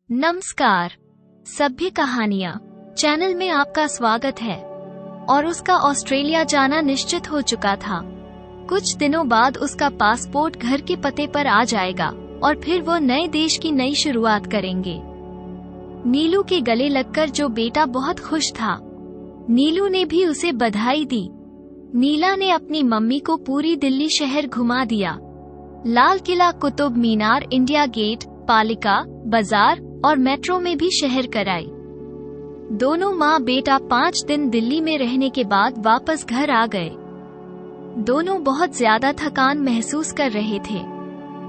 नमस्कार। सभ्य कहानियाँ चैनल में आपका स्वागत है। और उसका ऑस्ट्रेलिया जाना निश्चित हो चुका था। कुछ दिनों बाद उसका पासपोर्ट घर के पते पर आ जाएगा और फिर वो नए देश की नई शुरुआत करेंगे। नीलू के गले लगकर जो बेटा बहुत खुश था। नीलू ने भी उसे बधाई दी। नीला ने अपनी मम्मी को पूरी दिल्ली शहर घुमा दिया। लाल किला, कुतुब मीनार, इंडिया गेट, पालिका, बाजार और मेट्रो में भी शहर कराई। दोनों माँ बेटा 5 दिन दिल्ली में रहने के बाद वापस घर आ गए। दोनों बहुत ज्यादा थकान महसूस कर रहे थे।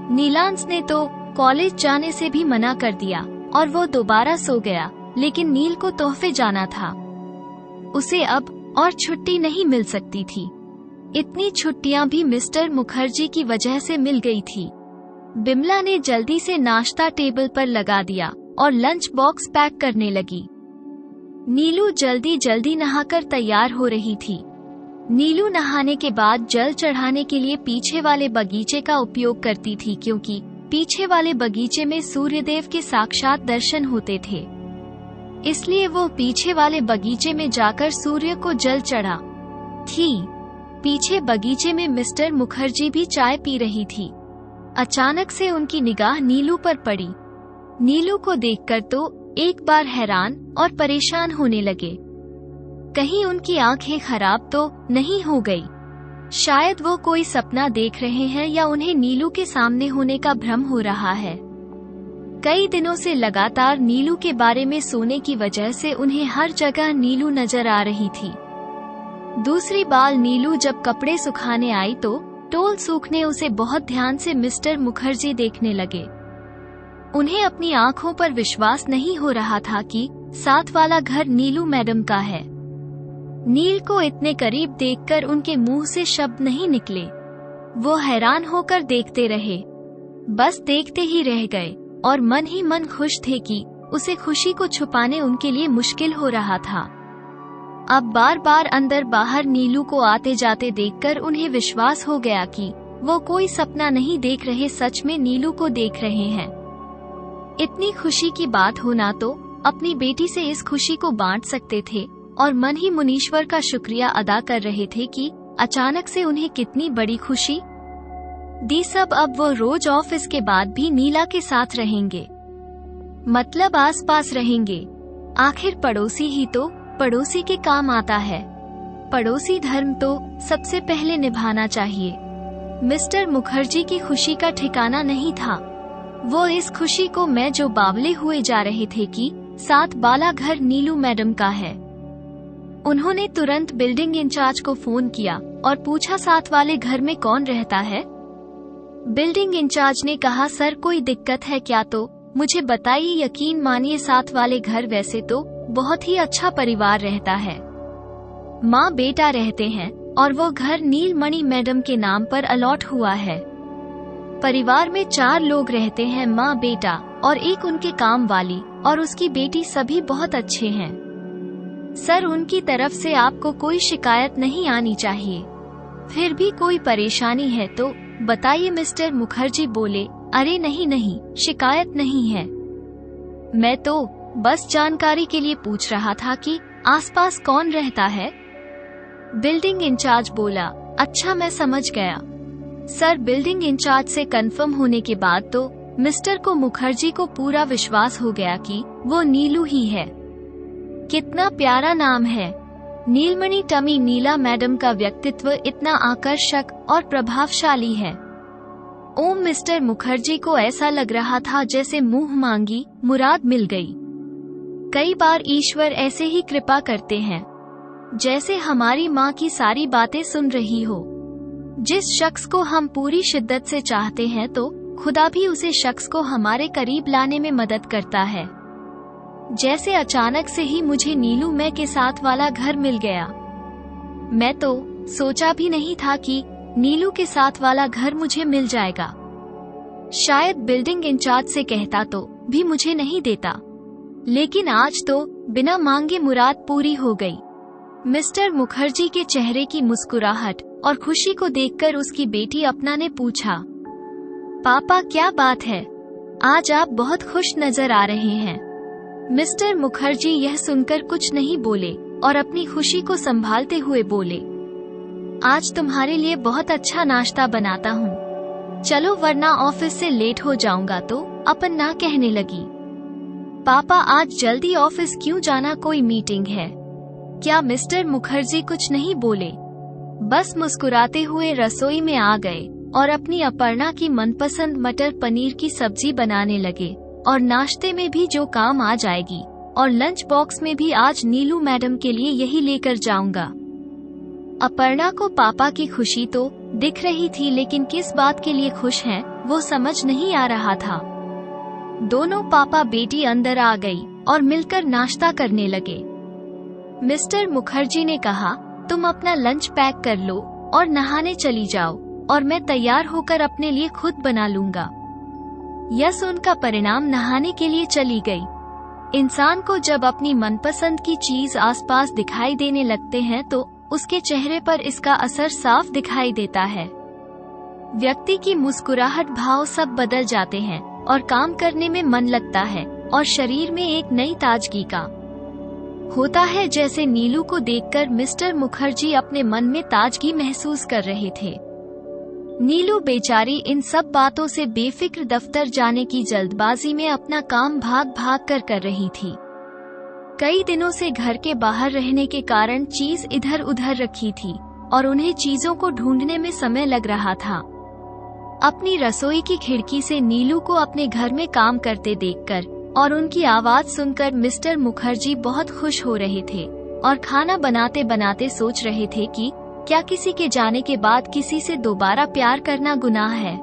नीलांश ने तो कॉलेज जाने से भी मना कर दिया और वो दोबारा सो गया, लेकिन नील को तोहफे जाना था। उसे अब और छुट्टी नहीं मिल सकती थी। इतनी छुट्टियां भी मिस्टर मुखर्जी की वजह से मिल गई थी। बिमला ने जल्दी से नाश्ता टेबल पर लगा दिया और लंच बॉक्स पैक करने लगी। नीलू जल्दी जल्दी नहाकर तैयार हो रही थी। नीलू नहाने के बाद जल चढ़ाने के लिए पीछे वाले बगीचे का उपयोग करती थी, क्योंकि पीछे वाले बगीचे में सूर्यदेव के साक्षात दर्शन होते थे। इसलिए वो पीछे वाले बगीचे में जाकर सूर्य को जल चढ़ा थी। पीछे बगीचे में मिस्टर मुखर्जी भी चाय पी रही थी। अचानक से उनकी निगाह नीलू पर पड़ी। नीलू को देखकर तो एक बार हैरान और परेशान होने लगे। कहीं उनकी आंखें खराब तो नहीं हो गई। शायद वो कोई सपना देख रहे हैं या उन्हें नीलू के सामने होने का भ्रम हो रहा है। कई दिनों से लगातार नीलू के बारे में सोने की वजह से उन्हें हर जगह नीलू नजर आ रही थी। दूसरी बार नीलू जब कपड़े सुखाने आई तो टोल सूखने उसे बहुत ध्यान से मिस्टर मुखर्जी देखने लगे। उन्हें अपनी आंखों पर विश्वास नहीं हो रहा था कि साथ वाला घर नीलू मैडम का है। नील को इतने करीब देखकर उनके मुंह से शब्द नहीं निकले। वो हैरान होकर देखते रहे, बस देखते ही रह गए और मन ही मन खुश थे कि उसे खुशी को छुपाने उनके लिए मुश्किल हो रहा था। अब बार बार अंदर बाहर नीलू को आते जाते देखकर उन्हें विश्वास हो गया कि वो कोई सपना नहीं देख रहे, सच में नीलू को देख रहे हैं। इतनी खुशी की बात होना तो अपनी बेटी से इस खुशी को बांट सकते थे और मन ही मुनीश्वर का शुक्रिया अदा कर रहे थे कि अचानक से उन्हें कितनी बड़ी खुशी दी। सब अब वो रोज ऑफिस के बाद भी नीला के साथ रहेंगे, मतलब आसपास रहेंगे। आखिर पड़ोसी ही तो पड़ोसी के काम आता है। पड़ोसी धर्म तो सबसे पहले निभाना चाहिए। मिस्टर मुखर्जी की खुशी का ठिकाना नहीं था। वो इस खुशी को मैं जो बावले हुए जा रहे थे कि साथ वाला घर नीलू मैडम का है। उन्होंने तुरंत बिल्डिंग इंचार्ज को फोन किया और पूछा साथ वाले घर में कौन रहता है। बिल्डिंग इंचार्ज ने कहा, सर कोई दिक्कत है क्या तो मुझे बताइए। यकीन मानिए साथ वाले घर वैसे तो बहुत ही अच्छा परिवार रहता है। माँ बेटा रहते हैं और वो घर नीलमणि मैडम के नाम पर अलॉट हुआ है। परिवार में 4 लोग रहते हैं, माँ बेटा और एक उनके काम वाली और उसकी बेटी। सभी बहुत अच्छे हैं सर। उनकी तरफ से आपको कोई शिकायत नहीं आनी चाहिए। फिर भी कोई परेशानी है तो बताइए, मिस्टर मुखर्जी बोले। अरे नहीं नहीं, शिकायत नहीं है। मैं तो बस जानकारी के लिए पूछ रहा था कि आसपास कौन रहता है। बिल्डिंग इंचार्ज बोला, अच्छा मैं समझ गया। सर बिल्डिंग इंचार्ज से कंफर्म होने के बाद तो मिस्टर को मुखर्जी को पूरा विश्वास हो गया कि वो नीलू ही है। कितना प्यारा नाम है, नीलमणि टमी। नीला मैडम का व्यक्तित्व इतना आकर्षक और प्रभावशाली है। ओम मिस्टर मुखर्जी को ऐसा लग रहा था जैसे मुंह मांगी मुराद मिल गई। कई बार ईश्वर ऐसे ही कृपा करते हैं, जैसे हमारी माँ की सारी बातें सुन रही हो। जिस शख्स को हम पूरी शिद्दत से चाहते हैं तो खुदा भी उसे शख्स को हमारे करीब लाने में मदद करता है। जैसे अचानक से ही मुझे नीलू मैं के साथ वाला घर मिल गया। मैं तो सोचा भी नहीं था कि नीलू के साथ वाला घर मुझे मिल जाएगा। शायद बिल्डिंग इंचार्ज से कहता तो भी मुझे नहीं देता, लेकिन आज तो बिना मांगे मुराद पूरी हो गई। मिस्टर मुखर्जी के चेहरे की मुस्कुराहट और खुशी को देखकर उसकी बेटी अपना ने पूछा, पापा क्या बात है, आज आप बहुत खुश नजर आ रहे हैं। मिस्टर मुखर्जी यह सुनकर कुछ नहीं बोले और अपनी खुशी को संभालते हुए बोले, आज तुम्हारे लिए बहुत अच्छा नाश्ता बनाता हूँ, चलो वरना ऑफिस से लेट हो जाऊंगा। तो अपर्णा कहने लगी, पापा आज जल्दी ऑफिस क्यों जाना, कोई मीटिंग है क्या? मिस्टर मुखर्जी कुछ नहीं बोले, बस मुस्कुराते हुए रसोई में आ गए और अपनी अपर्णा की मनपसंद मटर पनीर की सब्जी बनाने लगे। और नाश्ते में भी जो काम आ जाएगी और लंच बॉक्स में भी आज नीलू मैडम के लिए यही लेकर जाऊंगा। अपर्णा को पापा की खुशी तो दिख रही थी, लेकिन किस बात के लिए खुश हैं वो समझ नहीं आ रहा था। दोनों पापा बेटी अंदर आ गई और मिलकर नाश्ता करने लगे। मिस्टर मुखर्जी ने कहा, तुम अपना लंच पैक कर लो और नहाने चली जाओ और मैं तैयार होकर अपने लिए खुद बना लूंगा। यह सुनकर परिणाम नहाने के लिए चली गई। इंसान को जब अपनी मनपसंद की चीज आसपास दिखाई देने लगते हैं तो उसके चेहरे पर इसका असर साफ दिखाई देता है। व्यक्ति की मुस्कुराहट, भाव सब बदल जाते हैं और काम करने में मन लगता है और शरीर में एक नई ताजगी का होता है। जैसे नीलू को देखकर मिस्टर मुखर्जी अपने मन में ताजगी महसूस कर रहे थे। नीलू बेचारी इन सब बातों से बेफिक्र दफ्तर जाने की जल्दबाजी में अपना काम भाग भाग कर रही थी। कई दिनों से घर के बाहर रहने के कारण चीज इधर उधर रखी थी और उन्हें चीजों को ढूंढने में समय लग रहा था। अपनी रसोई की खिड़की से नीलू को अपने घर में काम करते देखकर और उनकी आवाज सुनकर मिस्टर मुखर्जी बहुत खुश हो रहे थे और खाना बनाते बनाते सोच रहे थे कि क्या किसी के जाने के बाद किसी से दोबारा प्यार करना गुनाह है।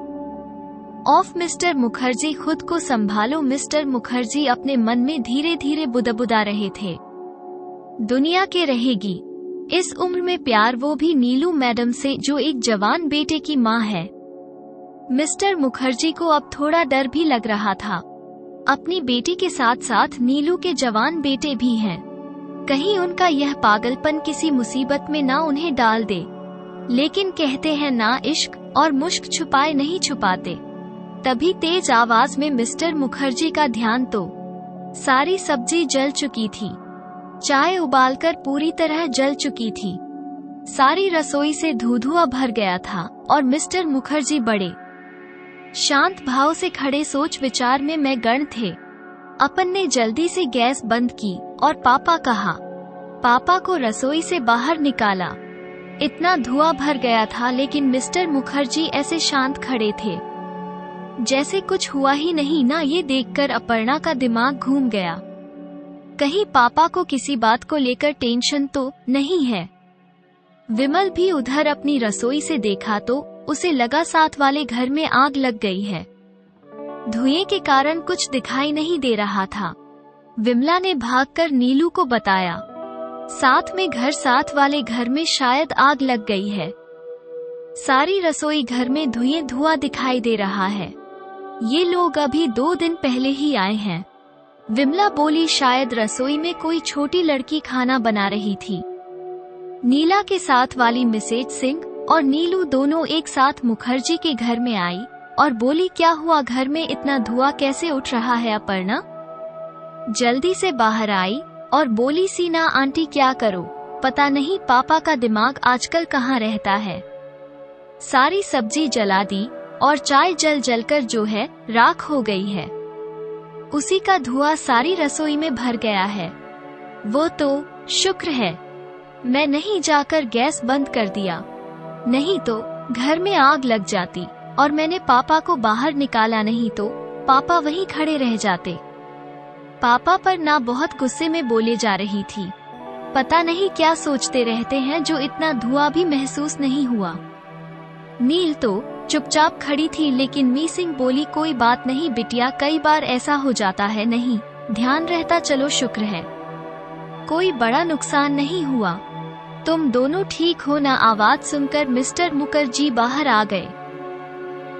ऑफ मिस्टर मुखर्जी, खुद को संभालो। मिस्टर मुखर्जी अपने मन में धीरे धीरे बुदबुदा रहे थे, दुनिया के रहेगी इस उम्र में प्यार, वो भी नीलू मैडम से जो एक जवान बेटे की माँ है। मिस्टर मुखर्जी को अब थोड़ा डर भी लग रहा था। अपनी बेटी के साथ साथ नीलू के जवान बेटे भी हैं। कहीं उनका यह पागलपन किसी मुसीबत में ना उन्हें डाल दे। लेकिन कहते हैं ना, इश्क और मुश्क छुपाए नहीं छुपाते। तभी तेज आवाज में मिस्टर मुखर्जी का ध्यान तो सारी सब्जी जल चुकी थी, चाय उबालकर पूरी तरह जल चुकी थी, सारी रसोई से धुआं भर गया था और मिस्टर मुखर्जी बड़े शांत भाव से खड़े सोच विचार में मग्न थे। अपन ने जल्दी से गैस बंद की और पापा को रसोई से बाहर निकाला। इतना धुआं भर गया था, लेकिन मिस्टर मुखर्जी ऐसे शांत खड़े थे जैसे कुछ हुआ ही नहीं ना। ये देखकर अपर्णा का दिमाग घूम गया। कहीं पापा को किसी बात को लेकर टेंशन तो नहीं है। विमल भी उधर अपनी रसोई से देखा तो उसे लगा साथ वाले घर में आग लग गई है। धुएं के कारण कुछ दिखाई नहीं दे रहा था। विमला ने भागकर नीलू को बताया, साथ वाले घर में शायद आग लग गई है। सारी रसोई घर में धुआं दिखाई दे रहा है। ये लोग अभी 2 दिन पहले ही आए हैं। विमला बोली, शायद रसोई में कोई छोटी लड़की खाना बना रही थी। नीला के साथ वाली मिसेज सिंह और नीलू दोनों एक साथ मुखर्जी के घर में आई और बोली, क्या हुआ, घर में इतना धुआं कैसे उठ रहा है? अपर्णा जल्दी से बाहर आई और बोली, सीना आंटी क्या करो, पता नहीं पापा का दिमाग आजकल कहाँ रहता है। सारी सब्जी जला दी और चाय जल कर जो है राख हो गई है। उसी का धुआं सारी रसोई में भर गया है। वो तो शुक्र है मैं नहीं जाकर गैस बंद कर दिया, नहीं तो घर में आग लग जाती और मैंने पापा को बाहर निकाला, नहीं तो पापा वहीं खड़े रह जाते। पापा पर ना बहुत गुस्से में बोले जा रही थी। पता नहीं क्या सोचते रहते हैं जो इतना धुआं भी महसूस नहीं हुआ। नील तो चुपचाप खड़ी थी, लेकिन मी सिंह बोली, कोई बात नहीं बिटिया, कई बार ऐसा हो जाता है, नहीं ध्यान रहता, चलो शुक्र है कोई बड़ा नुकसान नहीं हुआ, तुम दोनों ठीक हो ना। आवाज सुनकर मिस्टर मुखर्जी बाहर आ गए।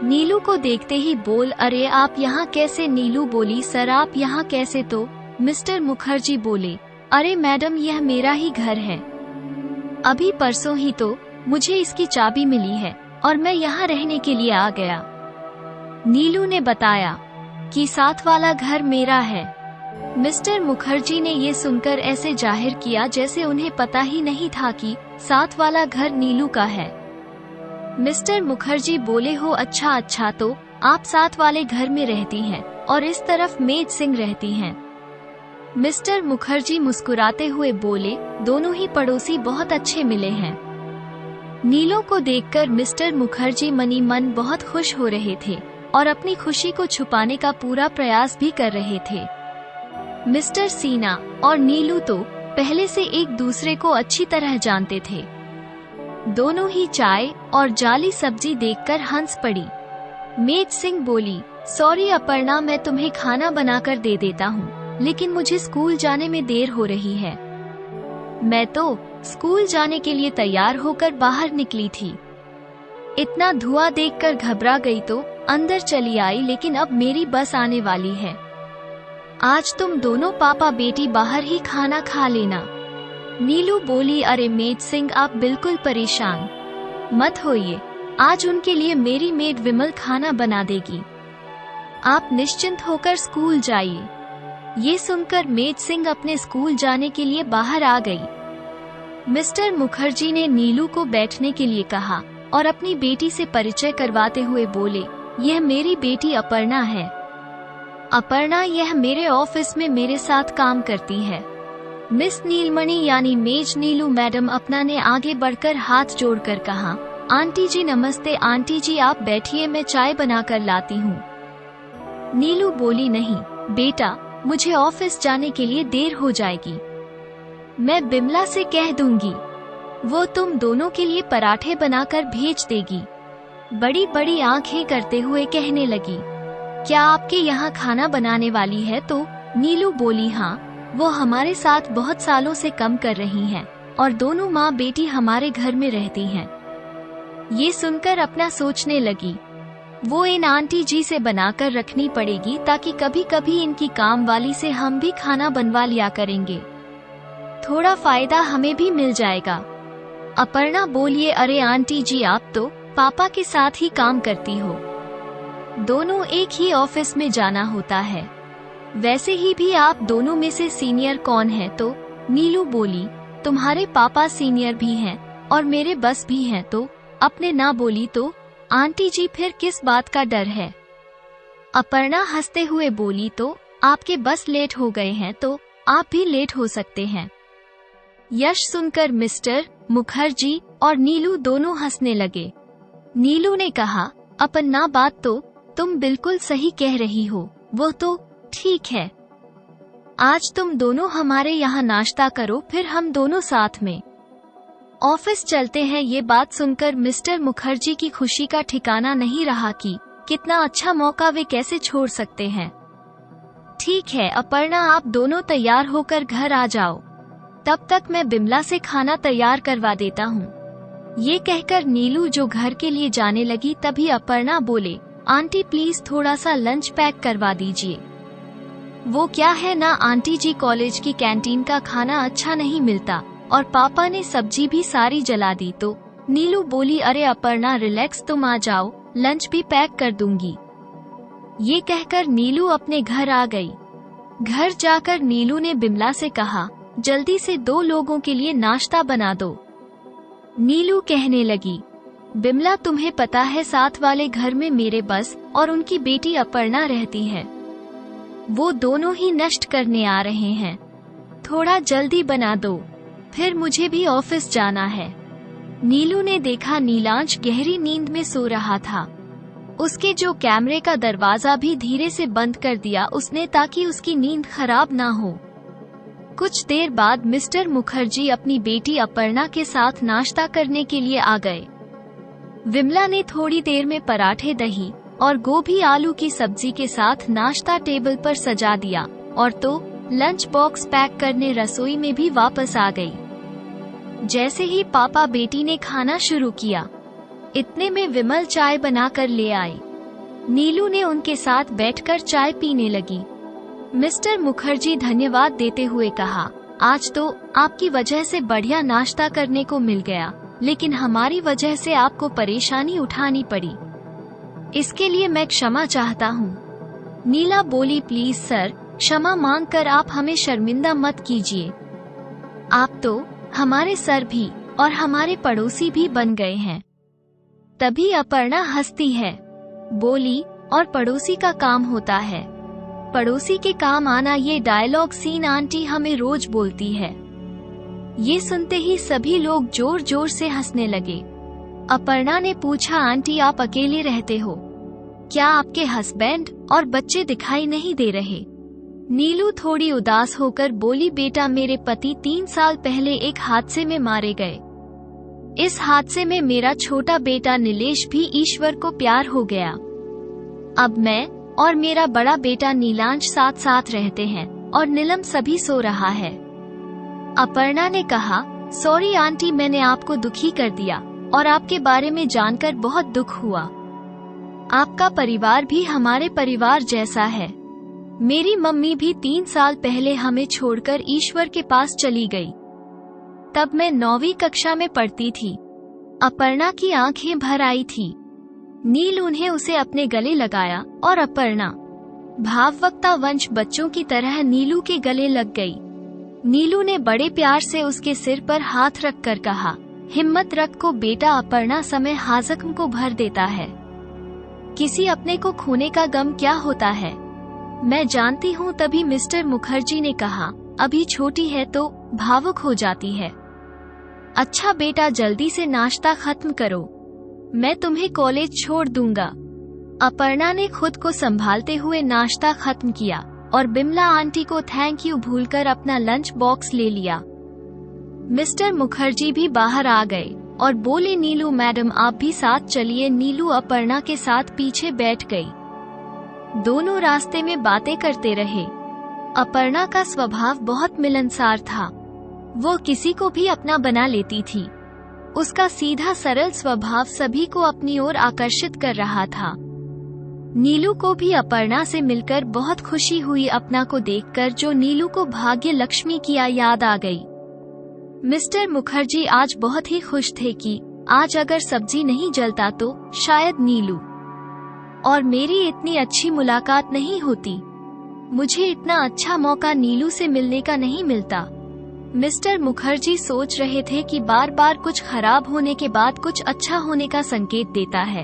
नीलू को देखते ही बोल, अरे आप यहाँ कैसे? नीलू बोली, सर आप यहाँ कैसे? तो मिस्टर मुखर्जी बोले, अरे मैडम यह मेरा ही घर है, अभी परसों ही तो मुझे इसकी चाबी मिली है और मैं यहाँ रहने के लिए आ गया। नीलू ने बताया, कि साथ वाला घर मेरा है। मिस्टर मुखर्जी ने ये सुनकर ऐसे जाहिर किया जैसे उन्हें पता ही नहीं था कि साथ वाला घर नीलू का है। मिस्टर मुखर्जी बोले, हो अच्छा, तो आप साथ वाले घर में रहती हैं और इस तरफ मेज सिंह रहती हैं। मिस्टर मुखर्जी मुस्कुराते हुए बोले, दोनों ही पड़ोसी बहुत अच्छे मिले हैं। नीलू को देखकर मिस्टर मुखर्जी मनी मन बहुत खुश हो रहे थे और अपनी खुशी को छुपाने का पूरा प्रयास भी कर रहे थे। मिस्टर सीना और नीलू तो पहले से एक दूसरे को अच्छी तरह जानते थे। दोनों ही चाय और जाली सब्जी देखकर हंस पड़ी। मेज सिंह बोली, सॉरी अपर्णा, मैं तुम्हें खाना बनाकर दे देता हूँ, लेकिन मुझे स्कूल जाने में देर हो रही है। मैं तो स्कूल जाने के लिए तैयार होकर बाहर निकली थी। इतना धुआं देखकर घबरा गई तो अंदर चली आई, लेकिन अब मेरी बस आने वाली है। आज तुम दोनों पापा बेटी बाहर ही खाना खा लेना। नीलू बोली, अरे मेज सिंह, आप बिल्कुल परेशान मत होइए, आज उनके लिए मेरी मेड विमल खाना बना देगी। आप निश्चिंत होकर स्कूल जाइए। ये सुनकर मेज सिंह अपने स्कूल जाने के लिए बाहर आ गई। मिस्टर मुखर्जी ने नीलू को बैठने के लिए कहा और अपनी बेटी से परिचय करवाते हुए बोले, यह मेरी बेटी अपर्णा है। अपर्णा यह मेरे ऑफिस में मेरे साथ काम करती है। मिस नीलमणि यानी मेज नीलू मैडम अपना ने आगे बढ़कर हाथ जोड़कर कहा, आंटी जी नमस्ते। आंटी जी आप बैठिए, मैं चाय बनाकर लाती हूँ। नीलू बोली, नहीं बेटा, मुझे ऑफिस जाने के लिए देर हो जाएगी। मैं बिमला से कह दूंगी, वो तुम दोनों के लिए पराठे बनाकर भेज देगी। बड़ी बड़ी आंखें करते हुए कहने लगी, क्या आपके यहाँ खाना बनाने वाली है? तो नीलू बोली, हाँ, वो हमारे साथ बहुत सालों से काम कर रही हैं और दोनों माँ बेटी हमारे घर में रहती हैं। ये सुनकर अपना सोचने लगी, वो इन आंटी जी से बनाकर रखनी पड़ेगी ताकि कभी कभी इनकी काम वाली से हम भी खाना बनवा लिया करेंगे, थोड़ा फायदा हमें भी मिल जाएगा। अपर्णा बोलिए, अरे आंटी जी आप तो पापा के साथ ही काम करती हो, दोनों एक ही ऑफिस में जाना होता है। वैसे ही भी आप दोनों में से सीनियर कौन है? तो नीलू बोली, तुम्हारे पापा सीनियर भी हैं और मेरे बस भी हैं। तो अपने ना बोली, तो आंटी जी फिर किस बात का डर है? अपर्णा हंसते हुए बोली, तो आपके बस लेट हो गए हैं तो आप भी लेट हो सकते हैं। यश सुनकर मिस्टर मुखर्जी और नीलू दोनों हंसने लगे। नीलू ने कहा, अपना बात तो तुम बिल्कुल सही कह रही हो, वो तो ठीक है। आज तुम दोनों हमारे यहाँ नाश्ता करो, फिर हम दोनों साथ में ऑफिस चलते हैं। ये बात सुनकर मिस्टर मुखर्जी की खुशी का ठिकाना नहीं रहा कि कितना अच्छा मौका वे कैसे छोड़ सकते हैं। ठीक है अपर्णा, आप दोनों तैयार होकर घर आ जाओ, तब तक मैं बिमला से खाना तैयार करवा देता हूँ। ये कहकर नीलू जो घर के लिए जाने लगी, तभी अपर्णा बोले, आंटी प्लीज थोड़ा सा लंच पैक करवा दीजिए। वो क्या है ना आंटी जी, कॉलेज की कैंटीन का खाना अच्छा नहीं मिलता और पापा ने सब्जी भी सारी जला दी। तो नीलू बोली, अरे अपर्णा रिलैक्स, तुम आ जाओ, लंच भी पैक कर दूंगी। ये कहकर नीलू अपने घर आ गई। घर जाकर नीलू ने बिमला से कहा, जल्दी से 2 लोगों के लिए नाश्ता बना दो। नीलू कहने लगी, बिमला तुम्हें पता है साथ वाले घर में मेरे बस और उनकी बेटी अपर्णा रहती है, वो दोनों ही नष्ट करने आ रहे हैं, थोड़ा जल्दी बना दो, फिर मुझे भी ऑफिस जाना है। नीलू ने देखा नीलांश गहरी नींद में सो रहा था। उसके जो कैमरे का दरवाजा भी धीरे से बंद कर दिया उसने, ताकि उसकी नींद खराब ना हो। कुछ देर बाद मिस्टर मुखर्जी अपनी बेटी अपर्णा के साथ नाश्ता करने के लिए आ गए। विमला ने थोड़ी देर में पराठे, दही और गोभी आलू की सब्जी के साथ नाश्ता टेबल पर सजा दिया और तो लंच बॉक्स पैक करने रसोई में भी वापस आ गई। जैसे ही पापा बेटी ने खाना शुरू किया, इतने में विमल चाय बनाकर ले आई। नीलू ने उनके साथ बैठकर चाय पीने लगी। मिस्टर मुखर्जी धन्यवाद देते हुए कहा, आज तो आपकी वजह से बढ़िया नाश्ता करने को मिल गया, लेकिन हमारी वजह से आपको परेशानी उठानी पड़ी, इसके लिए मैं क्षमा चाहता हूँ। नीला बोली, प्लीज सर, क्षमा मांगकर आप हमें शर्मिंदा मत कीजिए। आप तो हमारे सर भी और हमारे पड़ोसी भी बन गए हैं। तभी अपर्णा हंसती है, बोली, और पड़ोसी का काम होता है, पड़ोसी के काम आना। ये डायलॉग सीन आंटी हमें रोज बोलती है। ये सुनते ही सभी लोग जोर जोर से हंसने लगे। अपर्णा ने पूछा, आंटी आप अकेले रहते हो क्या? आपके हस्बैंड और बच्चे दिखाई नहीं दे रहे? नीलू थोड़ी उदास होकर बोली, बेटा मेरे पति 3 साल पहले एक हादसे में मारे गए। इस हादसे में मेरा छोटा बेटा नीलेश भी ईश्वर को प्यार हो गया। अब मैं और मेरा बड़ा बेटा नीलांश साथ साथ रहते हैं और नीलम सभी सो रहा है। अपर्णा ने कहा, सॉरी आंटी, मैंने आपको दुखी कर दिया और आपके बारे में जानकर बहुत दुख हुआ। आपका परिवार भी हमारे परिवार जैसा है। मेरी मम्मी भी 3 साल पहले हमें छोड़कर ईश्वर के पास चली गई। तब मैं 9वीं कक्षा में पढ़ती थी। अपर्णा की आंखें भर आई थी। नील उन्हें उसे अपने गले लगाया और अपर्णा भाववक्ता वंश बच्चों की तरह नीलू के गले लग गई। नीलू ने बड़े प्यार से उसके सिर पर हाथ रखकर कहा, हिम्मत रखो बेटा, अपर्णा समय हाजम को भर देता है। किसी अपने को खोने का गम क्या होता है, मैं जानती हूँ। तभी मिस्टर मुखर्जी ने कहा, अभी छोटी है तो भावुक हो जाती है। अच्छा बेटा, जल्दी से नाश्ता खत्म करो, मैं तुम्हें कॉलेज छोड़ दूंगा। अपर्णा ने खुद को संभालते हुए नाश्ता खत्म किया और बिमला आंटी को थैंक यू भूलकर अपना लंच बॉक्स ले लिया। मिस्टर मुखर्जी भी बाहर आ गए और बोले, नीलू मैडम आप भी साथ चलिए। नीलू अपर्णा के साथ पीछे बैठ गई। दोनों रास्ते में बातें करते रहे। अपर्णा का स्वभाव बहुत मिलनसार था। वो किसी को भी अपना बना लेती थी। उसका सीधा सरल स्वभाव सभी को अपनी ओर आकर्षित कर रहा था। नीलू को भी अपर्णा से मिलकर बहुत खुशी हुई। अपना को देखकर जो नीलू को भाग्य लक्ष्मी की याद आ गई। मिस्टर मुखर्जी आज बहुत ही खुश थे कि आज अगर सब्जी नहीं जलता तो शायद नीलू और मेरी इतनी अच्छी मुलाकात नहीं होती। मुझे इतना अच्छा मौका नीलू से मिलने का नहीं मिलता। मिस्टर मुखर्जी सोच रहे थे कि बार बार कुछ खराब होने के बाद कुछ अच्छा होने का संकेत देता है।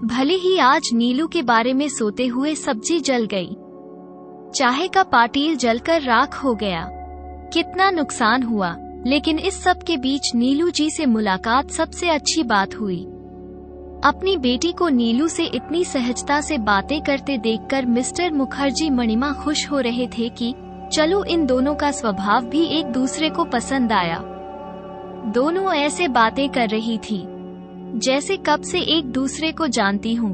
भले ही आज नीलू के बारे में सोते हुए सब्जी जल गई। चाहे का पाटील जलकर राख हो गया। कितना नुकसान हुआ, लेकिन इस सब के बीच नीलू जी से मुलाकात सबसे अच्छी बात हुई। अपनी बेटी को नीलू से इतनी सहजता से बातें करते देखकर मिस्टर मुखर्जी मणिमा खुश हो रहे थे कि चलो इन दोनों का स्वभाव भी एक दूसरे को पसंद आया। दोनों ऐसे बातें कर रही थी जैसे कब से एक दूसरे को जानती हूँ।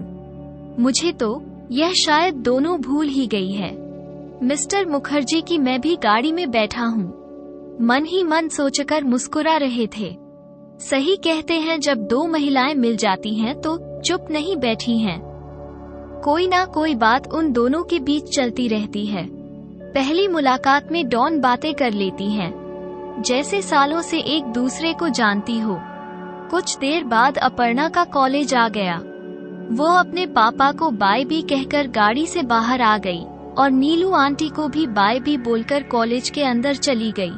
मुझे तो यह शायद दोनों भूल ही गई है। मिस्टर मुखर्जी की मैं भी गाड़ी में बैठा हूँ, मन ही मन सोचकर मुस्कुरा रहे थे। सही कहते हैं, जब दो महिलाएं मिल जाती हैं तो चुप नहीं बैठी हैं। कोई ना कोई बात उन दोनों के बीच चलती रहती है। पहली मुलाकात में डॉन बातें कर लेती हैं, जैसे सालों से एक दूसरे को जानती हो। कुछ देर बाद अपर्णा का कॉलेज आ गया। वो अपने पापा को बाय भी कहकर गाड़ी से बाहर आ गई और नीलू आंटी को भी बाय भी बोलकर कॉलेज के अंदर चली गई।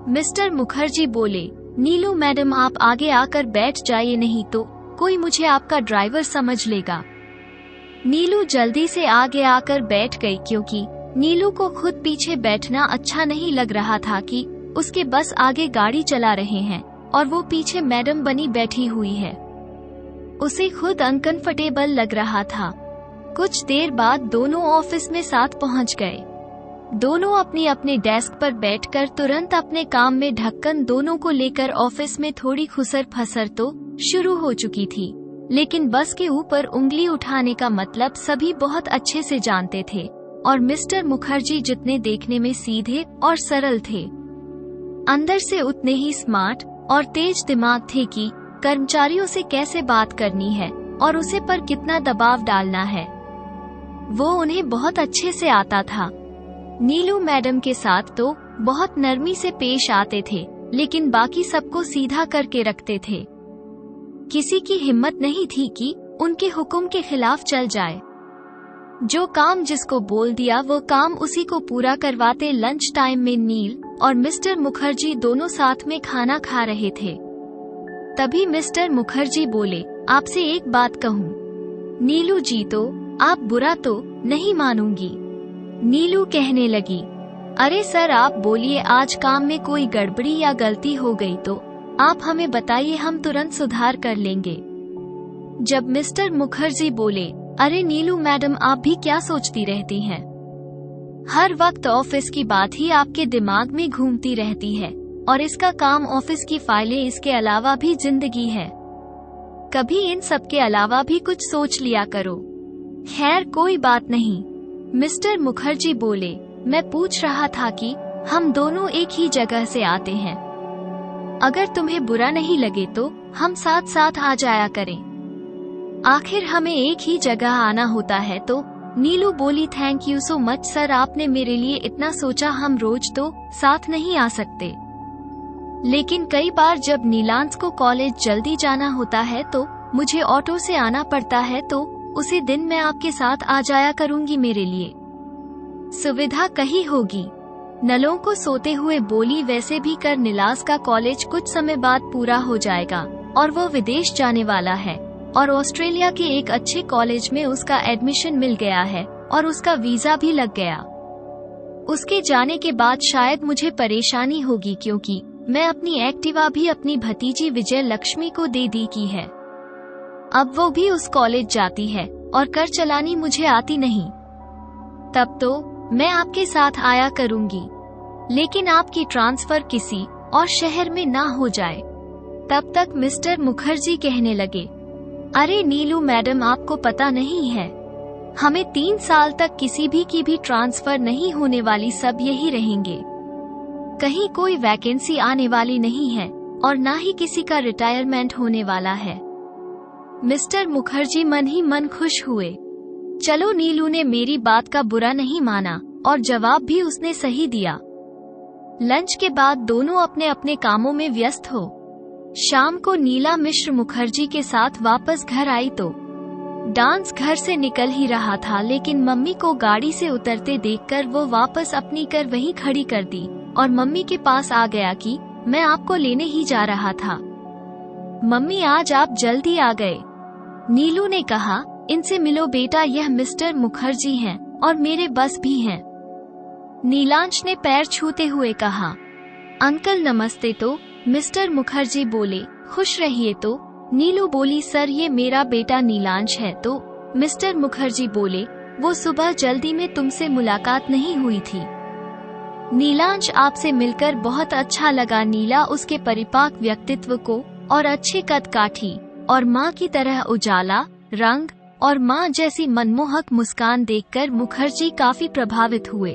मिस्टर मुखर्जी बोले, नीलू मैडम आप आगे आकर बैठ जाइए, नहीं तो कोई मुझे आपका ड्राइवर समझ लेगा। नीलू जल्दी से आगे आकर बैठ गई, क्योंकि नीलू को खुद पीछे बैठना अच्छा नहीं लग रहा था कि उसके बस आगे गाड़ी चला रहे हैं और वो पीछे मैडम बनी बैठी हुई है। उसे खुद अनकंफर्टेबल लग रहा था। कुछ देर बाद दोनों ऑफिस में साथ पहुंच गए। दोनों अपनी अपने डेस्क पर बैठकर तुरंत अपने काम में ढक्कन दोनों को लेकर ऑफिस में थोड़ी खुसर फसर तो शुरू हो चुकी थी, लेकिन बस के ऊपर उंगली उठाने का मतलब सभी बहुत अच्छे से जानते थे और मिस्टर मुखर्जी जितने देखने में सीधे और सरल थे, अंदर से उतने ही स्मार्ट और तेज दिमाग थे कि कर्मचारियों से कैसे बात करनी है और उसे पर कितना दबाव डालना है, वो उन्हें बहुत अच्छे से आता था। नीलू मैडम के साथ तो बहुत नरमी से पेश आते थे, लेकिन बाकी सबको सीधा करके रखते थे। किसी की हिम्मत नहीं थी कि उनके हुक्म के खिलाफ चल जाए। जो काम जिसको बोल दिया वो काम उसी को पूरा करवाते। लंच टाइम में नील और मिस्टर मुखर्जी दोनों साथ में खाना खा रहे थे। तभी मिस्टर मुखर्जी बोले, आपसे एक बात कहूँ। नीलू जी, तो आप बुरा तो नहीं मानूंगी? नीलू कहने लगी, अरे सर आप बोलिए, आज काम में कोई गड़बड़ी या गलती हो गई तो आप हमें बताइए, हम तुरंत सुधार कर लेंगे। जब मिस्टर मुखर्जी बोले, अरे नीलू मैडम आप भी क्या सोचती रहती हैं? हर वक्त ऑफिस की बात ही आपके दिमाग में घूमती रहती है और इसका काम ऑफिस की फाइलें, इसके अलावा भी जिंदगी है। कभी इन सब के अलावा भी कुछ सोच लिया करो। खैर कोई बात नहीं। मिस्टर मुखर्जी बोले, मैं पूछ रहा था कि हम दोनों एक ही जगह से आते हैं, अगर तुम्हें बुरा नहीं लगे तो हम साथ साथ आ जाया करें। आखिर हमें एक ही जगह आना होता है। तो नीलू बोली, thank you so much sir, आपने मेरे लिए इतना सोचा। हम रोज तो साथ नहीं आ सकते, लेकिन कई बार जब नीलांश को कॉलेज जल्दी जाना होता है तो मुझे ऑटो से आना पड़ता है, तो उसी दिन मैं आपके साथ आ जाया करूंगी, मेरे लिए सुविधा कही होगी। नलों को सोते हुए बोली, वैसे भी कर नीलांश का कॉलेज कुछ समय बाद पूरा हो जाएगा और वो विदेश जाने वाला है और ऑस्ट्रेलिया के एक अच्छे कॉलेज में उसका एडमिशन मिल गया है और उसका वीजा भी लग गया। उसके जाने के बाद शायद मुझे परेशानी होगी, क्योंकि मैं अपनी एक्टिवा भी अपनी भतीजी विजय लक्ष्मी को दे दी की है। अब वो भी उस कॉलेज जाती है और कार चलानी मुझे आती नहीं। तब तो मैं आपके साथ आया करूंगी, लेकिन आपकी ट्रांसफर किसी और शहर में ना हो जाए। तब तक मिस्टर मुखर्जी कहने लगे, अरे नीलू मैडम आपको पता नहीं है, हमें 3 साल तक किसी भी की भी ट्रांसफर नहीं होने वाली, सब यही रहेंगे। कहीं कोई वैकेंसी आने वाली नहीं है और ना ही किसी का रिटायरमेंट होने वाला है। मिस्टर मुखर्जी मन ही मन खुश हुए। चलो, नीलू ने मेरी बात का बुरा नहीं माना और जवाब भी उसने सही दिया। लंच के बाद दोनों अपने अपने कामों में व्यस्त हो। शाम को नीला मिश्र मुखर्जी के साथ वापस घर आई तो डांस घर से निकल ही रहा था, लेकिन मम्मी को गाड़ी से उतरते देखकर वो वापस अपनी कार वहीं खड़ी कर दी और मम्मी के पास आ गया कि मैं आपको लेने ही जा रहा था। मम्मी आज आप जल्दी आ गए। नीलू ने कहा, इनसे मिलो बेटा, यह मिस्टर मुखर्जी हैं और मेरे बस भी हैं। नीलांश ने पैर छूते हुए कहा, अंकल नमस्ते। तो मिस्टर मुखर्जी बोले, खुश रहिए। तो नीलू बोली, सर ये मेरा बेटा नीलांश है। तो मिस्टर मुखर्जी बोले, वो सुबह जल्दी में तुमसे मुलाकात नहीं हुई थी। नीलांश आपसे मिलकर बहुत अच्छा लगा। नीला उसके परिपाक व्यक्तित्व को और अच्छे कद काठी और माँ की तरह उजाला रंग और माँ जैसी मनमोहक मुस्कान देखकर मुखर्जी काफी प्रभावित हुए।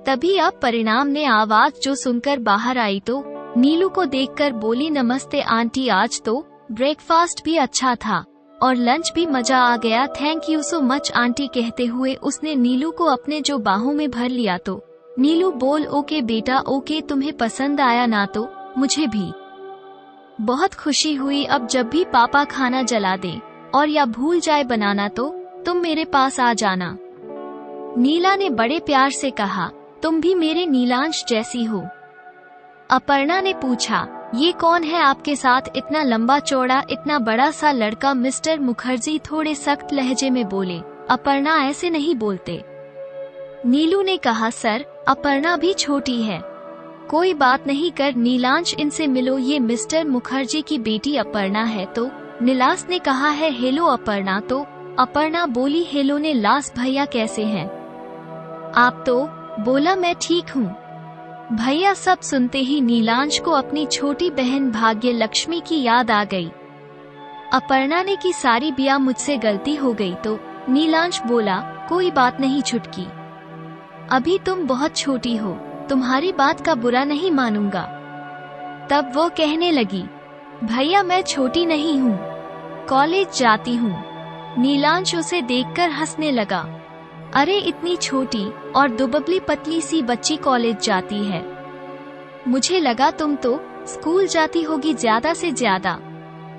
तभी अब परिणाम ने आवाज जो सुनकर बाहर आई तो नीलू को देखकर बोली, नमस्ते आंटी, आज तो ब्रेकफास्ट भी अच्छा था और लंच भी मजा आ गया। Thank you so much aunty. कहते हुए उसने नीलू को अपने जो बाहों में भर लिया तो नीलू बोल, ओके बेटा ओके, तुम्हें पसंद आया ना? तो मुझे भी बहुत खुशी हुई। अब जब भी पापा खाना जला दे और या भूल जाए बनाना तो तुम मेरे पास आ जाना। नीला ने बड़े प्यार से कहा, तुम भी मेरे नीलांश जैसी हो। अपर्णा ने पूछा, ये कौन है आपके साथ, इतना लंबा चौड़ा इतना बड़ा सा लड़का? मिस्टर मुखर्जी थोड़े सख्त लहजे में बोले, अपर्णा ऐसे नहीं बोलते। नीलू ने कहा, सर अपर्णा भी छोटी है। कोई बात नहीं कर नीलांश, इनसे मिलो, ये मिस्टर मुखर्जी की बेटी अपर्णा है। तो नीलास ने कहा है, हेलो अपर्णा। तो अपर्णा बोली, हेलो नीलास भैया, कैसे हैं आप? तो बोला, मैं ठीक हूँ भैया। सब सुनते ही नीलांश को अपनी छोटी बहन भाग्य लक्ष्मी की याद आ गई। अपर्णा ने की, सारी बिया मुझसे गलती हो गई। तो नीलांश बोला, कोई बात नहीं छुटकी, अभी तुम बहुत छोटी हो, तुम्हारी बात का बुरा नहीं मानूंगा। तब वो कहने लगी, भैया मैं छोटी नहीं हूँ, कॉलेज जाती हूँ। नीलांश उसे देखकर हंसने लगा, अरे इतनी छोटी और दुबली पतली सी बच्ची कॉलेज जाती है, मुझे लगा तुम तो स्कूल जाती होगी ज्यादा से ज्यादा।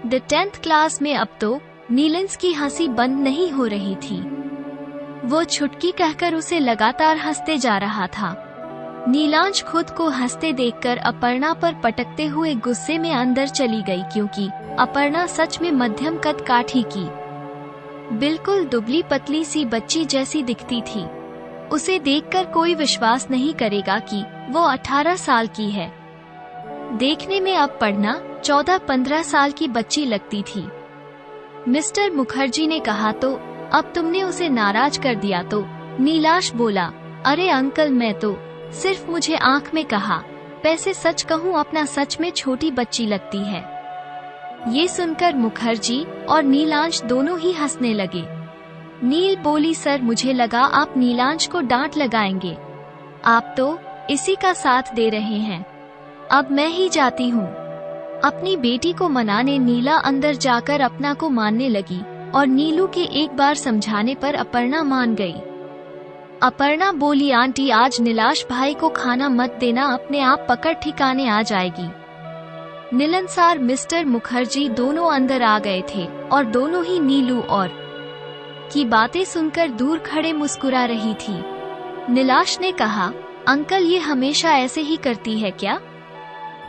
10th क्लास में। अब तो नीलांश की हंसी बंद नहीं हो रही थी। वो छुटकी कहकर उसे लगातार हंसते जा रहा था। नीलांश खुद को हंसते देखकर अपर्णा पर पटकते हुए गुस्से में अंदर चली गई, क्योंकि अपर्णा सच में मध्यम कद काठी की बिल्कुल दुबली पतली सी बच्ची जैसी दिखती थी। उसे देखकर कोई विश्वास नहीं करेगा कि वो 18 साल की है। देखने में अपर्णा 14-15 साल की बच्ची लगती थी। मिस्टर मुखर्जी ने कहा, तो अब तुमने उसे नाराज कर दिया तो? नीलाश बोला, अरे अंकल, मैं तो सिर्फ मुझे आंख में कहा, वैसे सच कहूँ अपना सच में छोटी बच्ची लगती है। ये सुनकर मुखर्जी और नीलांश दोनों ही हंसने लगे। नील बोली, सर मुझे लगा आप नीलांश को डांट लगाएंगे, आप तो इसी का साथ दे रहे हैं। अब मैं ही जाती हूँ। अपनी बेटी को मनाने नीला अंदर जाकर अपना को मानने लगी और नीलू के एक बार समझाने पर अपर्णा मान गई। अपर्णा बोली, आंटी आज नीलाश भाई को खाना मत देना, अपने आप पकड़ ठिकाने आ जाएगी। मिलनसार मिस्टर मुखर्जी दोनों अंदर आ गए थे और दोनों ही नीलू और की बातें सुनकर दूर खड़े मुस्कुरा रही थी। नीलाश ने कहा, अंकल ये हमेशा ऐसे ही करती है क्या?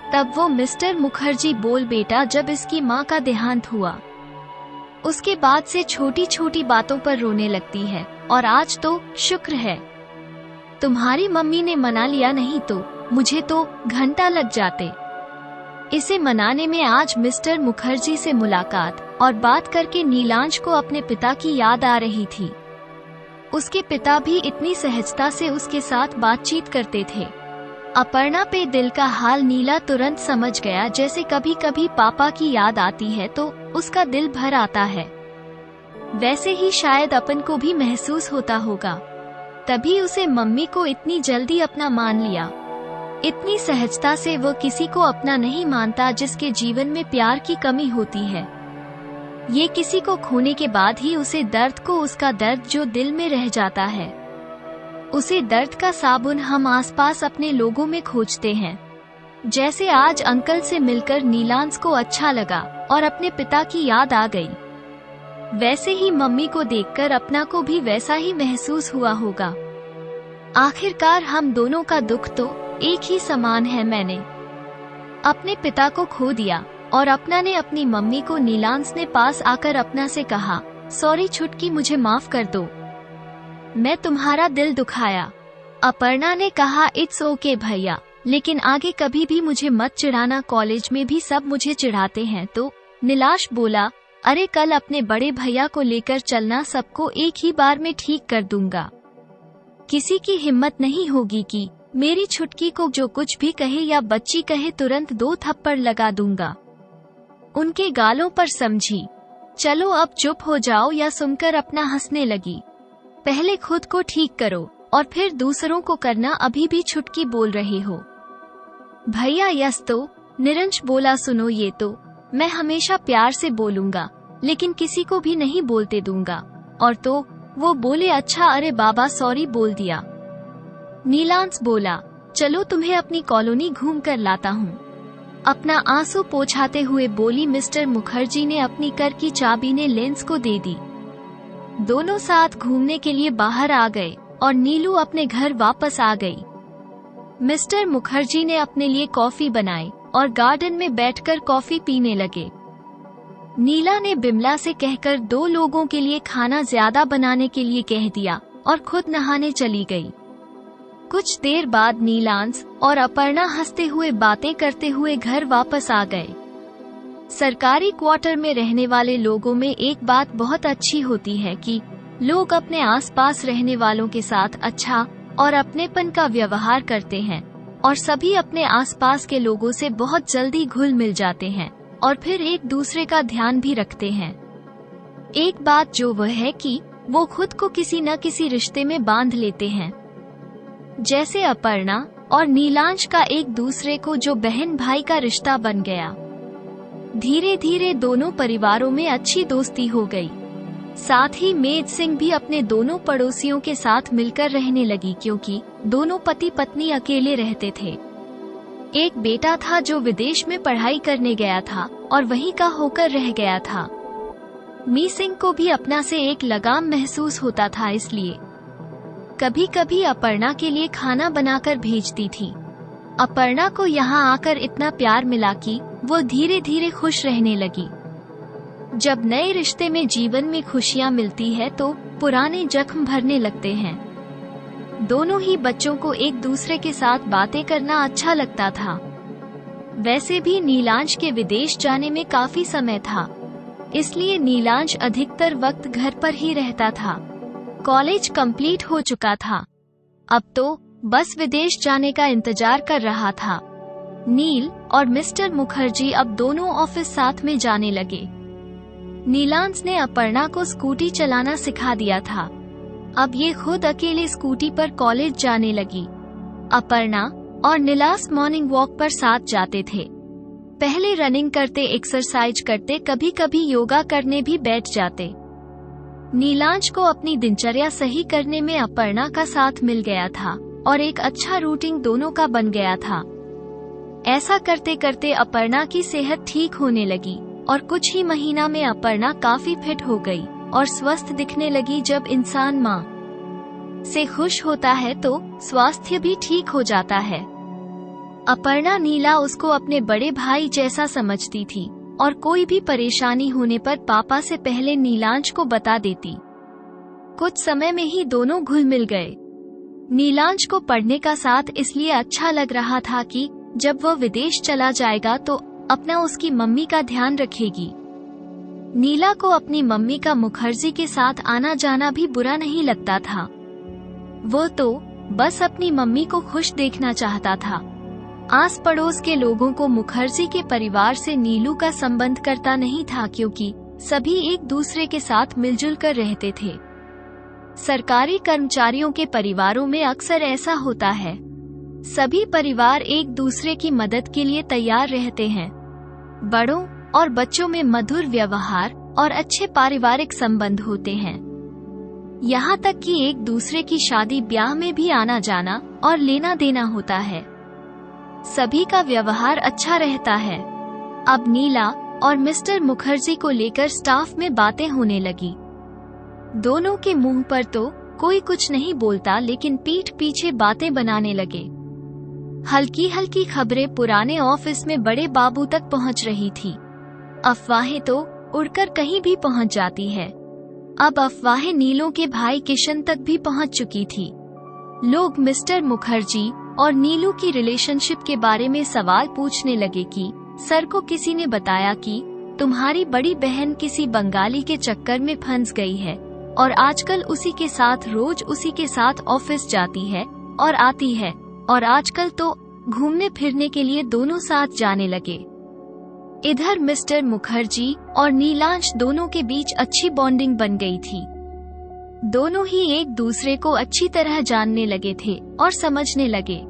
तब वो मिस्टर मुखर्जी बोल, बेटा जब इसकी माँ का देहांत हुआ उसके बाद से छोटी छोटी बातों पर रोने लगती है, और आज तो शुक्र है तुम्हारी मम्मी ने मना लिया, नहीं तो मुझे तो घंटा लग जाते इसे मनाने में। आज मिस्टर मुखर्जी से मुलाकात और बात करके नीलांश को अपने पिता की याद आ रही थी। उसके पिता भी इतनी सहजता से उसके साथ बातचीत करते थे। अपर्णा पे दिल का हाल नीला तुरंत समझ गया। जैसे कभी कभी पापा की याद आती है तो उसका दिल भर आता है, वैसे ही शायद अपन को भी महसूस होता होगा। तभी उसे मम्मी को इतनी जल्दी अपना मान लिया। इतनी सहजता से वो किसी को अपना नहीं मानता जिसके जीवन में प्यार की कमी होती है। ये किसी को खोने के बाद ही उसे दर्द को, उसका दर्द जो दिल में रह जाता है, उसे दर्द का साबुन हम आसपास अपने लोगों में खोजते हैं। जैसे आज अंकल से मिलकर नीलांश को अच्छा लगा और अपने पिता की याद आ गई, वैसे ही मम्मी को देखकर अपना को भी वैसा ही महसूस हुआ होगा। आखिरकार हम दोनों का दुख तो एक ही समान है। मैंने अपने पिता को खो दिया और अपना ने अपनी मम्मी को। नीलांश ने पास आकर अपना से कहा, सॉरी छुटकी, मुझे माफ कर दो, मैं तुम्हारा दिल दुखाया। अपर्णा ने कहा, इट्स ओके भैया, लेकिन आगे कभी भी मुझे मत चिढ़ाना, कॉलेज में भी सब मुझे चिढ़ाते हैं। तो नीलाश बोला, अरे कल अपने बड़े भैया को लेकर चलना, सबको एक ही बार में ठीक कर दूंगा। किसी की हिम्मत नहीं होगी कि मेरी छुटकी को जो कुछ भी कहे या बच्ची कहे तुरंत 2 थप्पड़ लगा दूंगा उनके गालों पर, समझी? चलो अब चुप हो जाओ। या सुनकर अपना हंसने लगी, पहले खुद को ठीक करो और फिर दूसरों को करना। अभी भी छुटकी बोल रहे हो भैया? यस। तो निरंश बोला, सुनो ये तो मैं हमेशा प्यार से बोलूंगा, लेकिन किसी को भी नहीं बोलते दूंगा। और तो वो बोले, अच्छा, अरे बाबा सॉरी बोल दिया। नीलांश बोला, चलो तुम्हें अपनी कॉलोनी घूम कर लाता हूँ। अपना आंसू पोंछाते हुए बोली। मिस्टर मुखर्जी ने अपनी कर की चाबी ने लेंस को दे दी। दोनों साथ घूमने के लिए बाहर आ गए और नीलू अपने घर वापस आ गई। मिस्टर मुखर्जी ने अपने लिए कॉफी बनाई और गार्डन में बैठकर कॉफी पीने लगे। नीला ने बिमला से कहकर 2 लोगों के लिए खाना ज्यादा बनाने के लिए कह दिया और खुद नहाने चली गई। कुछ देर बाद नीलांश और अपर्णा हंसते हुए बातें करते हुए घर वापस आ गए। सरकारी क्वार्टर में रहने वाले लोगों में एक बात बहुत अच्छी होती है कि लोग अपने आसपास रहने वालों के साथ अच्छा और अपनेपन का व्यवहार करते हैं और सभी अपने आसपास के लोगों से बहुत जल्दी घुल मिल जाते हैं और फिर एक दूसरे का ध्यान भी रखते हैं। एक बात जो वह है कि वो खुद को किसी न किसी रिश्ते में बांध लेते हैं। जैसे अपर्णा और नीलांश का एक दूसरे को जो बहन भाई का रिश्ता बन गया। धीरे धीरे दोनों परिवारों में अच्छी दोस्ती हो गई। साथ ही मेद सिंह भी अपने दोनों पड़ोसियों के साथ मिलकर रहने लगी, क्योंकि दोनों पति पत्नी अकेले रहते थे। एक बेटा था जो विदेश में पढ़ाई करने गया था और वहीं का होकर रह गया था। मी सिंह को भी अपना से एक लगाम महसूस होता था, इसलिए कभी कभी अपर्णा के लिए खाना बनाकर भेजती थी। अपर्णा को यहाँ आकर इतना प्यार मिला कि वो धीरे धीरे खुश रहने लगी। जब नए रिश्ते में जीवन में खुशियाँ मिलती है तो पुराने जख्म भरने लगते हैं। दोनों ही बच्चों को एक दूसरे के साथ बातें करना अच्छा लगता था। वैसे भी नीलांश के विदेश जाने में काफी समय था, इसलिए नीलांश अधिकतर वक्त घर पर ही रहता था। कॉलेज कंप्लीट हो चुका था, अब तो बस विदेश जाने का इंतजार कर रहा था। नील और मिस्टर मुखर्जी अब दोनों ऑफिस साथ में जाने लगे। नीलांश ने अपर्णा को स्कूटी चलाना सिखा दिया था। अब ये खुद अकेले स्कूटी पर कॉलेज जाने लगी। अपर्णा और नीलांश मॉर्निंग वॉक पर साथ जाते थे। पहले रनिंग करते, एक्सरसाइज करते, कभी कभी योगा करने भी बैठ जाते। नीलांश को अपनी दिनचर्या सही करने में अपर्णा का साथ मिल गया था और एक अच्छा रूटीन दोनों का बन गया था। ऐसा करते करते अपर्णा की सेहत ठीक होने लगी और कुछ ही महीना में अपर्णा काफी फिट हो गई और स्वस्थ दिखने लगी। जब इंसान माँ से खुश होता है तो स्वास्थ्य भी ठीक हो जाता है। अपर्णा नीला उसको अपने बड़े भाई जैसा समझती थी और कोई भी परेशानी होने पर पापा से पहले नीलांश को बता देती। कुछ समय में ही दोनों घुल मिल गए। नीलांश को पढ़ने का साथ इसलिए अच्छा लग रहा था कि जब वह विदेश चला जाएगा तो अपना उसकी मम्मी का ध्यान रखेगी। नीला को अपनी मम्मी का मुखर्जी के साथ आना जाना भी बुरा नहीं लगता था। वो तो बस अपनी मम्मी को खुश देखना चाहता था। आस पड़ोस के लोगों को मुखर्जी के परिवार से नीलू का संबंध करता नहीं था, क्योंकि सभी एक दूसरे के साथ मिलजुल कर रहते थे। सरकारी कर्मचारियों के परिवारों में अक्सर ऐसा होता है, सभी परिवार एक दूसरे की मदद के लिए तैयार रहते हैं। बड़ों और बच्चों में मधुर व्यवहार और अच्छे पारिवारिक संबंध होते हैं। यहाँ तक कि एक दूसरे की शादी ब्याह में भी आना जाना और लेना देना होता है। सभी का व्यवहार अच्छा रहता है। अब नीला और मिस्टर मुखर्जी को लेकर स्टाफ में बातें होने लगी। दोनों के मुंह पर तो कोई कुछ नहीं बोलता, लेकिन पीठ पीछे बातें बनाने लगे। हल्की हल्की खबरें पुराने ऑफिस में बड़े बाबू तक पहुंच रही थी। अफवाहें तो उड़कर कहीं भी पहुंच जाती है। अब अफवाहें नीलों के भाई किशन तक भी पहुंच चुकी थी। लोग मिस्टर मुखर्जी और नीलू की रिलेशनशिप के बारे में सवाल पूछने लगे कि सर को किसी ने बताया कि तुम्हारी बड़ी बहन किसी बंगाली के चक्कर में फंस गई है और आजकल उसी के साथ रोज उसी के साथ ऑफिस जाती है और आती है, और आजकल तो घूमने फिरने के लिए दोनों साथ जाने लगे। इधर मिस्टर मुखर्जी और नीलांश दोनों के बीच अच्छी बॉन्डिंग बन गई थी। दोनों ही एक दूसरे को अच्छी तरह जानने लगे थे और समझने लगे।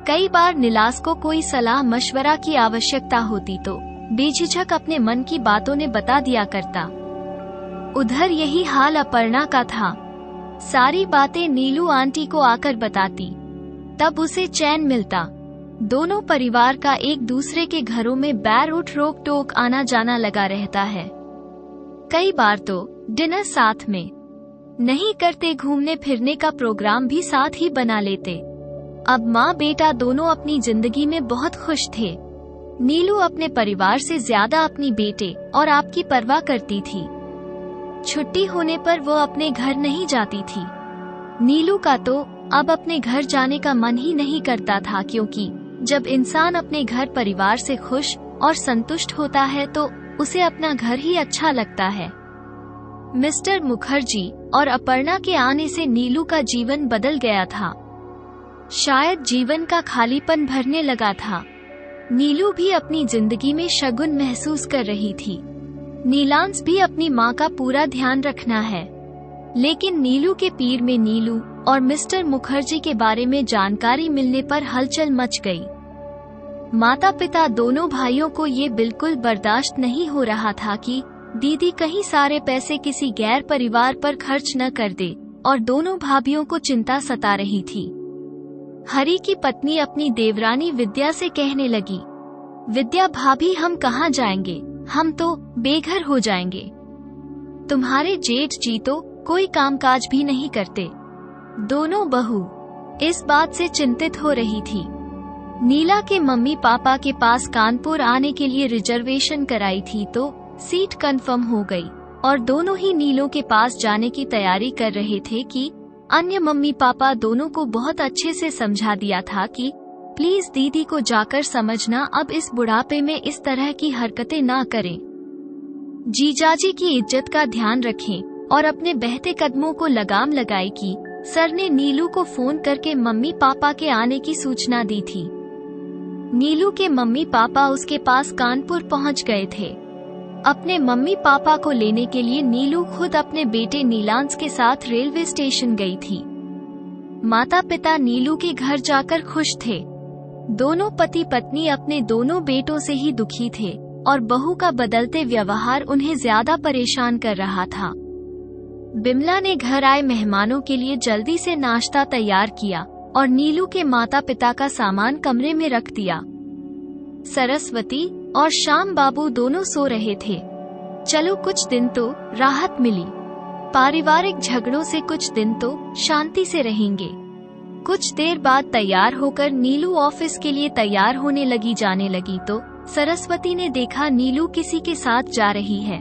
कई बार नीलांश को कोई सलाह मशवरा की आवश्यकता होती तो बेझिझक अपने मन की बातों ने बता दिया करता। उधर यही हाल अपर्णा का था। सारी बातें नीलू आंटी को आकर बताती, तब उसे चैन मिलता। दोनों परिवार का एक दूसरे के घरों में बैर-उठ रोक टोक आना जाना लगा रहता है। कई बार तो डिनर साथ में नहीं करते, घूमने फिरने का प्रोग्राम भी साथ ही बना लेते। अब माँ बेटा दोनों अपनी जिंदगी में बहुत खुश थे। नीलू अपने परिवार से ज्यादा अपनी बेटे और आपकी परवाह करती थी। छुट्टी होने पर वो अपने घर नहीं जाती थी। नीलू का तो अब अपने घर जाने का मन ही नहीं करता था, क्योंकि जब इंसान अपने घर परिवार से खुश और संतुष्ट होता है तो उसे अपना घर ही अच्छा लगता है। मिस्टर मुखर्जी और अपर्णा के आने से नीलू का जीवन बदल गया था। शायद जीवन का खालीपन भरने लगा था। नीलू भी अपनी जिंदगी में शगुन महसूस कर रही थी। नीलांश भी अपनी माँ का पूरा ध्यान रखना है, लेकिन नीलू के पीर में नीलू और मिस्टर मुखर्जी के बारे में जानकारी मिलने पर हलचल मच गई। माता पिता दोनों भाइयों को ये बिल्कुल बर्दाश्त नहीं हो रहा था कि दीदी कहीं सारे पैसे किसी गैर परिवार पर खर्च न कर दे, और दोनों भाभियों को चिंता सता रही थी। हरी की पत्नी अपनी देवरानी विद्या से कहने लगी, विद्या भाभी, हम कहाँ जाएंगे, हम तो बेघर हो जाएंगे। तुम्हारे जेठ जी तो कोई कामकाज भी नहीं करते। दोनों बहू इस बात से चिंतित हो रही थी। नीला के मम्मी पापा के पास कानपुर आने के लिए रिजर्वेशन कराई थी तो सीट कंफर्म हो गई और दोनों ही नीलों के पास जाने की तैयारी कर रहे थे कि अन्य मम्मी पापा दोनों को बहुत अच्छे से समझा दिया था कि प्लीज दीदी को जाकर समझना, अब इस बुढ़ापे में इस तरह की हरकतें ना करें। जीजाजी की इज्जत का ध्यान रखें और अपने बहते कदमों को लगाम लगाई कि सर ने नीलू को फोन करके मम्मी पापा के आने की सूचना दी थी। नीलू के मम्मी पापा उसके पास कानपुर पहुंच गए थे। अपने मम्मी पापा को लेने के लिए नीलू खुद अपने बेटे नीलांश के साथ रेलवे स्टेशन गई थी। माता पिता नीलू के घर जाकर खुश थे। दोनों पति पत्नी अपने दोनों बेटों से ही दुखी थे और बहू का बदलते व्यवहार उन्हें ज्यादा परेशान कर रहा था। बिमला ने घर आए मेहमानों के लिए जल्दी से नाश्ता तैयार किया और नीलू के माता पिता का सामान कमरे में रख दिया। सरस्वती और श्याम बाबू दोनों सो रहे थे। चलो कुछ दिन तो राहत मिली, पारिवारिक झगड़ों से कुछ दिन तो शांति से रहेंगे। कुछ देर बाद तैयार होकर नीलू ऑफिस के लिए तैयार होने लगी। जाने लगी तो सरस्वती ने देखा नीलू किसी के साथ जा रही है।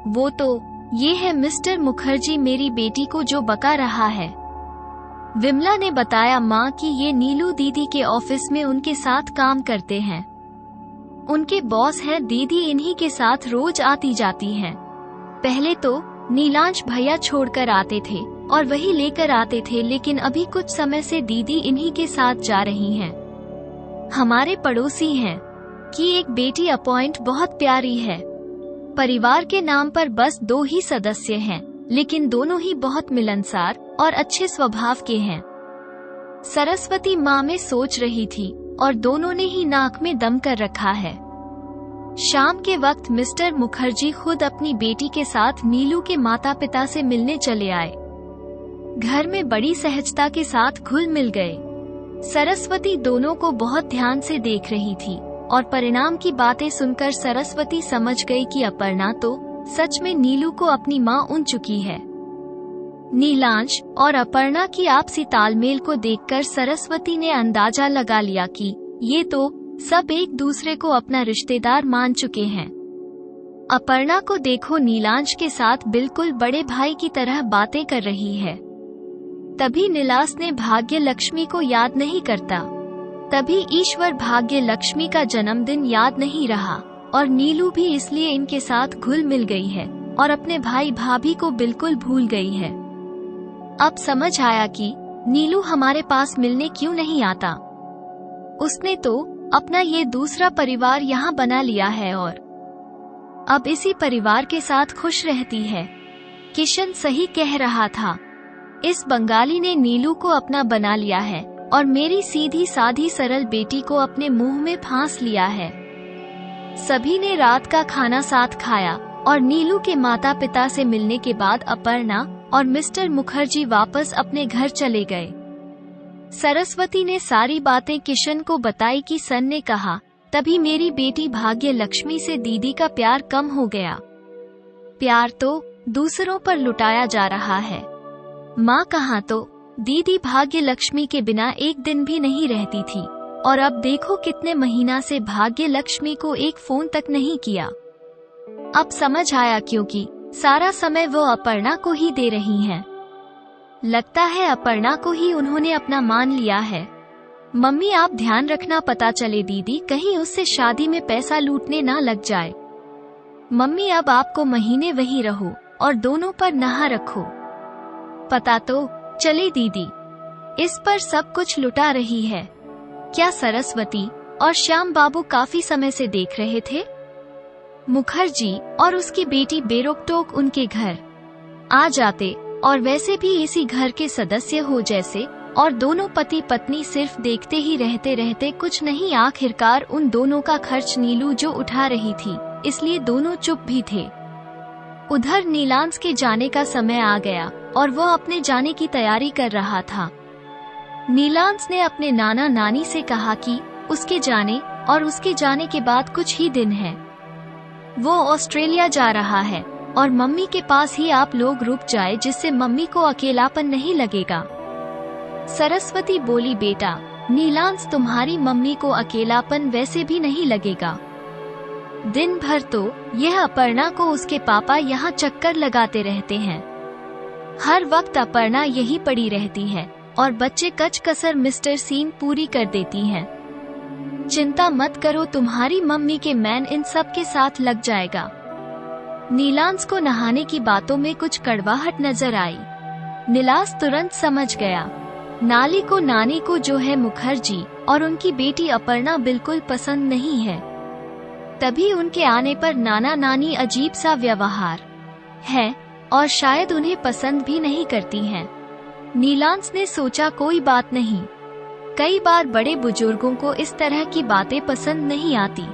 वो तो ये है मिस्टर मुखर्जी, मेरी बेटी को जो बका रहा है। विमला ने बताया माँ कि ये नीलू दीदी के ऑफिस में उनके साथ काम करते हैं। उनके बॉस हैं दीदी, इन्हीं के साथ रोज आती जाती हैं। पहले तो नीलांश भैया छोड़कर आते थे और वही लेकर आते थे, लेकिन अभी कुछ समय से दीदी इन्हीं के साथ जा रही हैं। हमारे पड़ोसी हैं कि एक बेटी अपॉइंट बहुत प्यारी है। परिवार के नाम पर बस 2 ही सदस्य हैं, लेकिन दोनों ही बहुत मिलनसार और अच्छे स्वभाव के हैं। सरस्वती माँ में सोच रही थी और दोनों ने ही नाक में दम कर रखा है। शाम के वक्त मिस्टर मुखर्जी खुद अपनी बेटी के साथ नीलू के माता पिता से मिलने चले आए। घर में बड़ी सहजता के साथ घुल मिल गए। सरस्वती दोनों को बहुत ध्यान से देख रही थी और परिणाम की बातें सुनकर सरस्वती समझ गई कि अपर्णा तो सच में नीलू को अपनी माँ उन चुकी है। नीलांश और अपर्णा की आपसी तालमेल को देखकर सरस्वती ने अंदाजा लगा लिया कि ये तो सब एक दूसरे को अपना रिश्तेदार मान चुके हैं। अपर्णा को देखो, नीलांश के साथ बिल्कुल बड़े भाई की तरह बातें कर रही है। तभी नीलांश ने भाग्य लक्ष्मी को याद नहीं करता। तभी ईश्वर भाग्य लक्ष्मी का जन्मदिन याद नहीं रहा और नीलू भी इसलिए इनके साथ घुल मिल गई है और अपने भाई भाभी को बिल्कुल भूल गई है। अब समझ आया कि नीलू हमारे पास मिलने क्यों नहीं आता। उसने तो अपना ये दूसरा परिवार यहाँ बना लिया है और अब इसी परिवार के साथ खुश रहती है। किशन सही कह रहा था, इस बंगाली ने नीलू को अपना बना लिया है और मेरी सीधी साधी सरल बेटी को अपने मुंह में फांस लिया है। सभी ने रात का खाना साथ खाया और नीलू के माता पिता से मिलने के बाद अपर्णा और मिस्टर मुखर्जी वापस अपने घर चले गए। सरस्वती ने सारी बातें किशन को बताई कि सन ने कहा, तभी मेरी बेटी भाग्य लक्ष्मी से दीदी का प्यार कम हो गया। प्यार तो दूसरों पर लुटाया जा रहा है। माँ कहाँ तो दीदी भाग्य लक्ष्मी के बिना एक दिन भी नहीं रहती थी और अब देखो कितने महीना से भाग्य लक्ष्मी को एक फोन तक नहीं किया। अब समझ आया क्योंकि सारा समय वो अपर्णा को ही दे रही हैं। लगता है अपर्णा को ही उन्होंने अपना मान लिया है। मम्मी आप ध्यान रखना, पता चले दीदी कहीं उससे शादी में पैसा लूटने ना लग जाए। मम्मी अब आपको महीने वहीं रहो और दोनों पर नहा रखो। पता तो चले दीदी इस पर सब कुछ लुटा रही है। क्या सरस्वती और श्याम बाबू काफी समय से देख रहे थे। मुखर्जी और उसकी बेटी बेरोकटोक उनके घर आ जाते और वैसे भी इसी घर के सदस्य हो जैसे, और दोनों पति पत्नी सिर्फ देखते ही रहते रहते कुछ नहीं। आखिरकार उन दोनों का खर्च नीलू जो उठा रही थी, इसलिए दोनों चुप भी थे। उधर नीलांश के जाने का समय आ गया और वो अपने जाने की तैयारी कर रहा था। नीलांश ने अपने नाना नानी से कहा कि उसके जाने और उसके जाने के बाद कुछ ही दिन है वो ऑस्ट्रेलिया जा रहा है और मम्मी के पास ही आप लोग रुक जाए, जिससे मम्मी को अकेलापन नहीं लगेगा। सरस्वती बोली, बेटा नीलांश, तुम्हारी मम्मी को अकेलापन वैसे भी नहीं लगेगा। दिन भर तो यह अपर्णा को उसके पापा यहाँ चक्कर लगाते रहते हैं। हर वक्त अपर्णा यही पड़ी रहती है और बच्चे कच कसर मिस्टर सीन पूरी कर देती हैं। चिंता मत करो, तुम्हारी मम्मी के मैन इन सब के साथ लग जाएगा। नीलांश को नहाने की बातों में कुछ कड़वाहट नजर आई। नीलांश तुरंत समझ गया, नाली को नानी को जो है मुखर्जी और उनकी बेटी अपर्णा बिल्कुल पसंद नहीं है। तभी उनके आने पर नाना नानी अजीब सा व्यवहार है और शायद उन्हें पसंद भी नहीं करती हैं। नीलांश ने सोचा कोई बात नहीं, कई बार बड़े बुजुर्गों को इस तरह की बातें पसंद नहीं आती।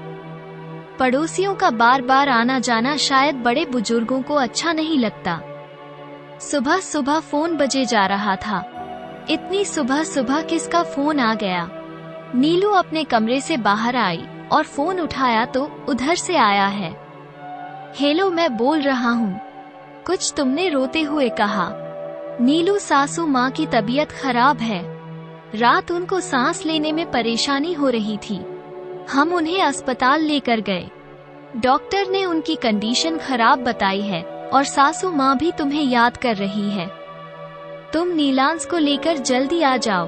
पड़ोसियों का बार बार आना जाना शायद बड़े बुजुर्गों को अच्छा नहीं लगता। सुबह सुबह फोन बजे जा रहा था। इतनी सुबह सुबह किसका फोन आ गया? नीलू अपने कमरे से बाहर आई और फोन उठाया तो उधर से आया है। हेलो, मैं बोल रहा हूँ, कुछ तुमने रोते हुए कहा। नीलू, सासू माँ की तबीयत खराब है, रात उनको सांस लेने में परेशानी हो रही थी, हम उन्हें अस्पताल लेकर गए। डॉक्टर ने उनकी कंडीशन खराब बताई है और सासू माँ भी तुम्हें याद कर रही है। तुम नीलांश को लेकर जल्दी आ जाओ,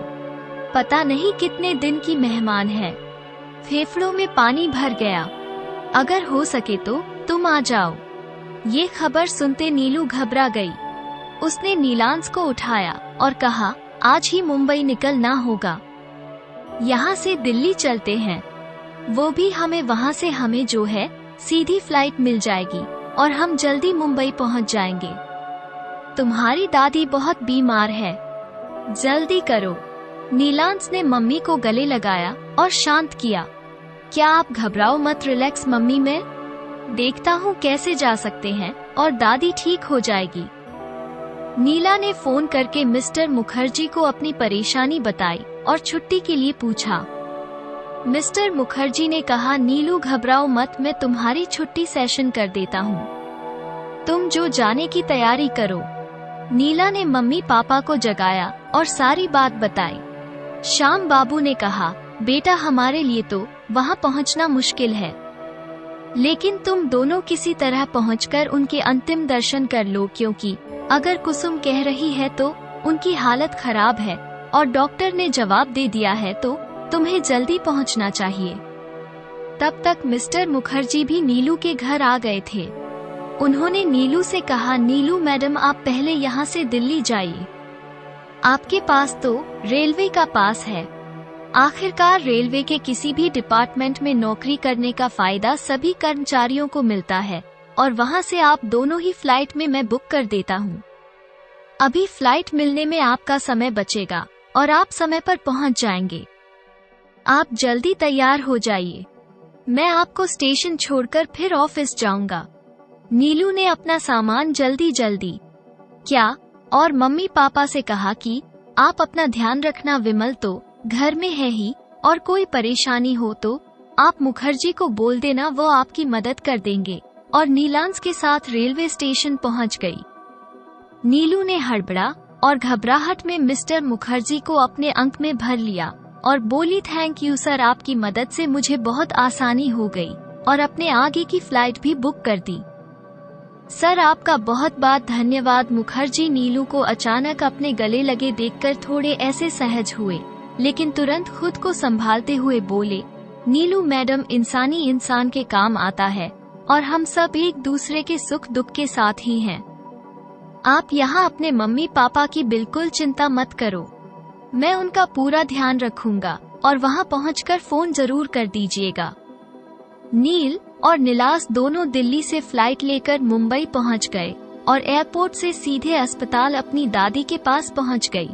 पता नहीं कितने दिन की मेहमान है। फेफड़ों में पानी भर गया, अगर हो सके तो तुम आ जाओ। ये खबर सुनते नीलू घबरा गई। उसने नीलांश को उठाया और कहा, आज ही मुंबई निकलना होगा, यहाँ से दिल्ली चलते हैं, वो भी वहाँ से हमें जो है सीधी फ्लाइट मिल जाएगी और हम जल्दी मुंबई पहुँच जाएंगे। तुम्हारी दादी बहुत बीमार है, जल्दी करो। नीलांश ने मम्मी को गले लगाया और शांत किया। क्या आप घबराओ मत, रिलैक्स मम्मी, मैं देखता हूँ कैसे जा सकते हैं और दादी ठीक हो जाएगी। नीला ने फोन करके मिस्टर मुखर्जी को अपनी परेशानी बताई और छुट्टी के लिए पूछा। मिस्टर मुखर्जी ने कहा, नीलू घबराओ मत, मैं तुम्हारी छुट्टी सेशन कर देता हूँ, तुम जो जाने की तैयारी करो। नीला ने मम्मी पापा को जगाया और सारी बात बताई। श्याम बाबू ने कहा, बेटा हमारे लिए तो वहाँ पहुँचना मुश्किल है, लेकिन तुम दोनों किसी तरह पहुँचकर उनके अंतिम दर्शन कर लो, क्योंकि अगर कुसुम कह रही है तो उनकी हालत खराब है और डॉक्टर ने जवाब दे दिया है तो तुम्हें जल्दी पहुँचना चाहिए। तब तक मिस्टर मुखर्जी भी नीलू के घर आ गए थे। उन्होंने नीलू से कहा, नीलू मैडम, आप पहले यहाँ से दिल्ली जाइए, आपके पास तो रेलवे का पास है। आखिरकार रेलवे के किसी भी डिपार्टमेंट में नौकरी करने का फायदा सभी कर्मचारियों को मिलता है और वहाँ से आप दोनों ही फ्लाइट में मैं बुक कर देता हूँ। अभी फ्लाइट मिलने में आपका समय बचेगा और आप समय पर पहुँच जाएंगे। आप जल्दी तैयार हो जाइए, मैं आपको स्टेशन छोड़कर फिर ऑफिस जाऊंगा। नीलू ने अपना सामान जल्दी जल्दी क्या और मम्मी पापा से कहा कि आप अपना ध्यान रखना, विमल तो घर में है ही और कोई परेशानी हो तो आप मुखर्जी को बोल देना, वो आपकी मदद कर देंगे। और नीलांश के साथ रेलवे स्टेशन पहुंच गई। नीलू ने हड़बड़ा और घबराहट में मिस्टर मुखर्जी को अपने अंक में भर लिया और बोली, थैंक यू सर, आपकी मदद से मुझे बहुत आसानी हो गई और अपने आगे की फ्लाइट भी बुक कर दी। सर आपका बहुत बहुत धन्यवाद। मुखर्जी नीलू को अचानक अपने गले लगे देखकर थोड़े ऐसे सहज हुए, लेकिन तुरंत खुद को संभालते हुए बोले, नीलू मैडम, इंसानी इंसान के काम आता है और हम सब एक दूसरे के सुख दुख के साथ ही हैं। आप यहाँ अपने मम्मी पापा की बिल्कुल चिंता मत करो, मैं उनका पूरा ध्यान रखूंगा और वहाँ पहुँचकर फोन जरूर कर दीजिएगा। नील और नीलाश दोनों दिल्ली से फ्लाइट लेकर मुंबई पहुँच गए और एयरपोर्ट से सीधे अस्पताल अपनी दादी के पास पहुँच गई।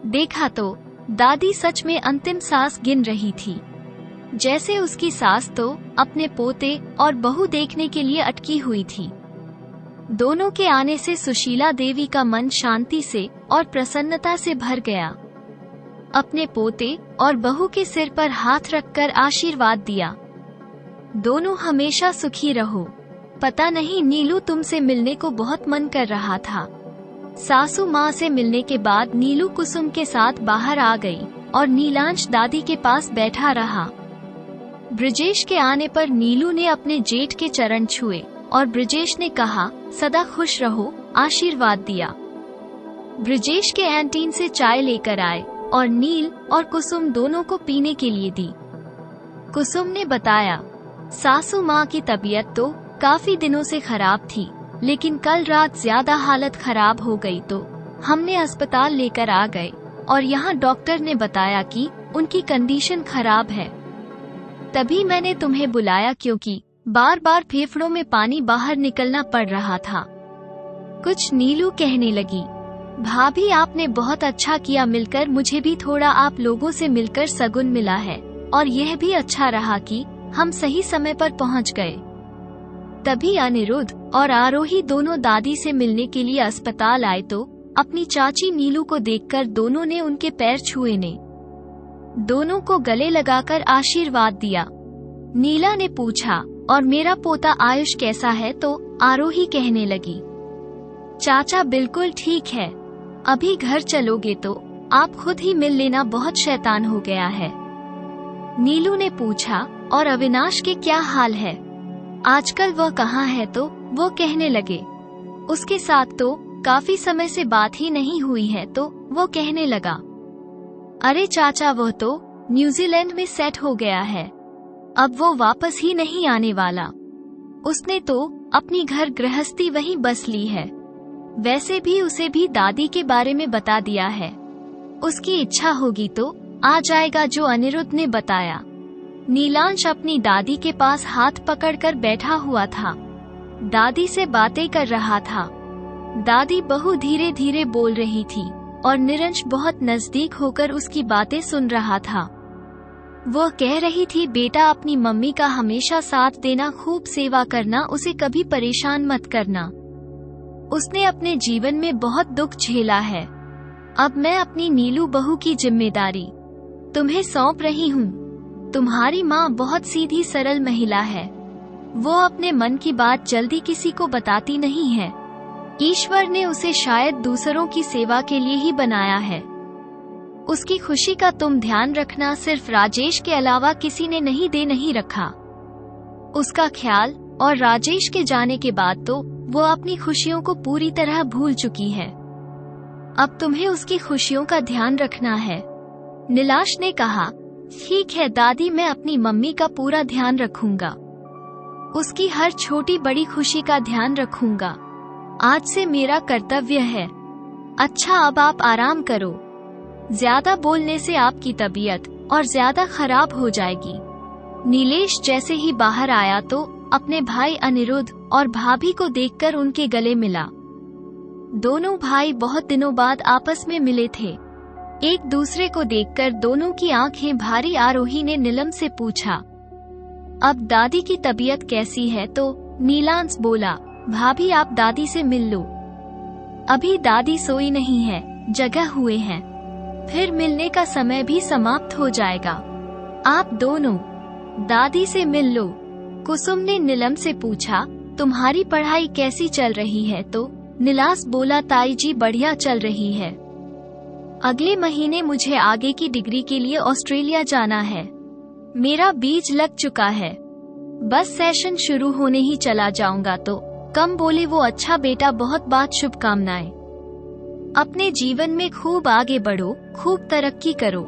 देखा तो दादी सच में अंतिम सांस गिन रही थी। जैसे उसकी सास तो अपने पोते और बहू देखने के लिए अटकी हुई थी। दोनों के आने से सुशीला देवी का मन शांति से और प्रसन्नता से भर गया। अपने पोते और बहू के सिर पर हाथ रखकर आशीर्वाद दिया। दोनों हमेशा सुखी रहो, पता नहीं नीलू तुमसे मिलने को बहुत मन कर रहा था। सासू माँ से मिलने के बाद नीलू कुसुम के साथ बाहर आ गई और नीलांश दादी के पास बैठा रहा। ब्रिजेश के आने पर नीलू ने अपने जेठ के चरण छुए और ब्रिजेश ने कहा, सदा खुश रहो, आशीर्वाद दिया। ब्रिजेश के एंटीन से चाय लेकर आए और नील और कुसुम दोनों को पीने के लिए दी। कुसुम ने बताया, सासू माँ की तबीयत तो काफी दिनों से खराब थी, लेकिन कल रात ज्यादा हालत खराब हो गई तो हमने अस्पताल लेकर आ गए और यहाँ डॉक्टर ने बताया कि उनकी कंडीशन खराब है। तभी मैंने तुम्हें बुलाया क्योंकि बार बार फेफड़ों में पानी बाहर निकलना पड़ रहा था। कुछ नीलू कहने लगी, भाभी आपने बहुत अच्छा किया मिलकर, मुझे भी थोड़ा आप लोगों से मिलकर सगुन मिला है और यह भी अच्छा रहा कि हम सही समय पर पहुंच गए। तभी अनिरुद्ध और आरोही दोनों दादी से मिलने के लिए अस्पताल आए तो अपनी चाची नीलू को देखकर दोनों ने उनके पैर छुए ने दोनों को गले लगाकर आशीर्वाद दिया। नीला ने पूछा, और मेरा पोता आयुष कैसा है? तो आरोही कहने लगी, चाचा बिल्कुल ठीक है, अभी घर चलोगे तो आप खुद ही मिल लेना, बहुत शैतान हो गया है। नीलू ने पूछा, और अविनाश के क्या हाल है? आजकल वह कहाँ है? तो वो कहने लगे, उसके साथ तो काफी समय से बात ही नहीं हुई है। तो वो कहने लगा, अरे चाचा वह तो न्यूजीलैंड में सेट हो गया है, अब वो वापस ही नहीं आने वाला। उसने तो अपनी घर गृहस्थी वहीं बस ली है। वैसे भी उसे भी दादी के बारे में बता दिया है, उसकी इच्छा होगी तो आ जाएगा, जो अनिरुद्ध ने बताया। नीलांश अपनी दादी के पास हाथ पकड़कर बैठा हुआ था, दादी से बातें कर रहा था। दादी बहु धीरे धीरे बोल रही थी और निरंश बहुत नजदीक होकर उसकी बातें सुन रहा था। वह कह रही थी, बेटा अपनी मम्मी का हमेशा साथ देना, खूब सेवा करना, उसे कभी परेशान मत करना। उसने अपने जीवन में बहुत दुख झेला है। अब मैं अपनी नीलू बहू की जिम्मेदारी तुम्हें सौंप रही हूँ। तुम्हारी माँ बहुत सीधी सरल महिला है, वो अपने मन की बात जल्दी किसी को बताती नहीं है। ईश्वर ने उसे शायद दूसरों की सेवा के लिए ही बनाया है। उसकी खुशी का तुम ध्यान रखना, सिर्फ राजेश के अलावा किसी ने नहीं रखा उसका ख्याल। और राजेश के जाने के बाद तो वो अपनी खुशियों को पूरी तरह भूल चुकी है। अब तुम्हें उसकी खुशियों का ध्यान रखना है। नीलाश ने कहा, ठीक है दादी, मैं अपनी मम्मी का पूरा ध्यान रखूंगा, उसकी हर छोटी बड़ी खुशी का ध्यान रखूंगा। आज से मेरा कर्तव्य है। अच्छा अब आप आराम करो, ज्यादा बोलने से आपकी तबीयत और ज्यादा खराब हो जाएगी। नीलेश जैसे ही बाहर आया तो अपने भाई अनिरुद्ध और भाभी को देखकर उनके गले मिला। दोनों भाई बहुत दिनों बाद आपस में मिले थे। एक दूसरे को देखकर दोनों की आंखें भारी। आरोही ने नीलम से पूछा, अब दादी की तबीयत कैसी है? तो नीलांश बोला, भाभी आप दादी से मिल लो, अभी दादी सोई नहीं है, जगह हुए हैं, फिर मिलने का समय भी समाप्त हो जाएगा, आप दोनों दादी से मिल लो। कुसुम ने नीलम से पूछा, तुम्हारी पढ़ाई कैसी चल रही है? तो नीलाश बोला, ताई जी बढ़िया चल रही है, अगले महीने मुझे आगे की डिग्री के लिए ऑस्ट्रेलिया जाना है, मेरा बीज लग चुका है, बस सेशन शुरू होने ही चला जाऊंगा। तो कम बोले वो, अच्छा बेटा बहुत बहुत शुभकामनाएं, अपने जीवन में खूब आगे बढ़ो, खूब तरक्की करो।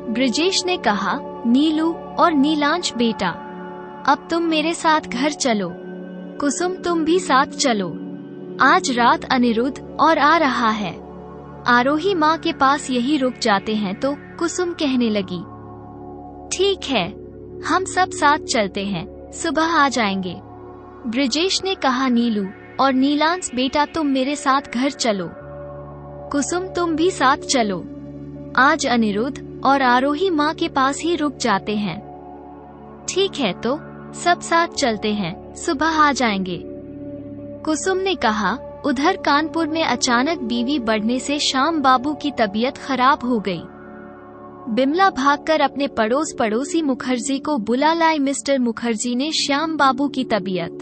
ब्रिजेश ने कहा, नीलू और नीलांश बेटा अब तुम मेरे साथ घर चलो, कुसुम तुम भी साथ चलो, आज रात अनिरुद्ध और आ रहा है, आरोही माँ के पास यही रुक जाते हैं। तो कुसुम कहने लगी, ठीक है हम सब साथ चलते हैं, सुबह आ जाएंगे। ब्रिजेश ने कहा, नीलू और नीलांश बेटा तुम मेरे साथ घर चलो, कुसुम तुम भी साथ चलो, आज अनिरुद्ध और आरोही माँ के पास ही रुक जाते हैं। ठीक है तो सब साथ चलते हैं, सुबह आ जाएंगे। कुसुम ने कहा, उधर कानपुर में अचानक बीवी बढ़ने से श्याम बाबू की तबीयत खराब हो गई। बिमला भागकर अपने पड़ोसी मुखर्जी को बुला लाई। मिस्टर मुखर्जी ने श्याम बाबू की तबीयत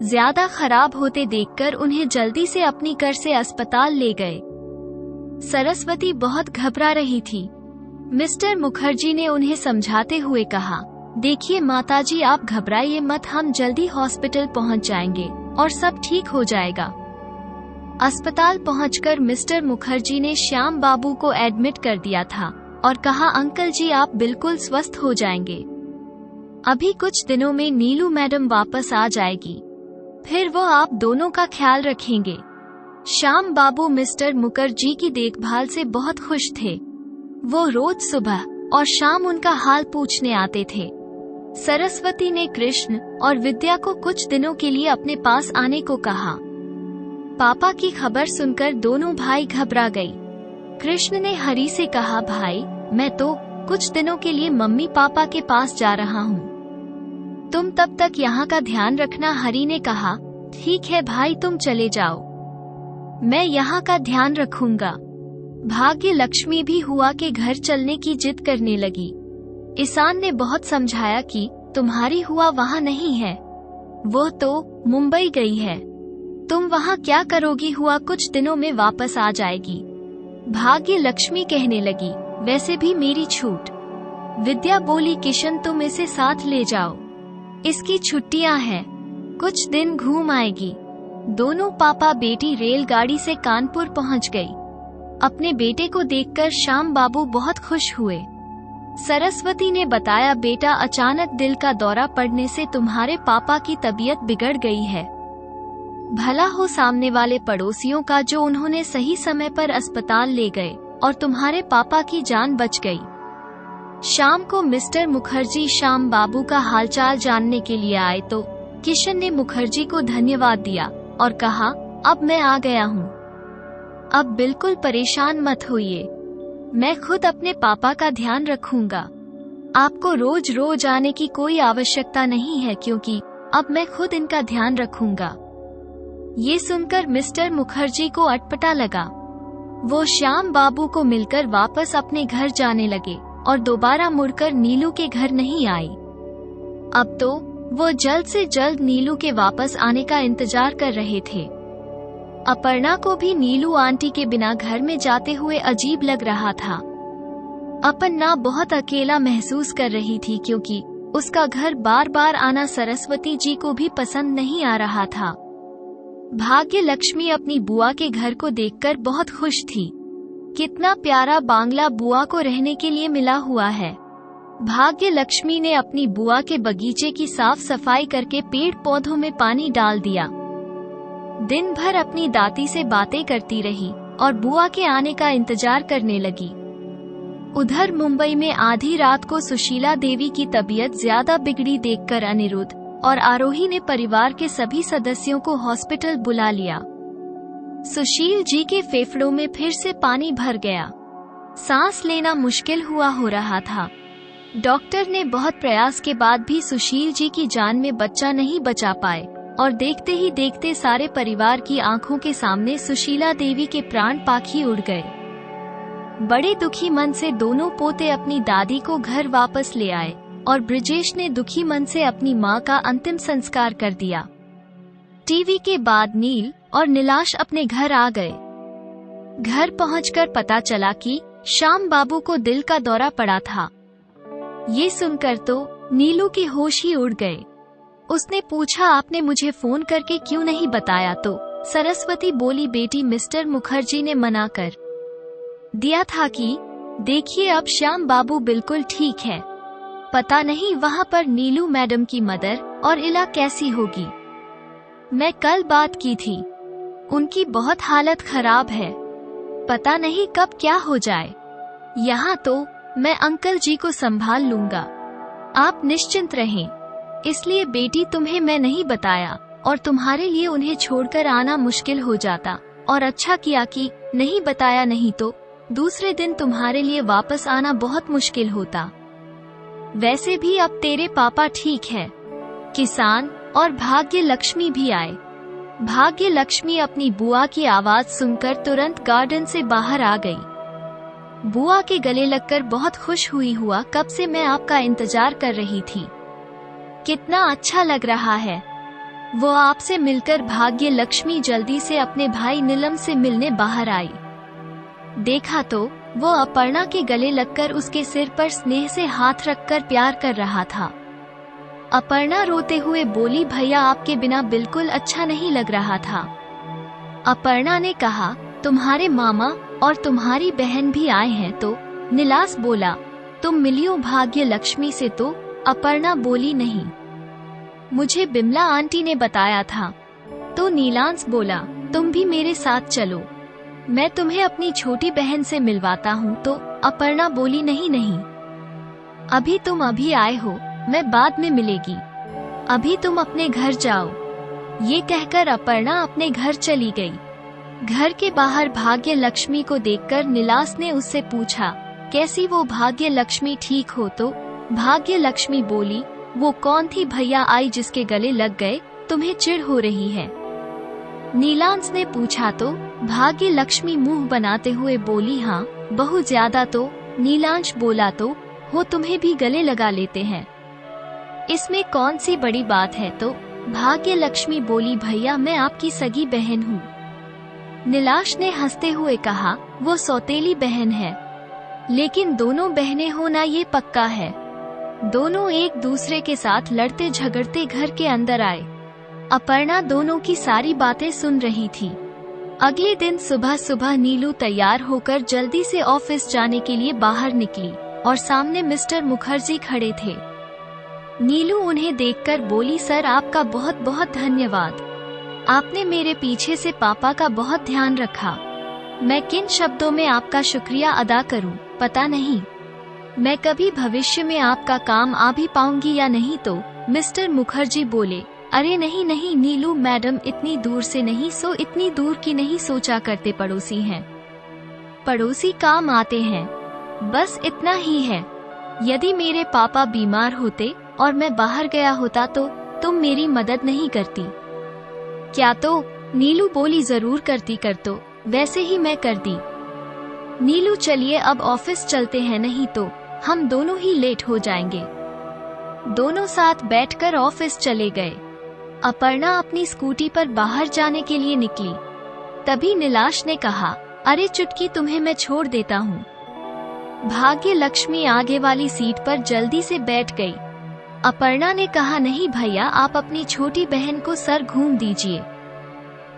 ज्यादा खराब होते देखकर उन्हें जल्दी से अपनी कार से अस्पताल ले गए। सरस्वती बहुत घबरा रही थी। मिस्टर मुखर्जी ने उन्हें समझाते हुए कहा, देखिए माताजी, आप घबराइए मत, हम जल्दी हॉस्पिटल पहुंच जाएंगे और सब ठीक हो जाएगा। अस्पताल पहुंचकर मिस्टर मुखर्जी ने श्याम बाबू को एडमिट कर दिया था और कहा, अंकल जी आप बिल्कुल स्वस्थ हो जाएंगे। अभी कुछ दिनों में नीलू मैडम वापस आ जाएगी, फिर वो आप दोनों का ख्याल रखेंगे। श्याम बाबू मिस्टर मुखर्जी की देखभाल से बहुत खुश थे। वो रोज सुबह और शाम उनका हाल पूछने आते थे। सरस्वती ने कृष्ण और विद्या को कुछ दिनों के लिए अपने पास आने को कहा। पापा की खबर सुनकर दोनों भाई घबरा गई। कृष्ण ने हरि से कहा, भाई मैं तो कुछ दिनों के लिए मम्मी पापा के पास जा रहा हूँ, तुम तब तक यहाँ का ध्यान रखना। हरि ने कहा, ठीक है भाई, तुम चले जाओ, मैं यहाँ का ध्यान रखूंगा। भाग्य लक्ष्मी भी हुआ के घर चलने की जिद करने लगी। ईशान ने बहुत समझाया कि तुम्हारी हुआ वहाँ नहीं है, वो तो मुंबई गई है, तुम वहाँ क्या करोगी, हुआ कुछ दिनों में वापस आ जाएगी। भाग्य लक्ष्मी कहने लगी, वैसे भी मेरी छूट। विद्या बोली, किशन तुम इसे साथ ले जाओ, इसकी छुट्टियां हैं, कुछ दिन घूम आएगी। दोनों पापा बेटी रेलगाड़ी से कानपुर पहुंच गई। अपने बेटे को देखकर श्याम बाबू बहुत खुश हुए। सरस्वती ने बताया, बेटा अचानक दिल का दौरा पड़ने से तुम्हारे पापा की तबीयत बिगड़ गई है। भला हो सामने वाले पड़ोसियों का जो उन्होंने सही समय पर अस्पताल ले गए और तुम्हारे पापा की जान बच गई। शाम को मिस्टर मुखर्जी श्याम बाबू का हालचाल जानने के लिए आए तो किशन ने मुखर्जी को धन्यवाद दिया और कहा, अब मैं आ गया हूँ, अब बिल्कुल परेशान मत होइए, मैं खुद अपने पापा का ध्यान रखूंगा। आपको रोज रोज आने की कोई आवश्यकता नहीं है, क्योंकि अब मैं खुद इनका ध्यान रखूंगा। ये सुनकर मिस्टर मुखर्जी को अटपटा लगा। वो श्याम बाबू को मिलकर वापस अपने घर जाने लगे और दोबारा मुड़कर नीलू के घर नहीं आई। अब तो वो जल्द से जल्द नीलू के वापस आने का इंतजार कर रहे थे। अपर्णा को भी नीलू आंटी के बिना घर में जाते हुए अजीब लग रहा था। अपर्णा बहुत अकेला महसूस कर रही थी, क्योंकि उसका घर बार बार आना सरस्वती जी को भी पसंद नहीं आ रहा था। भाग्य लक्ष्मी अपनी बुआ के घर को देखकर बहुत खुश थी। कितना प्यारा बांग्ला बुआ को रहने के लिए मिला हुआ है। भाग्य लक्ष्मी ने अपनी बुआ के बगीचे की साफ सफाई करके पेड़ पौधों में पानी डाल दिया। दिन भर अपनी दादी से बातें करती रही और बुआ के आने का इंतजार करने लगी। उधर मुंबई में आधी रात को सुशीला देवी की तबीयत ज्यादा बिगड़ी देखकर अनिरुद्ध और आरोही ने परिवार के सभी सदस्यों को हॉस्पिटल बुला लिया। सुशील जी के फेफड़ों में फिर से पानी भर गया, सांस लेना मुश्किल हुआ हो रहा था। डॉक्टर ने बहुत प्रयास के बाद भी सुशील जी की जान में बच्चा नहीं बचा पाए और देखते ही देखते सारे परिवार की आंखों के सामने सुशीला देवी के प्राण पाखी उड़ गए। बड़े दुखी मन से दोनों पोते अपनी दादी को घर वापस ले आए और ब्रिजेश ने दुखी मन से अपनी मां का अंतिम संस्कार कर दिया। टीवी के बाद नील और नीलाश अपने घर आ गए। घर पहुंचकर पता चला कि श्याम बाबू को दिल का दौरा पड़ा था। ये सुनकर तो नीलू के होश ही उड़ गए। उसने पूछा, आपने मुझे फोन करके क्यों नहीं बताया? तो सरस्वती बोली, बेटी मिस्टर मुखर्जी ने मना कर दिया था कि देखिए अब श्याम बाबू बिल्कुल ठीक है, पता नहीं वहाँ पर नीलू मैडम की मदर और इला कैसी होगी। मैं कल बात की थी, उनकी बहुत हालत खराब है, पता नहीं कब क्या हो जाए। यहाँ तो मैं अंकल जी को संभाल लूंगा, आप निश्चिंत रहें। इसलिए बेटी तुम्हें मैं नहीं बताया और तुम्हारे लिए उन्हें छोड़कर आना मुश्किल हो जाता, और अच्छा किया कि नहीं बताया, नहीं तो दूसरे दिन तुम्हारे लिए वापस आना बहुत मुश्किल होता। वैसे भी अब तेरे पापा ठीक है। किसान और भाग्य लक्ष्मी भी आए। भाग्य लक्ष्मी अपनी बुआ की आवाज सुनकर तुरंत गार्डन से बाहर आ गई। बुआ के गले लगकर बहुत खुश हुई, हुआ कब से मैं आपका इंतजार कर रही थी, कितना अच्छा लग रहा है। वो आपसे मिलकर भाग्य लक्ष्मी जल्दी से अपने भाई नीलम से मिलने बाहर आई। देखा तो वो अपर्णा के गले लगकर उसके सिर पर स्नेह से हाथ रखकर प्यार कर रहा था। अपर्णा रोते हुए बोली, भैया आपके बिना बिल्कुल अच्छा नहीं लग रहा था। अपर्णा ने कहा, तुम्हारे मामा और तुम्हारी बहन भी आए हैं तो? नीलाश बोला, तुम मिलियो भाग्य लक्ष्मी से? तो अपर्णा बोली, नहीं, मुझे बिमला आंटी ने बताया था। तो नीलांश बोला, तुम भी मेरे साथ चलो, मैं तुम्हें अपनी छोटी बहन से मिलवाता हूँ। तो अपर्णा बोली, नहीं नहीं, अभी तुम अभी आए हो, मैं बाद में मिलेगी, अभी तुम अपने घर जाओ। ये कहकर अपर्णा अपने घर चली गई। घर के बाहर भाग्य लक्ष्मी को देखकर नीलाश ने उससे पूछा, कैसी वो भाग्य लक्ष्मी, ठीक हो? तो भाग्य लक्ष्मी बोली, वो कौन थी भैया आई जिसके गले लग गए, तुम्हें चिढ़ हो रही है? नीलांश ने पूछा तो भाग्य लक्ष्मी मुंह बनाते हुए बोली, हाँ बहुत ज्यादा। तो नीलांश बोला, तो हो तुम्हें भी गले लगा लेते हैं, इसमें कौन सी बड़ी बात है? तो भाग्य लक्ष्मी बोली, भैया मैं आपकी सगी बहन हूँ। नीलाश ने हंसते हुए कहा, वो सौतेली बहन है, लेकिन दोनों बहनें होना ये पक्का है। दोनों एक दूसरे के साथ लड़ते झगड़ते घर के अंदर आए। अपर्णा दोनों की सारी बातें सुन रही थी। अगले दिन सुबह सुबह नीलू तैयार होकर जल्दी से ऑफिस जाने के लिए बाहर निकली और सामने मिस्टर मुखर्जी खड़े थे। नीलू उन्हें देखकर बोली, सर आपका बहुत बहुत धन्यवाद, आपने मेरे पीछे से पापा का बहुत ध्यान रखा। मैं किन शब्दों में आपका शुक्रिया अदा करूं, पता नहीं। मैं कभी भविष्य में आपका काम आ भी पाऊंगी या नहीं? तो मिस्टर मुखर्जी बोले, अरे नहीं नहीं नीलू मैडम, इतनी दूर से नहीं, सो इतनी दूर की नहीं सोचा करते, पड़ोसी हैं, पड़ोसी काम आते हैं, बस इतना ही है। यदि मेरे पापा बीमार होते और मैं बाहर गया होता तो तुम मेरी मदद नहीं करती क्या? तो नीलू बोली, जरूर करती, कर तो वैसे ही मैं कर दी। नीलू चलिए अब ऑफिस चलते हैं, नहीं तो हम दोनों ही लेट हो जाएंगे। दोनों साथ बैठकर ऑफिस चले गए। अपर्णा अपनी स्कूटी पर बाहर जाने के लिए निकली। तभी नीलाश ने कहा, अरे चुटकी, तुम्हें मैं छोड़ देता हूँ। भाग्य लक्ष्मी आगे वाली सीट पर जल्दी से बैठ गई। अपर्णा ने कहा, नहीं भैया, आप अपनी छोटी बहन को सर घूम दीजिए,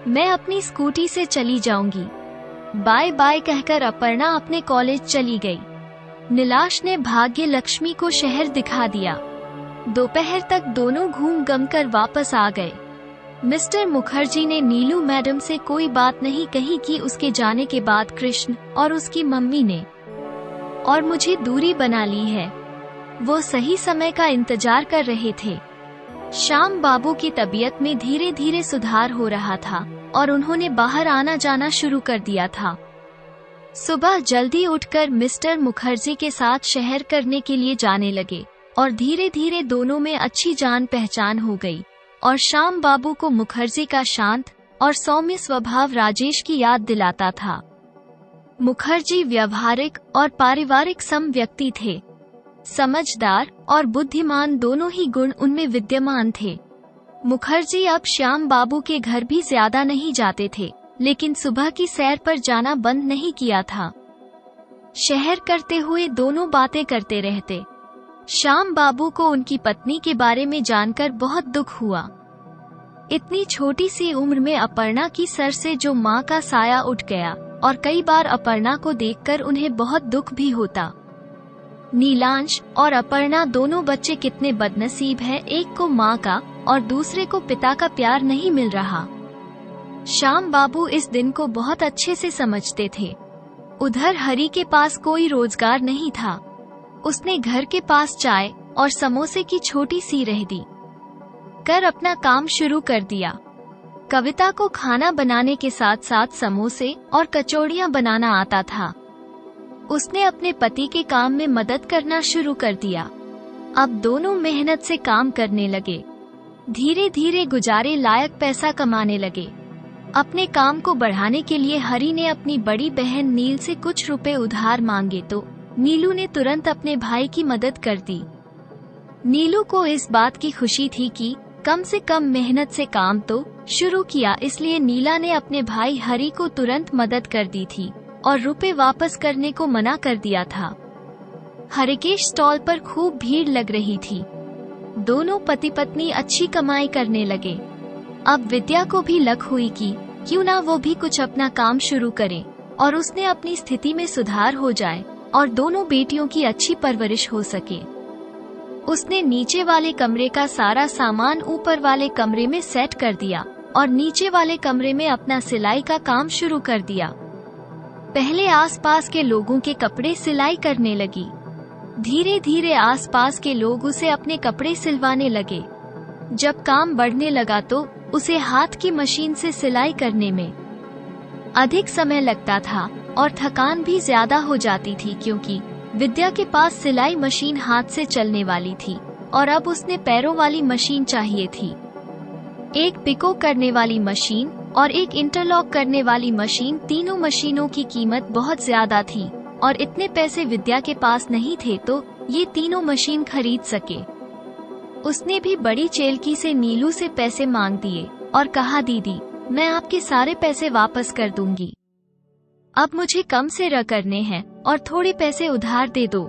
मैं अपनी स्कूटी से चली जाऊंगी। बाय बाय कहकर अपर्णा अपने कॉलेज चली गई। नीलाश ने भाग्य लक्ष्मी को शहर दिखा दिया। दोपहर तक दोनों घूम घम कर वापस आ गए। मिस्टर मुखर्जी ने नीलू मैडम से कोई बात नहीं कही कि उसके जाने के बाद कृष्ण और उसकी मम्मी ने और मुझे दूरी बना ली है। वो सही समय का इंतजार कर रहे थे। श्याम बाबू की तबीयत में धीरे धीरे सुधार हो रहा था और उन्होंने बाहर आना जाना शुरू कर दिया था। सुबह जल्दी उठकर मिस्टर मुखर्जी के साथ शहर करने के लिए जाने लगे और धीरे धीरे दोनों में अच्छी जान पहचान हो गई और श्याम बाबू को मुखर्जी का शांत और सौम्य स्वभाव राजेश की याद दिलाता था। मुखर्जी व्यवहारिक और पारिवारिक सम व्यक्ति थे। समझदार और बुद्धिमान दोनों ही गुण उनमें विद्यमान थे। मुखर्जी अब श्याम बाबू के घर भी ज्यादा नहीं जाते थे, लेकिन सुबह की सैर पर जाना बंद नहीं किया था। शहर करते हुए दोनों बातें करते रहते। श्याम बाबू को उनकी पत्नी के बारे में जानकर बहुत दुख हुआ। इतनी छोटी सी उम्र में अपर्णा की सर से जो माँ का साया उठ गया और कई बार अपर्णा को देखकर उन्हें बहुत दुख भी होता। नीलांश और अपर्णा दोनों बच्चे कितने बदनसीब हैं, एक को माँ का और दूसरे को पिता का प्यार नहीं मिल रहा। श्याम बाबू इस दिन को बहुत अच्छे से समझते थे। उधर हरि के पास कोई रोजगार नहीं था। उसने घर के पास चाय और समोसे की छोटी सी रेहड़ी कर अपना काम शुरू कर दिया। कविता को खाना बनाने के साथ साथ समोसे और कचौड़ियाँ बनाना आता था। उसने अपने पति के काम में मदद करना शुरू कर दिया। अब दोनों मेहनत से काम करने लगे। धीरे धीरे गुजारे लायक पैसा कमाने लगे। अपने काम को बढ़ाने के लिए हरि ने अपनी बड़ी बहन नील से कुछ रुपए उधार मांगे तो नीलू ने तुरंत अपने भाई की मदद कर दी। नीलू को इस बात की खुशी थी कि कम से कम मेहनत से काम तो शुरू किया, इसलिए नीला ने अपने भाई हरि को तुरंत मदद कर दी थी और रुपए वापस करने को मना कर दिया था। हरिकेश स्टॉल पर खूब भीड़ लग रही थी। दोनों पति पत्नी अच्छी कमाई करने लगे। अब विद्या को भी लक हुई कि क्यों ना वो भी कुछ अपना काम शुरू करे और उसने अपनी स्थिति में सुधार हो जाए और दोनों बेटियों की अच्छी परवरिश हो सके। उसने नीचे वाले कमरे का सारा सामान ऊपर वाले कमरे में सेट कर दिया और नीचे वाले कमरे में अपना सिलाई का काम शुरू कर दिया। पहले आसपास के लोगों के कपड़े सिलाई करने लगी। धीरे धीरे आसपास के लोग उसे अपने कपड़े सिलवाने लगे। जब काम बढ़ने लगा तो उसे हाथ की मशीन से सिलाई करने में अधिक समय लगता था और थकान भी ज्यादा हो जाती थी, क्योंकि विद्या के पास सिलाई मशीन हाथ से चलने वाली थी और अब उसने पैरों वाली मशीन चाहिए थी। एक पिको करने वाली मशीन और एक इंटरलॉक करने वाली मशीन, तीनों मशीनों की कीमत बहुत ज्यादा थी और इतने पैसे विद्या के पास नहीं थे तो ये तीनों मशीन खरीद सके। उसने भी बड़ी चेलकी से नीलू से पैसे मांग दिए और कहा, दीदी मैं आपके सारे पैसे वापस कर दूंगी, अब मुझे कम से र करने हैं और थोड़े पैसे उधार दे दो।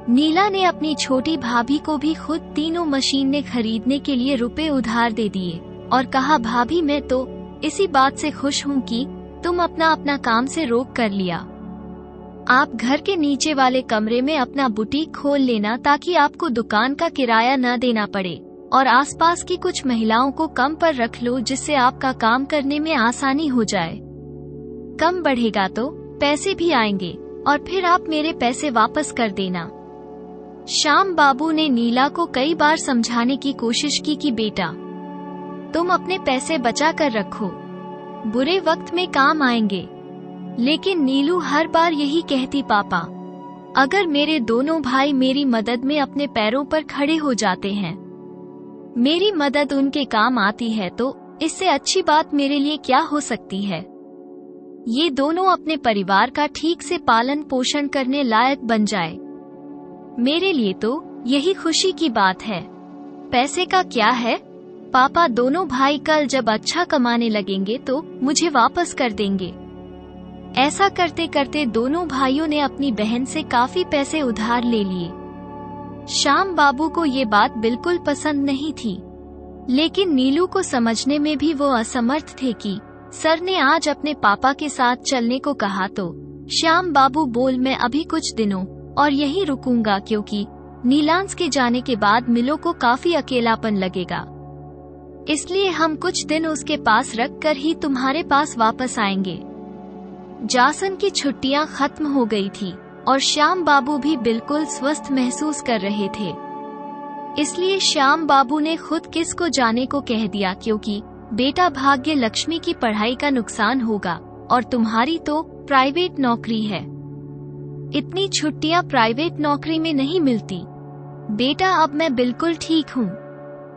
नीला ने अपनी छोटी भाभी को भी खुद तीनों मशीनें खरीदने के लिए रुपए उधार दे दिए और कहा, भाभी मैं तो इसी बात से खुश हूँ कि तुम अपना काम से रोक कर लिया। आप घर के नीचे वाले कमरे में अपना बुटीक खोल लेना ताकि आपको दुकान का किराया न देना पड़े और आसपास की कुछ महिलाओं को कम पर रख लो, जिससे आपका काम करने में आसानी हो जाए। कम बढ़ेगा तो पैसे भी आएंगे और फिर आप मेरे पैसे वापस कर देना। श्याम बाबू ने नीला को कई बार समझाने की कोशिश की कि बेटा तुम अपने पैसे बचा कर रखो, बुरे वक्त में काम आएंगे। लेकिन नीलू हर बार यही कहती, पापा अगर मेरे दोनों भाई मेरी मदद में अपने पैरों पर खड़े हो जाते हैं, मेरी मदद उनके काम आती है, तो इससे अच्छी बात मेरे लिए क्या हो सकती है। ये दोनों अपने परिवार का ठीक से पालन पोषण करने लायक बन जाए, मेरे लिए तो यही खुशी की बात है। पैसे का क्या है पापा, दोनों भाई कल जब अच्छा कमाने लगेंगे तो मुझे वापस कर देंगे। ऐसा करते करते दोनों भाइयों ने अपनी बहन से काफी पैसे उधार ले लिए। श्याम बाबू को ये बात बिल्कुल पसंद नहीं थी, लेकिन नीलू को समझने में भी वो असमर्थ थे कि सर ने आज अपने पापा के साथ चलने को कहा तो श्याम बाबू बोल, मैं अभी कुछ दिनों और यहीं रुकूंगा, क्योंकि नीलांश के जाने के बाद मिलो को काफी अकेलापन लगेगा, इसलिए हम कुछ दिन उसके पास रख कर ही तुम्हारे पास वापस आएंगे। जासन की छुट्टियां खत्म हो गई थी और श्याम बाबू भी बिल्कुल स्वस्थ महसूस कर रहे थे, इसलिए श्याम बाबू ने खुद किसको जाने को कह दिया, क्योंकि बेटा भाग्य लक्ष्मी की पढ़ाई का नुकसान होगा और तुम्हारी तो प्राइवेट नौकरी है। इतनी छुट्टियां प्राइवेट नौकरी में नहीं मिलती। बेटा अब मैं बिल्कुल ठीक हूँ,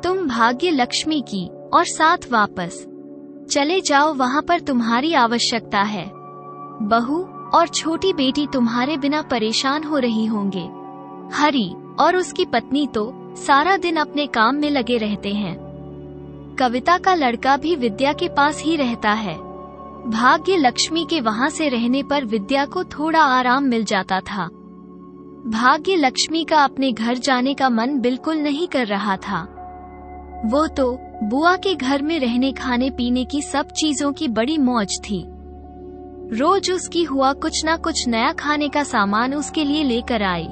तुम भाग्य लक्ष्मी की और साथ वापस चले जाओ, वहाँ पर तुम्हारी आवश्यकता है। बहू और छोटी बेटी तुम्हारे बिना परेशान हो रही होंगे। हरि और उसकी पत्नी तो सारा दिन अपने काम में लगे रहते हैं। कविता का लड़का भी विद्या के पास ही रहता है। भाग्य लक्ष्मी के वहाँ से रहने पर विद्या को थोड़ा आराम मिल जाता था। भाग्य लक्ष्मी का अपने घर जाने का मन बिल्कुल नहीं कर रहा था। वो तो बुआ के घर में रहने खाने पीने की सब चीजों की बड़ी मौज थी। रोज उसकी हुआ कुछ ना कुछ नया खाने का सामान उसके लिए लेकर आई।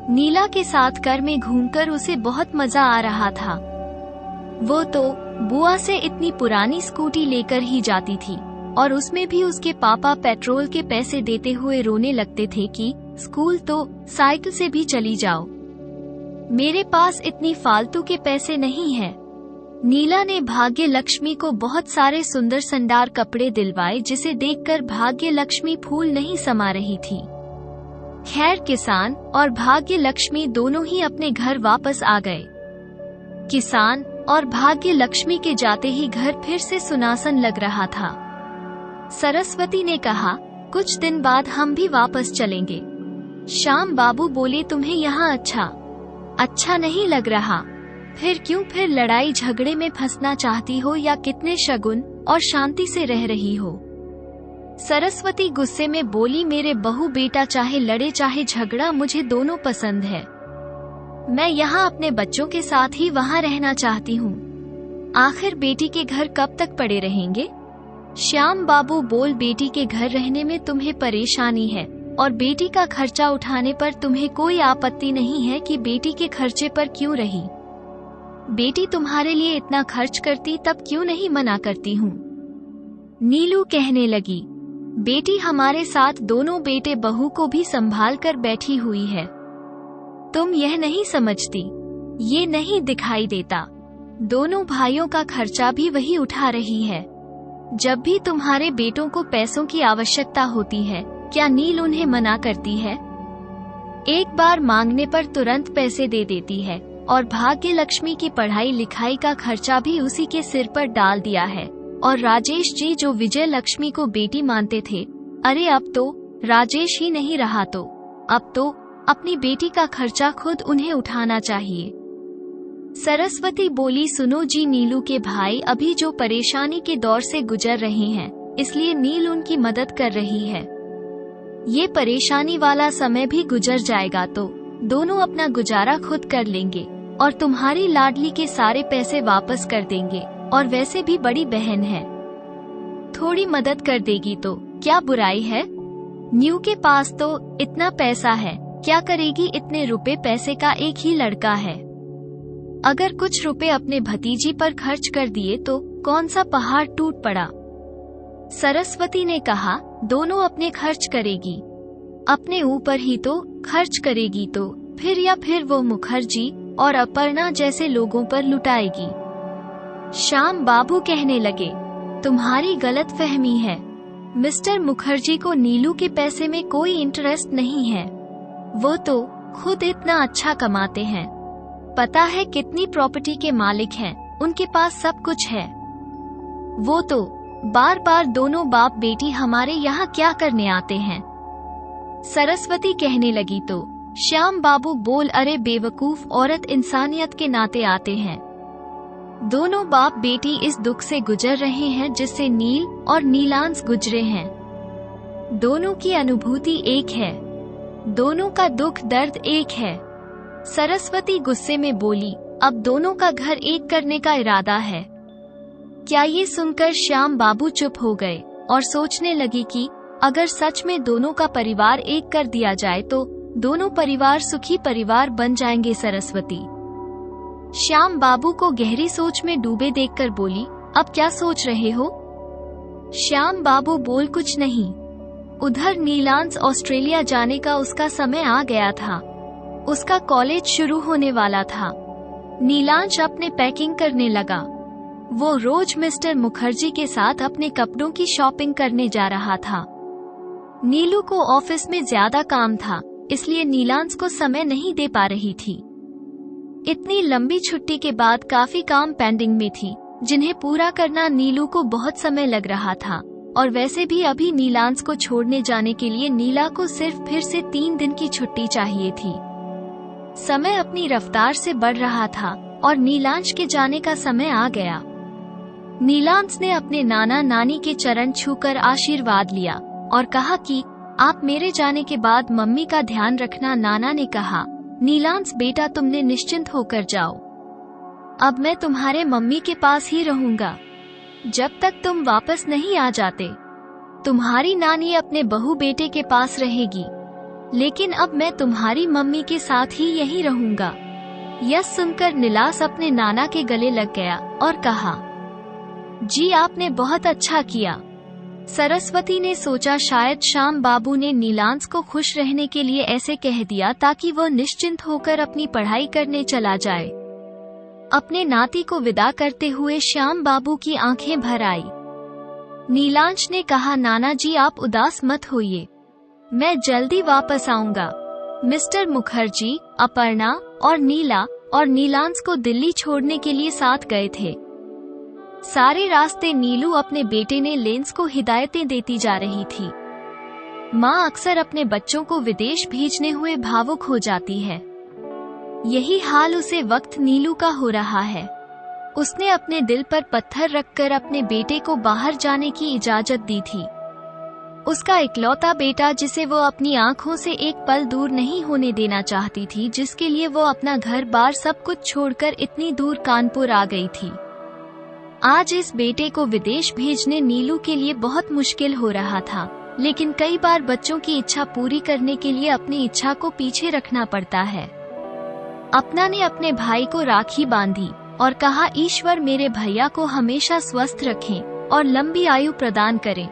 नीला के साथ घर में घूमकर उसे बहुत मजा आ रहा था। वो तो बुआ से इतनी पुरानी स्कूटी लेकर ही जाती थी और उसमें भी उसके पापा पेट्रोल के पैसे देते हुए रोने लगते थे कि स्कूल तो साइकिल से भी चली जाओ, मेरे पास इतनी फालतू के पैसे नहीं है। नीला ने भाग्य लक्ष्मी को बहुत सारे सुंदर संडार कपड़े दिलवाए, जिसे देखकर भाग्य लक्ष्मी फूल नहीं समा रही थी। खैर किसान और भाग्य लक्ष्मी दोनों ही अपने घर वापस आ गए। किसान और भाग्य लक्ष्मी के जाते ही घर फिर से सुनासन लग रहा था। सरस्वती ने कहा, कुछ दिन बाद हम भी वापस चलेंगे। श्याम बाबू बोले, तुम्हें यहाँ अच्छा नहीं लग रहा? फिर क्यों फिर लड़ाई झगड़े में फंसना चाहती हो या कितने शगुन और शांति से रह रही हो? सरस्वती गुस्से में बोली, मेरे बहू बेटा चाहे लड़े चाहे झगड़ा, मुझे दोनों पसंद है। मैं यहाँ अपने बच्चों के साथ ही वहाँ रहना चाहती हूँ। आखिर बेटी के घर कब तक पड़े रहेंगे? श्याम बाबू बोल, बेटी के घर रहने में तुम्हें परेशानी है और बेटी का खर्चा उठाने पर तुम्हें कोई आपत्ति नहीं है कि बेटी के खर्चे पर क्यों रही? बेटी तुम्हारे लिए इतना खर्च करती तब क्यों नहीं मना करती हूँ? नीलू कहने लगी, बेटी हमारे साथ दोनों बेटे बहू को भी संभाल कर बैठी हुई है। तुम यह नहीं समझती, ये नहीं दिखाई देता, दोनों भाइयों का खर्चा भी वही उठा रही है। जब भी तुम्हारे बेटों को पैसों की आवश्यकता होती है, क्या नील उन्हें मना करती है? एक बार मांगने पर तुरंत पैसे दे देती है और भाग्य लक्ष्मी की पढ़ाई लिखाई का खर्चा भी उसी के सिर पर डाल दिया है। और राजेश जी जो विजय लक्ष्मी को बेटी मानते थे, अरे अब तो राजेश ही नहीं रहा, तो अब तो अपनी बेटी का खर्चा खुद उन्हें उठाना चाहिए। सरस्वती बोली, सुनो जी, नीलू के भाई अभी जो परेशानी के दौर से गुजर रहे हैं, इसलिए नील उनकी मदद कर रही है। ये परेशानी वाला समय भी गुजर जाएगा तो दोनों अपना गुजारा खुद कर लेंगे और तुम्हारी लाडली के सारे पैसे वापस कर देंगे। और वैसे भी बड़ी बहन है, थोड़ी मदद कर देगी तो क्या बुराई है? न्यू के पास तो इतना पैसा है, क्या करेगी इतने रुपए? पैसे का एक ही लड़का है, अगर कुछ रुपए अपने भतीजी पर खर्च कर दिए तो कौन सा पहाड़ टूट पड़ा? सरस्वती ने कहा, दोनों अपने खर्च करेगी, अपने ऊपर ही तो खर्च करेगी, तो फिर वो मुखर्जी और अपर्णा जैसे लोगों पर लुटाएगी। श्याम बाबू कहने लगे, तुम्हारी गलत फहमी है, मिस्टर मुखर्जी को नीलू के पैसे में कोई इंटरेस्ट नहीं है। वो तो खुद इतना अच्छा कमाते हैं, पता है कितनी प्रॉपर्टी के मालिक हैं, उनके पास सब कुछ है। वो तो बार बार दोनों बाप बेटी हमारे यहाँ क्या करने आते हैं? सरस्वती कहने लगी तो श्याम बाबू बोल, अरे बेवकूफ औरत, इंसानियत के नाते आते हैं। दोनों बाप बेटी इस दुख से गुजर रहे हैं जिससे नील और नीलांश गुजरे हैं। दोनों की अनुभूति एक है, दोनों का दुख दर्द एक है। सरस्वती गुस्से में बोली, अब दोनों का घर एक करने का इरादा है क्या? ये सुनकर श्याम बाबू चुप हो गए और सोचने लगी कि अगर सच में दोनों का परिवार एक कर दिया जाए तो दोनों परिवार सुखी परिवार बन जाएंगे। सरस्वती श्याम बाबू को गहरी सोच में डूबे देखकर बोली, अब क्या सोच रहे हो? श्याम बाबू बोल, कुछ नहीं। उधर नीलांश ऑस्ट्रेलिया जाने का उसका समय आ गया था, उसका कॉलेज शुरू होने वाला था। नीलांश अपने पैकिंग करने लगा। वो रोज मिस्टर मुखर्जी के साथ अपने कपड़ों की शॉपिंग करने जा रहा था। नीलू को ऑफिस में ज्यादा काम था, इसलिए नीलांश को समय नहीं दे पा रही थी। इतनी लंबी छुट्टी के बाद काफी काम पेंडिंग में थी, जिन्हें पूरा करना नीलू को बहुत समय लग रहा था। और वैसे भी अभी नीलांश को छोड़ने जाने के लिए नीला को सिर्फ फिर से 3 दिन की छुट्टी चाहिए थी। समय अपनी रफ्तार से बढ़ रहा था और नीलांश के जाने का समय आ गया। नीलांश ने अपने नाना नानी के चरण छूकर आशीर्वाद लिया और कहा कि आप मेरे जाने के बाद मम्मी का ध्यान रखना। नाना ने कहा, नीलांश बेटा, तुमने निश्चिंत होकर जाओ, अब मैं तुम्हारे मम्मी के पास ही रहूंगा जब तक तुम वापस नहीं आ जाते। तुम्हारी नानी अपने बहू बेटे के पास रहेगी, लेकिन अब मैं तुम्हारी मम्मी के साथ ही यहीं रहूंगा। यह सुनकर नीलांश अपने नाना के गले लग गया और कहा, जी आपने बहुत अच्छा किया। सरस्वती ने सोचा शायद श्याम बाबू ने नीलांश को खुश रहने के लिए ऐसे कह दिया ताकि वह निश्चिंत होकर अपनी पढ़ाई करने चला जाए। अपने नाती को विदा करते हुए श्याम बाबू की आंखें भर आई। नीलांश ने कहा, नाना जी आप उदास मत होइए, मैं जल्दी वापस आऊंगा। मिस्टर मुखर्जी, अपर्णा और नीला और नीलांश को दिल्ली छोड़ने के लिए साथ गए थे। सारे रास्ते नीलू अपने बेटे ने लेंस को हिदायतें देती जा रही थी। माँ अक्सर अपने बच्चों को विदेश भेजने हुए भावुक हो जाती है। यही हाल उसे वक्त नीलू का हो रहा है। उसने अपने दिल पर पत्थर रखकर अपने बेटे को बाहर जाने की इजाजत दी थी। उसका इकलौता बेटा जिसे वो अपनी आंखों से एक पल दूर नहीं होने देना चाहती थी, जिसके लिए वो अपना घर बार सब कुछ छोड़कर इतनी दूर कानपुर आ गई थी। आज इस बेटे को विदेश भेजने नीलू के लिए बहुत मुश्किल हो रहा था, लेकिन कई बार बच्चों की इच्छा पूरी करने के लिए अपनी इच्छा को पीछे रखना पड़ता है। अपना ने अपने भाई को राखी बांधी और कहा, ईश्वर मेरे भैया को हमेशा स्वस्थ रखें और लंबी आयु प्रदान करें।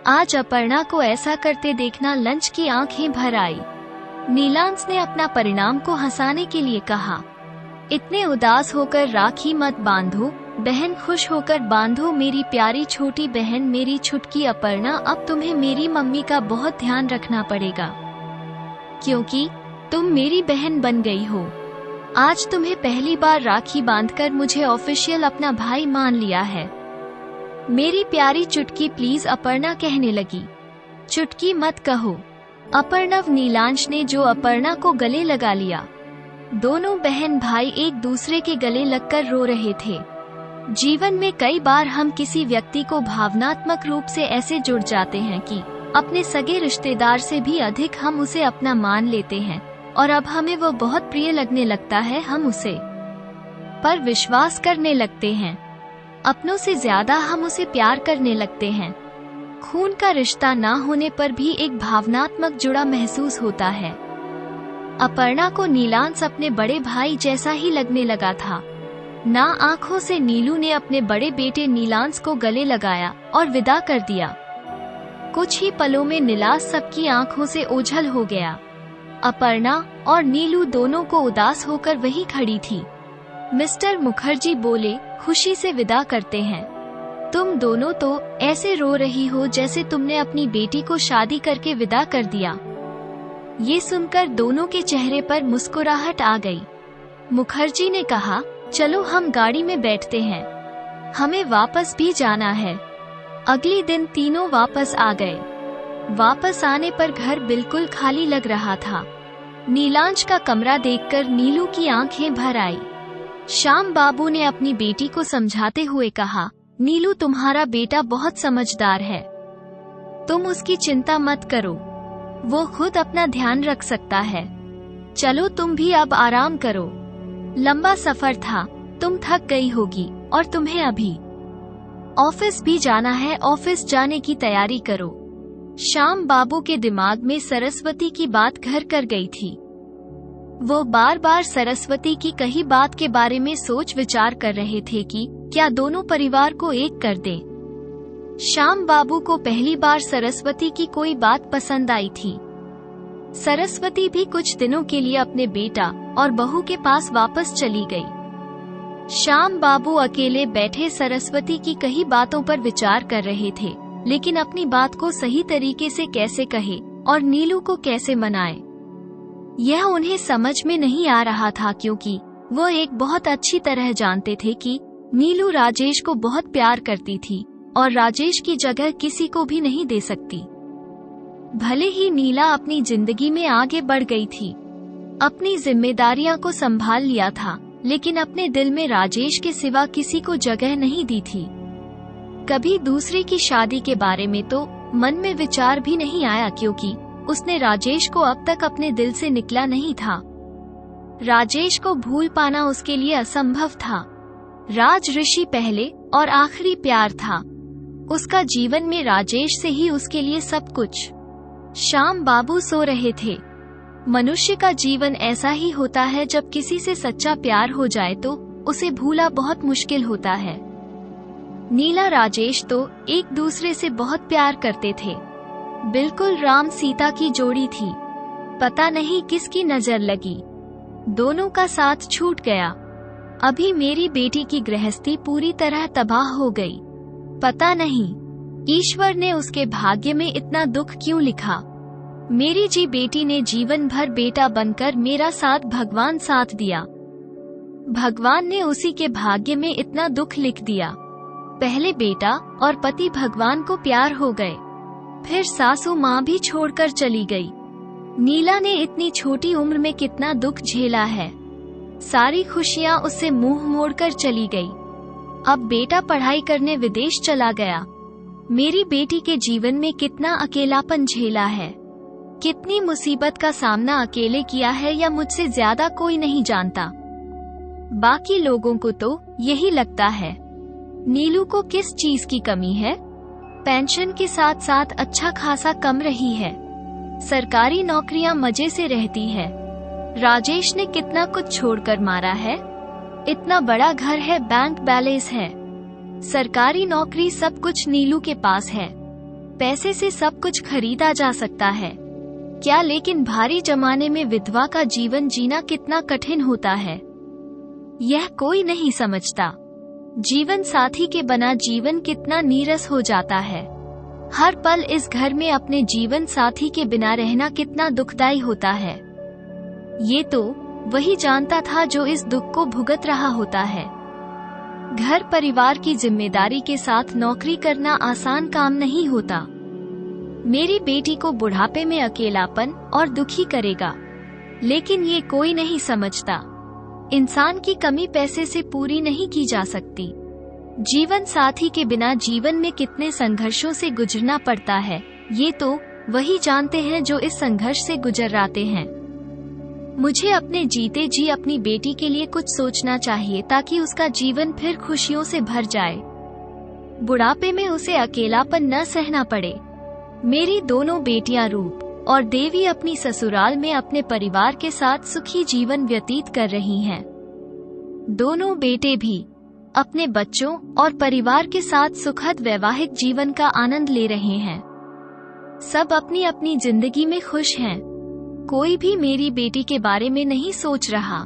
आज अपर्णा को ऐसा करते देखना लंच की आंखें भर आई। नीलांश ने अपना परिणाम को हंसाने के लिए कहा, इतने उदास होकर राखी मत बांधो बहन, खुश होकर बांधो मेरी प्यारी छोटी बहन, मेरी छुटकी अपर्णा। अब तुम्हें मेरी मम्मी का बहुत ध्यान रखना पड़ेगा, क्योंकि तुम मेरी बहन बन गई हो। आज तुम्हें पहली बार राखी बांधकर मुझे ऑफिशियल अपना भाई मान लिया है। मेरी प्यारी चुटकी प्लीज, अपर्णा कहने लगी। चुटकी मत कहो अपर्णव। नीलांश ने जो अपर्णा को गले लगा लिया। दोनों बहन भाई एक दूसरे के गले लगकर रो रहे थे। जीवन में कई बार हम किसी व्यक्ति को भावनात्मक रूप से ऐसे जुड़ जाते हैं कि अपने सगे रिश्तेदार से भी अधिक हम उसे अपना मान लेते हैं, और अब हमें वो बहुत प्रिय लगने लगता है। हम उसे पर विश्वास करने लगते हैं, अपनों से ज्यादा हम उसे प्यार करने लगते हैं। खून का रिश्ता ना होने पर भी एक भावनात्मक जुड़ा महसूस होता है। अपर्णा को नीलांश अपने बड़े भाई जैसा ही लगने लगा था। ना आंखों से नीलू ने अपने बड़े बेटे नीलांश को गले लगाया और विदा कर दिया। कुछ ही पलों में नीलांश सबकी आंखों से ओझल हो गया। अपर्णा और नीलू दोनों को उदास होकर वहीं खड़ी थी। मिस्टर मुखर्जी बोले, खुशी से विदा करते हैं। तुम दोनों तो ऐसे रो रही हो जैसे तुमने अपनी बेटी को शादी करके विदा कर दिया। ये सुनकर दोनों के चेहरे पर मुस्कुराहट आ गई। मुखर्जी ने कहा, चलो हम गाड़ी में बैठते हैं, हमें वापस भी जाना है। अगले दिन तीनों वापस आ गए। वापस आने पर घर बिल्कुल खाली लग रहा था। नीलांश का कमरा देखकर नीलू की आंखें भर आई। श्याम बाबू ने अपनी बेटी को समझाते हुए कहा, नीलू तुम्हारा बेटा बहुत समझदार है, तुम उसकी चिंता मत करो, वो खुद अपना ध्यान रख सकता है। चलो तुम भी अब आराम करो, लंबा सफर था, तुम थक गई होगी और तुम्हें अभी ऑफिस भी जाना है, ऑफिस जाने की तैयारी करो। श्याम बाबू के दिमाग में सरस्वती की बात घर कर गई थी। वो बार बार सरस्वती की कही बात के बारे में सोच विचार कर रहे थे कि क्या दोनों परिवार को एक कर दें। श्याम बाबू को पहली बार सरस्वती की कोई बात पसंद आई थी। सरस्वती भी कुछ दिनों के लिए अपने बेटा और बहू के पास वापस चली गई। श्याम बाबू अकेले बैठे सरस्वती की कही बातों पर विचार कर रहे थे, लेकिन अपनी बात को सही तरीके से कैसे कहे और नीलू को कैसे मनाए, यह उन्हें समझ में नहीं आ रहा था, क्योंकि वो एक बहुत अच्छी तरह जानते थे कि नीलू राजेश को बहुत प्यार करती थी और राजेश की जगह किसी को भी नहीं दे सकती। भले ही नीला अपनी जिंदगी में आगे बढ़ गई थी, अपनी जिम्मेदारियां को संभाल लिया था, लेकिन अपने दिल में राजेश के सिवा किसी को जगह नहीं दी थी। कभी दूसरे की शादी के बारे में तो मन में विचार भी नहीं आया, क्योंकि उसने राजेश को अब तक अपने दिल से निकला नहीं था। राजेश को भूल पाना उसके लिए असंभव था। राज ऋषि पहले और आखिरी प्यार था। उसका जीवन में राजेश से ही उसके लिए सब कुछ। श्याम बाबू सो रहे थे। मनुष्य का जीवन ऐसा ही होता है, जब किसी से सच्चा प्यार हो जाए तो उसे भूला बहुत मुश्किल होता है। नीला राजेश तो एक दूसरे से बहुत प्यार करते थे, बिल्कुल राम सीता की जोड़ी थी। पता नहीं किसकी नजर लगी, दोनों का साथ छूट गया। अभी मेरी बेटी की गृहस्थी पूरी तरह तबाह हो गई। पता नहीं ईश्वर ने उसके भाग्य में इतना दुख क्यों लिखा। मेरी जी बेटी ने जीवन भर बेटा बनकर मेरा साथ भगवान साथ दिया, भगवान ने उसी के भाग्य में इतना दुख लिख दिया। पहले बेटा और पति भगवान को प्यार हो गए, फिर सासू माँ भी छोड़कर चली गई। नीला ने इतनी छोटी उम्र में कितना दुख झेला है। सारी खुशियां उससे मुंह मोड़कर चली गई। अब बेटा पढ़ाई करने विदेश चला गया। मेरी बेटी के जीवन में कितना अकेलापन झेला है, कितनी मुसीबत का सामना अकेले किया है, या मुझसे ज्यादा कोई नहीं जानता। बाकी लोगों को तो यही लगता है नीलू को किस चीज की कमी है। पेंशन के साथ साथ अच्छा खासा कम रही है, सरकारी नौकरियां मजे से रहती है। राजेश ने कितना कुछ छोड़कर मारा है। इतना बड़ा घर है, बैंक बैलेंस है, सरकारी नौकरी, सब कुछ नीलू के पास है। पैसे से सब कुछ खरीदा जा सकता है क्या? लेकिन भारी जमाने में विधवा का जीवन जीना कितना कठिन होता है, यह कोई नहीं समझता। जीवन साथी के बिना जीवन कितना नीरस हो जाता है। हर पल इस घर में अपने जीवन साथी के बिना रहना कितना दुखदाई होता है। ये तो वही जानता था जो इस दुख को भुगत रहा होता है। घर परिवार की जिम्मेदारी के साथ नौकरी करना आसान काम नहीं होता। मेरी बेटी को बुढ़ापे में अकेलापन और दुखी करेगा, लेकिन ये कोई नहीं समझता। इंसान की कमी पैसे से पूरी नहीं की जा सकती। जीवन साथी के बिना जीवन में कितने संघर्षों से गुजरना पड़ता है, ये तो वही जानते हैं जो इस संघर्ष से गुजराते हैं। मुझे अपने जीते जी अपनी बेटी के लिए कुछ सोचना चाहिए ताकि उसका जीवन फिर खुशियों से भर जाए, बुढ़ापे में उसे अकेलापन न सहना पड़े। मेरी दोनों बेटियां रूप और देवी अपनी ससुराल में अपने परिवार के साथ सुखी जीवन व्यतीत कर रही हैं। दोनों बेटे भी अपने बच्चों और परिवार के साथ सुखद वैवाहिक जीवन का आनंद ले रहे हैं। सब अपनी अपनी जिंदगी में खुश हैं। कोई भी मेरी बेटी के बारे में नहीं सोच रहा।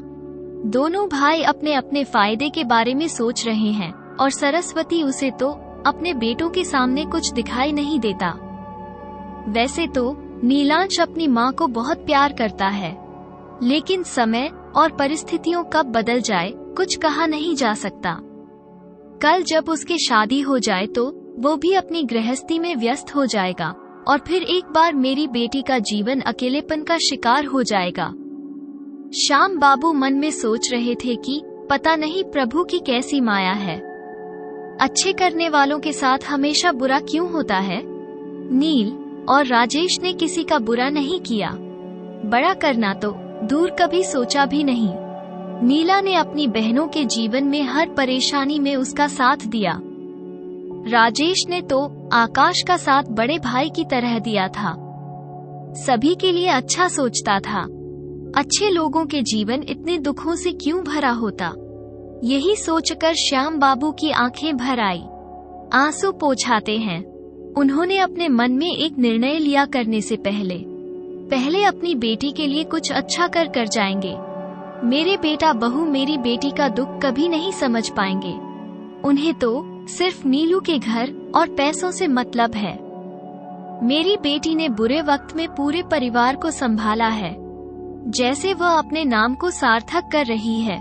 दोनों भाई अपने अपने फायदे के बारे में सोच रहे हैं और सरस्वती उसे तो अपने बेटों के सामने कुछ दिखाई नहीं देता। वैसे तो नीलांश अपनी माँ को बहुत प्यार करता है, लेकिन समय और परिस्थितियों कब बदल जाए कुछ कहा नहीं जा सकता। कल जब उसकी शादी हो जाए तो वो भी अपनी गृहस्थी में व्यस्त हो जाएगा और फिर एक बार मेरी बेटी का जीवन अकेलेपन का शिकार हो जाएगा। श्याम बाबू मन में सोच रहे थे कि पता नहीं प्रभु की कैसी माया है, अच्छे करने वालों के साथ हमेशा बुरा क्यों होता है। नील और राजेश ने किसी का बुरा नहीं किया, बड़ा करना तो दूर कभी सोचा भी नहीं। नीला ने अपनी बहनों के जीवन में हर परेशानी में उसका साथ दिया। राजेश ने तो आकाश का साथ बड़े भाई की तरह दिया था, सभी के लिए अच्छा सोचता था। अच्छे लोगों के जीवन इतने दुखों से क्यों भरा होता, यही सोचकर श्याम बाबू की आंखें भर आई। आंसू पोंछाते हैं। उन्होंने अपने मन में एक निर्णय लिया, करने से पहले अपनी बेटी के लिए कुछ अच्छा कर जाएंगे। मेरे बेटा बहू मेरी बेटी का दुख कभी नहीं समझ पाएंगे। उन्हें तो सिर्फ नीलू के घर और पैसों से मतलब है। मेरी बेटी ने बुरे वक्त में पूरे परिवार को संभाला है, जैसे वह अपने नाम को सार्थक कर रही है।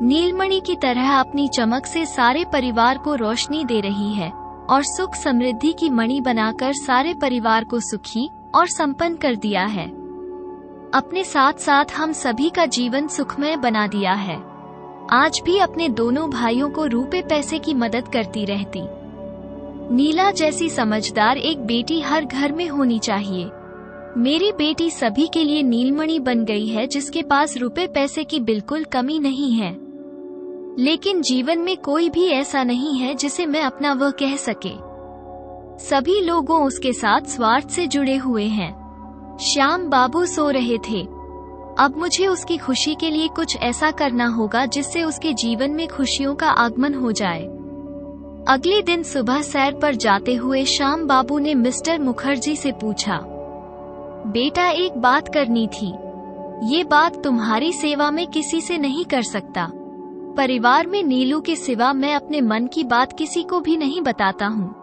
नीलमणि की तरह अपनी चमक से सारे परिवार को रोशनी दे रही है और सुख समृद्धि की मणि बनाकर सारे परिवार को सुखी और संपन्न कर दिया है। अपने साथ साथ हम सभी का जीवन सुखमय बना दिया है। आज भी अपने दोनों भाइयों को रुपए पैसे की मदद करती रहती। नीला जैसी समझदार एक बेटी हर घर में होनी चाहिए। मेरी बेटी सभी के लिए नीलमणि बन गई है, जिसके पास रुपए पैसे की बिल्कुल कमी नहीं है। लेकिन जीवन में कोई भी ऐसा नहीं है जिसे मैं अपना वह कह सके। सभी लोगों उसके साथ स्वार्थ से जुड़े हुए हैं। श्याम बाबू सो रहे थे। अब मुझे उसकी खुशी के लिए कुछ ऐसा करना होगा जिससे उसके जीवन में खुशियों का आगमन हो जाए। अगले दिन सुबह सैर पर जाते हुए श्याम बाबू ने मिस्टर मुखर्जी से पूछा, बेटा एक बात करनी थी। ये बात तुम्हारी सेवा में किसी से नहीं कर सकता। परिवार में नीलू के सिवा मैं अपने मन की बात किसी को भी नहीं बताता हूँ।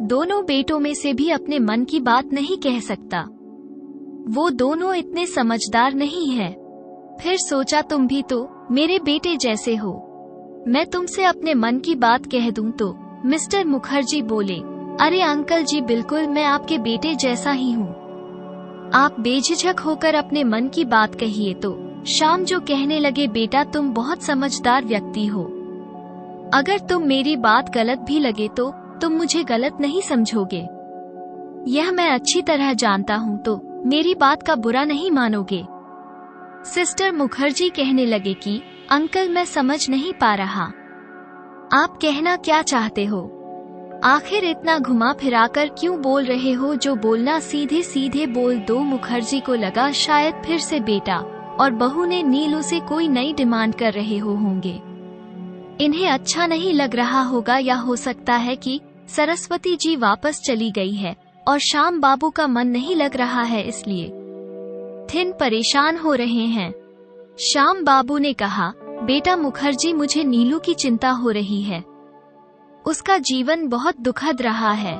दोनों बेटों में से भी अपने मन की बात नहीं कह सकता। वो दोनों इतने समझदार नहीं है। फिर सोचा तुम भी तो मेरे बेटे जैसे हो, मैं तुमसे अपने मन की बात कह दूं तो। मिस्टर मुखर्जी बोले, अरे अंकल जी, बिल्कुल मैं आपके बेटे जैसा ही हूँ। आप बेझिझक होकर अपने मन की बात कहिए। तो श्याम जो कहने लगे, बेटा तुम बहुत समझदार व्यक्ति हो। अगर तुम मेरी बात गलत भी लगे तो तुम मुझे गलत नहीं समझोगे। यह मैं अच्छी तरह जानता हूँ, तो मेरी बात का बुरा नहीं मानोगे। सिस्टर मुखर्जी कहने लगे कि अंकल मैं समझ नहीं पा रहा, आप कहना क्या चाहते हो? आखिर इतना घुमा फिराकर क्यों बोल रहे हो? जो बोलना सीधे सीधे बोल दो। मुखर्जी को लगा शायद फिर से बेटा और बहू ने नीलू से कोई नई डिमांड कर रहे होंगे। इन्हें अच्छा नहीं लग रहा होगा, या हो सकता है कि सरस्वती जी वापस चली गई है और श्याम बाबू का मन नहीं लग रहा है, इसलिए थिन परेशान हो रहे हैं। श्याम बाबू ने कहा, बेटा मुखर्जी मुझे नीलू की चिंता हो रही है। उसका जीवन बहुत दुखद रहा है।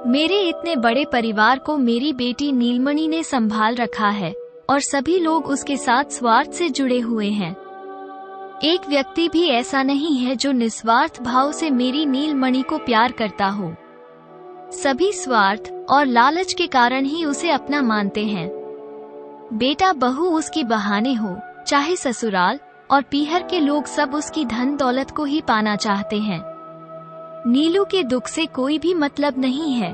मेरे इतने बड़े परिवार को मेरी बेटी नीलमणि ने संभाल रखा है और सभी लोग उसके साथ स्वार्थ से जुड़े हुए हैं। एक व्यक्ति भी ऐसा नहीं है जो निस्वार्थ भाव से मेरी नीलमणि को प्यार करता हो। सभी स्वार्थ और लालच के कारण ही उसे अपना मानते हैं। बेटा बहू उसकी बहाने हो, चाहे ससुराल और पीहर के लोग सब उसकी धन दौलत को ही पाना चाहते हैं। नीलू के दुख से कोई भी मतलब नहीं है।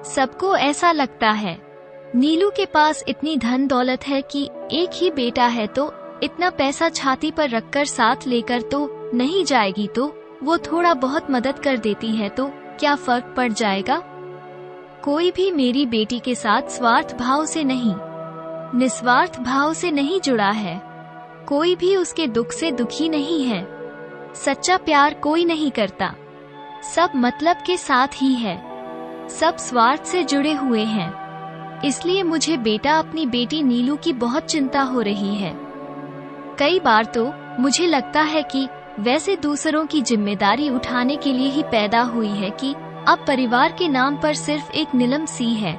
सबको ऐसा लगता है नीलू के पास इतनी धन दौलत है कि एक ही बेटा है, तो इतना पैसा छाती पर रखकर साथ लेकर तो नहीं जाएगी, तो वो थोड़ा बहुत मदद कर देती है तो क्या फर्क पड़ जाएगा? कोई भी मेरी बेटी के साथ स्वार्थ भाव से नहीं, निस्वार्थ भाव से नहीं जुड़ा है। कोई भी उसके दुख से दुखी नहीं है। सच्चा प्यार कोई नहीं करता, सब मतलब के साथ ही है। सब स्वार्थ से जुड़े हुए हैं। इसलिए मुझे बेटा अपनी बेटी नीलू की बहुत चिंता हो रही है। कई बार तो मुझे लगता है कि वैसे दूसरों की जिम्मेदारी उठाने के लिए ही पैदा हुई है कि अब परिवार के नाम पर सिर्फ एक नीलम सी है।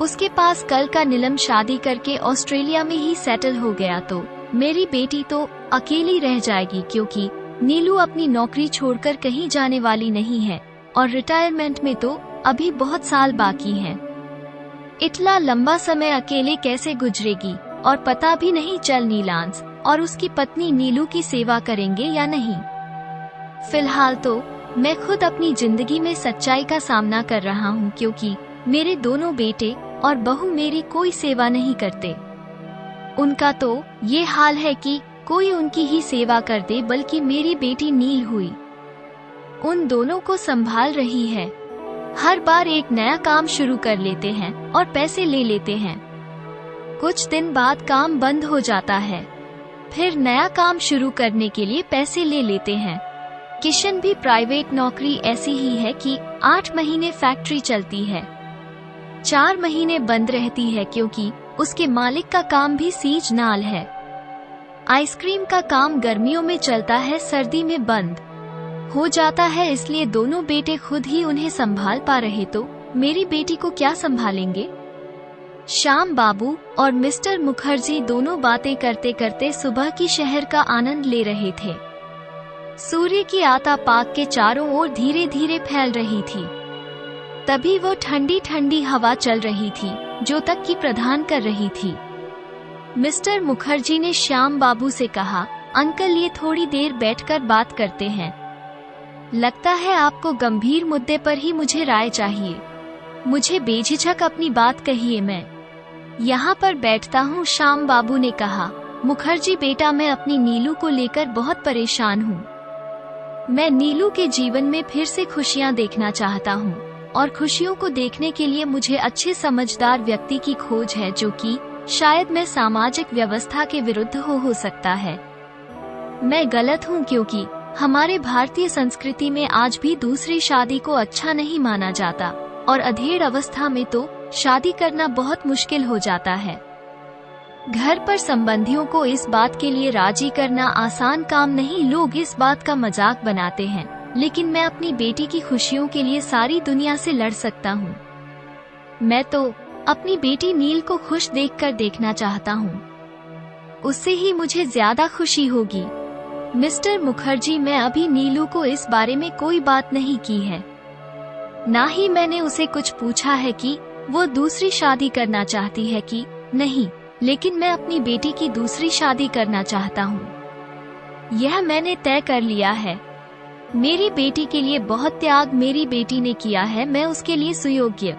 उसके पास कल का नीलम शादी करके ऑस्ट्रेलिया में ही सेटल हो गया, तो मेरी बेटी तो अकेली रह जाएगी, क्योंकि नीलू अपनी नौकरी छोड़कर कहीं जाने वाली नहीं है और रिटायरमेंट में तो अभी बहुत साल बाकी हैं। इतना लंबा समय अकेले कैसे गुजरेगी और पता भी नहीं चल नीलांश और उसकी पत्नी नीलू की सेवा करेंगे या नहीं। फिलहाल तो मैं खुद अपनी जिंदगी में सच्चाई का सामना कर रहा हूँ, क्योंकि मेरे दोनों बेटे और बहू मेरी कोई सेवा नहीं करते। उनका तो ये हाल है कि कोई उनकी ही सेवा कर दे, बल्कि मेरी बेटी नील हुई उन दोनों को संभाल रही है। हर बार एक नया काम शुरू कर लेते हैं और पैसे ले लेते हैं। कुछ दिन बाद काम बंद हो जाता है, फिर नया काम शुरू करने के लिए पैसे ले लेते हैं। किशन भी प्राइवेट नौकरी ऐसी ही है कि 8 महीने फैक्ट्री चलती है, 4 महीने बंद रहती है, क्योंकि उसके मालिक का काम भी सीजनल है। आइसक्रीम का काम गर्मियों में चलता है, सर्दी में बंद हो जाता है। इसलिए दोनों बेटे खुद ही उन्हें संभाल पा रहे, तो मेरी बेटी को क्या संभालेंगे? श्याम बाबू और मिस्टर मुखर्जी दोनों बातें करते करते सुबह की शहर का आनंद ले रहे थे। सूर्य की आता पाक के चारों ओर धीरे धीरे फैल रही थी। तभी वो ठंडी ठंडी हवा चल रही थी जो तक की प्रदान कर रही थी। मिस्टर मुखर्जी ने श्याम बाबू से कहा, अंकल ये थोड़ी देर बैठकर बात करते हैं। लगता है आपको गंभीर मुद्दे पर ही मुझे राय चाहिए। मुझे बेझिझक अपनी बात कहिए, मैं यहाँ पर बैठता हूँ। श्याम बाबू ने कहा, मुखर्जी बेटा मैं अपनी नीलू को लेकर बहुत परेशान हूँ। मैं नीलू के जीवन में फिर से खुशियाँ देखना चाहता हूँ और खुशियों को देखने के लिए मुझे अच्छे समझदार व्यक्ति की खोज है, जो कि शायद मैं सामाजिक व्यवस्था के विरुद्ध हो सकता है। मैं गलत हूँ, क्योंकि हमारे भारतीय संस्कृति में आज भी दूसरी शादी को अच्छा नहीं माना जाता और अधेड़ अवस्था में तो शादी करना बहुत मुश्किल हो जाता है। घर पर संबंधियों को इस बात के लिए राजी करना आसान काम नहीं। लोग इस बात का मजाक बनाते हैं, लेकिन मैं अपनी बेटी की खुशियों के लिए सारी दुनिया से लड़ सकता हूँ। मैं तो अपनी बेटी नील को खुश देखकर देखना चाहता हूँ, उससे ही मुझे ज्यादा खुशी होगी। मिस्टर मुखर्जी मैं अभी नीलू को इस बारे में कोई बात नहीं की है, ना ही मैंने उसे कुछ पूछा है कि वो दूसरी शादी करना चाहती है कि नहीं, लेकिन मैं अपनी बेटी की दूसरी शादी करना चाहता हूँ। यह मैंने तय कर लिया है। मेरी बेटी के लिए बहुत त्याग मेरी बेटी ने किया है, मैं उसके लिए सुयोग्य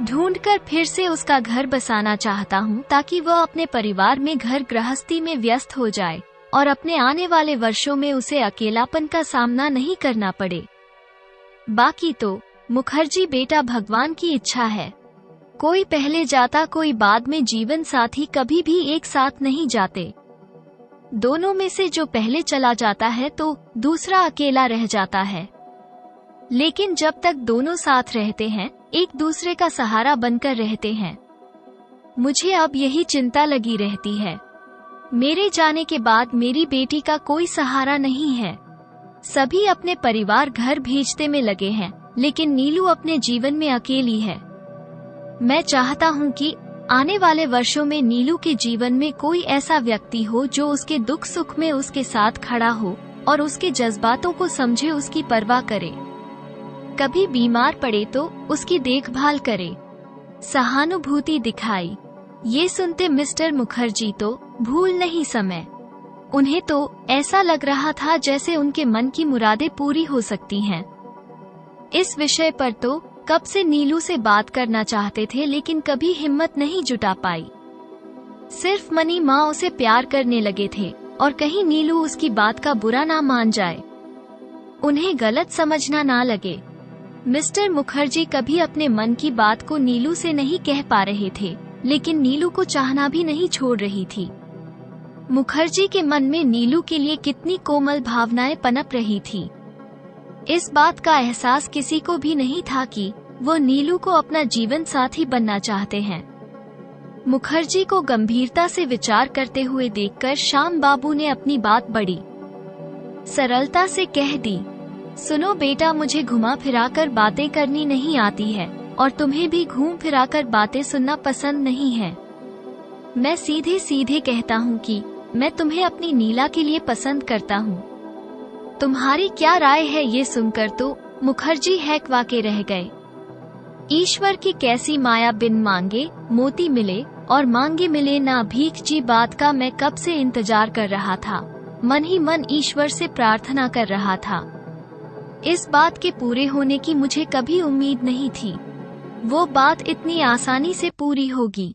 ढूंढकर फिर से उसका घर बसाना चाहता हूँ, ताकि वह अपने परिवार में घर गृहस्थी में व्यस्त हो जाए और अपने आने वाले वर्षों में उसे अकेलापन का सामना नहीं करना पड़े। बाकी तो मुखर्जी बेटा भगवान की इच्छा है। कोई पहले जाता, कोई बाद में, जीवन साथी कभी भी एक साथ नहीं जाते। दोनों में से जो पहले चला जाता है तो दूसरा अकेला रह जाता है। लेकिन जब तक दोनों साथ रहते हैं, एक दूसरे का सहारा बनकर रहते हैं। मुझे अब यही चिंता लगी रहती है। मेरे जाने के बाद मेरी बेटी का कोई सहारा नहीं है। सभी अपने परिवार घर भेजते में लगे हैं, लेकिन नीलू अपने जीवन में अकेली है। मैं चाहता हूँ कि आने वाले वर्षों में नीलू के जीवन में कोई ऐसा व्यक्ति हो जो उसके दुख सुख में उसके साथ खड़ा हो और उसके जज्बातों को समझे, उसकी परवाह करे। कभी बीमार पड़े तो उसकी देखभाल करे, सहानुभूति दिखाई। ये सुनते मिस्टर मुखर्जी तो भूल नहीं समय। उन्हें तो ऐसा लग रहा था जैसे उनके मन की मुरादें पूरी हो सकती हैं। इस विषय पर तो कब से नीलू से बात करना चाहते थे, लेकिन कभी हिम्मत नहीं जुटा पाई। सिर्फ मनी माँ उसे प्यार करने लगे थे और कहीं नीलू उसकी बात का बुरा ना मान जाए, उन्हें गलत समझना ना लगे। मिस्टर मुखर्जी कभी अपने मन की बात को नीलू से नहीं कह पा रहे थे, लेकिन नीलू को चाहना भी नहीं छोड़ रही थी। मुखर्जी के मन में नीलू के लिए कितनी कोमल भावनाएं पनप रही थी। इस बात का एहसास किसी को भी नहीं था कि वो नीलू को अपना जीवन साथी बनना चाहते हैं। मुखर्जी को गंभीरता से विचार करते हुए देखकर श्याम बाबू ने अपनी बात बड़ी सरलता से कह दी, सुनो बेटा, मुझे घुमा फिराकर बातें करनी नहीं आती है और तुम्हें भी घूम फिराकर बातें सुनना पसंद नहीं है। मैं सीधे सीधे कहता हूँ कि मैं तुम्हें अपनी नीला के लिए पसंद करता हूँ। तुम्हारी क्या राय है? ये सुनकर तो मुखर्जी हैकवा के रह गए। ईश्वर की कैसी माया, बिन मांगे मोती मिले और मांगे मिले ना भीख, जी बात का मैं कब से इंतजार कर रहा था। मन ही मन ईश्वर से प्रार्थना कर रहा था। इस बात के पूरे होने की मुझे कभी उम्मीद नहीं थी। वो बात इतनी आसानी से पूरी होगी,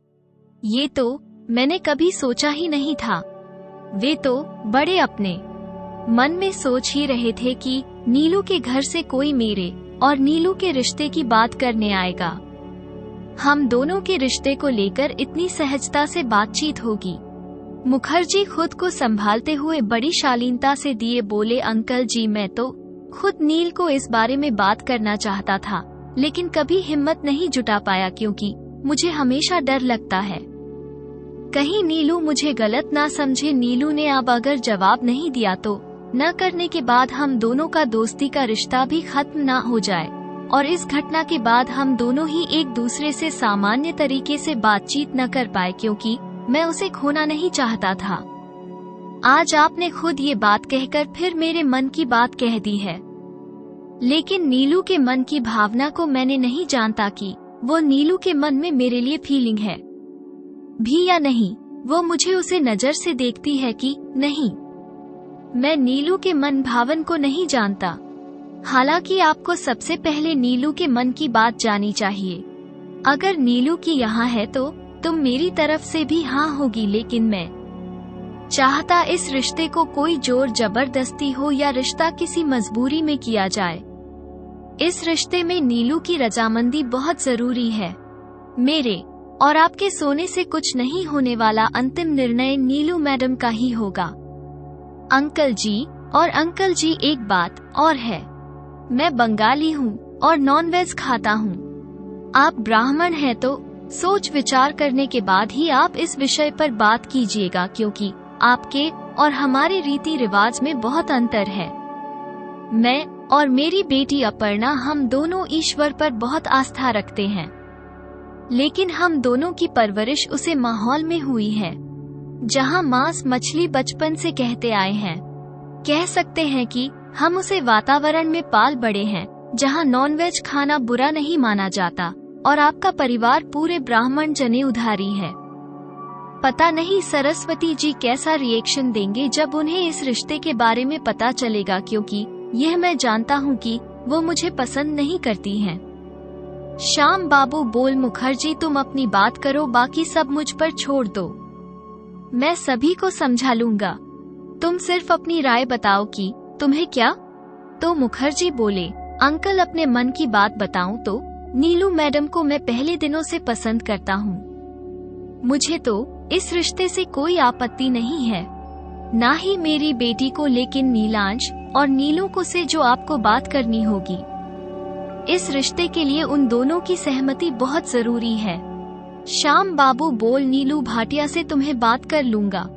ये तो मैंने कभी सोचा ही नहीं था। वे तो बड़े अपने मन में सोच ही रहे थे कि नीलू के घर से कोई मेरे और नीलू के रिश्ते की बात करने आएगा। हम दोनों के रिश्ते को लेकर इतनी सहजता से बातचीत होगी। मुखर्जी खुद को संभालते हुए बड़ी शालीनता से दिए बोले, अंकल जी, मैं तो खुद नील को इस बारे में बात करना चाहता था, लेकिन कभी हिम्मत नहीं जुटा पाया, क्योंकि मुझे हमेशा डर लगता है कहीं नीलू मुझे गलत ना समझे। नीलू ने अब अगर जवाब नहीं दिया तो न करने के बाद हम दोनों का दोस्ती का रिश्ता भी खत्म ना हो जाए और इस घटना के बाद हम दोनों ही एक दूसरे से सामान्य तरीके से बातचीत न कर पाए, क्योंकि मैं उसे खोना नहीं चाहता था। आज आपने खुद ये बात कहकर फिर मेरे मन की बात कह दी है, लेकिन नीलू के मन की भावना को मैंने नहीं जानता कि वो नीलू के मन में मेरे लिए फीलिंग है भी या नहीं। वो मुझे उसे नजर से देखती है कि नहीं। मैं नीलू के मन भावन को नहीं जानता। हालांकि आपको सबसे पहले नीलू के मन की बात जानी चाहिए। अगर नीलू की यहाँ है तो तुम मेरी तरफ से भी हाँ होगी, लेकिन मैं चाहता इस रिश्ते को कोई जोर जबरदस्ती हो या रिश्ता किसी मजबूरी में किया जाए। इस रिश्ते में नीलू की रजामंदी बहुत जरूरी है। मेरे और आपके सोने से कुछ नहीं होने वाला अंतिम निर्णय नीलू मैडम का ही होगा। अंकल जी, और अंकल जी एक बात और है, मैं बंगाली हूँ और नॉनवेज खाता हूँ। आप ब्राह्मण हैं तो सोच विचार करने के बाद ही आप इस विषय पर बात कीजिएगा, क्योंकि आपके और हमारे रीति रिवाज में बहुत अंतर है। मैं और मेरी बेटी अपर्णा, हम दोनों ईश्वर पर बहुत आस्था रखते हैं, लेकिन हम दोनों की परवरिश उसे माहौल में हुई है जहां मांस मछली बचपन से कहते आए हैं। कह सकते हैं कि हम उसे वातावरण में पाल बड़े हैं जहां नॉनवेज खाना बुरा नहीं माना जाता, और आपका परिवार पूरे ब्राह्मण जने उधारी है। पता नहीं सरस्वती जी कैसा रिएक्शन देंगे जब उन्हें इस रिश्ते के बारे में पता चलेगा, क्योंकि यह मैं जानता हूँ कि वो मुझे पसंद नहीं करती हैं। श्याम बाबू बोल, मुखर्जी तुम अपनी बात करो, बाकी सब मुझ पर छोड़ दो। मैं सभी को समझा लूंगा, तुम सिर्फ अपनी राय बताओ कि तुम्हें क्या। तो मुखर्जी बोले, अंकल अपने मन की बात बताऊं तो नीलू मैडम को मैं पहले दिनों से पसंद करता हूँ। मुझे तो इस रिश्ते से कोई आपत्ति नहीं है, ना ही मेरी बेटी को, लेकिन नीलांश और नीलू को से जो आपको बात करनी होगी। इस रिश्ते के लिए उन दोनों की सहमति बहुत जरूरी है। श्याम बाबू बोल, नीलू भाटिया से तुम्हें बात कर लूंगा,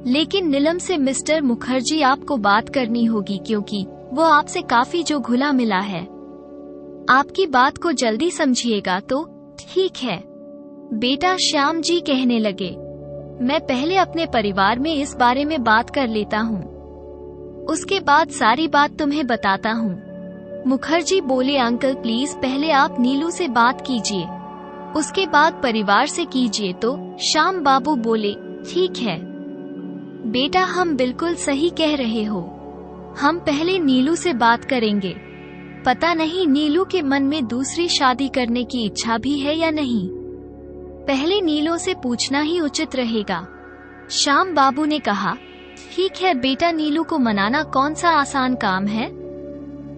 लेकिन नीलम से मिस्टर मुखर्जी आपको बात करनी होगी, क्योंकि वो आपसे काफी जो घुला मिला है। आपकी बात को जल्दी समझिएगा। तो ठीक है बेटा, श्याम जी कहने लगे, मैं पहले अपने परिवार में इस बारे में बात कर लेता हूँ, उसके बाद सारी बात तुम्हें बताता हूँ। मुखर्जी बोले, अंकल प्लीज पहले आप नीलू से बात कीजिए, उसके बाद परिवार से कीजिए। तो श्याम बाबू बोले, ठीक है बेटा, हम बिल्कुल सही कह रहे हो, हम पहले नीलू से बात करेंगे। पता नहीं नीलू के मन में दूसरी शादी करने की इच्छा भी है या नहीं, पहले नीलू से पूछना ही उचित रहेगा। श्याम बाबू ने कहा, ठीक है बेटा, नीलू को मनाना कौन सा आसान काम है।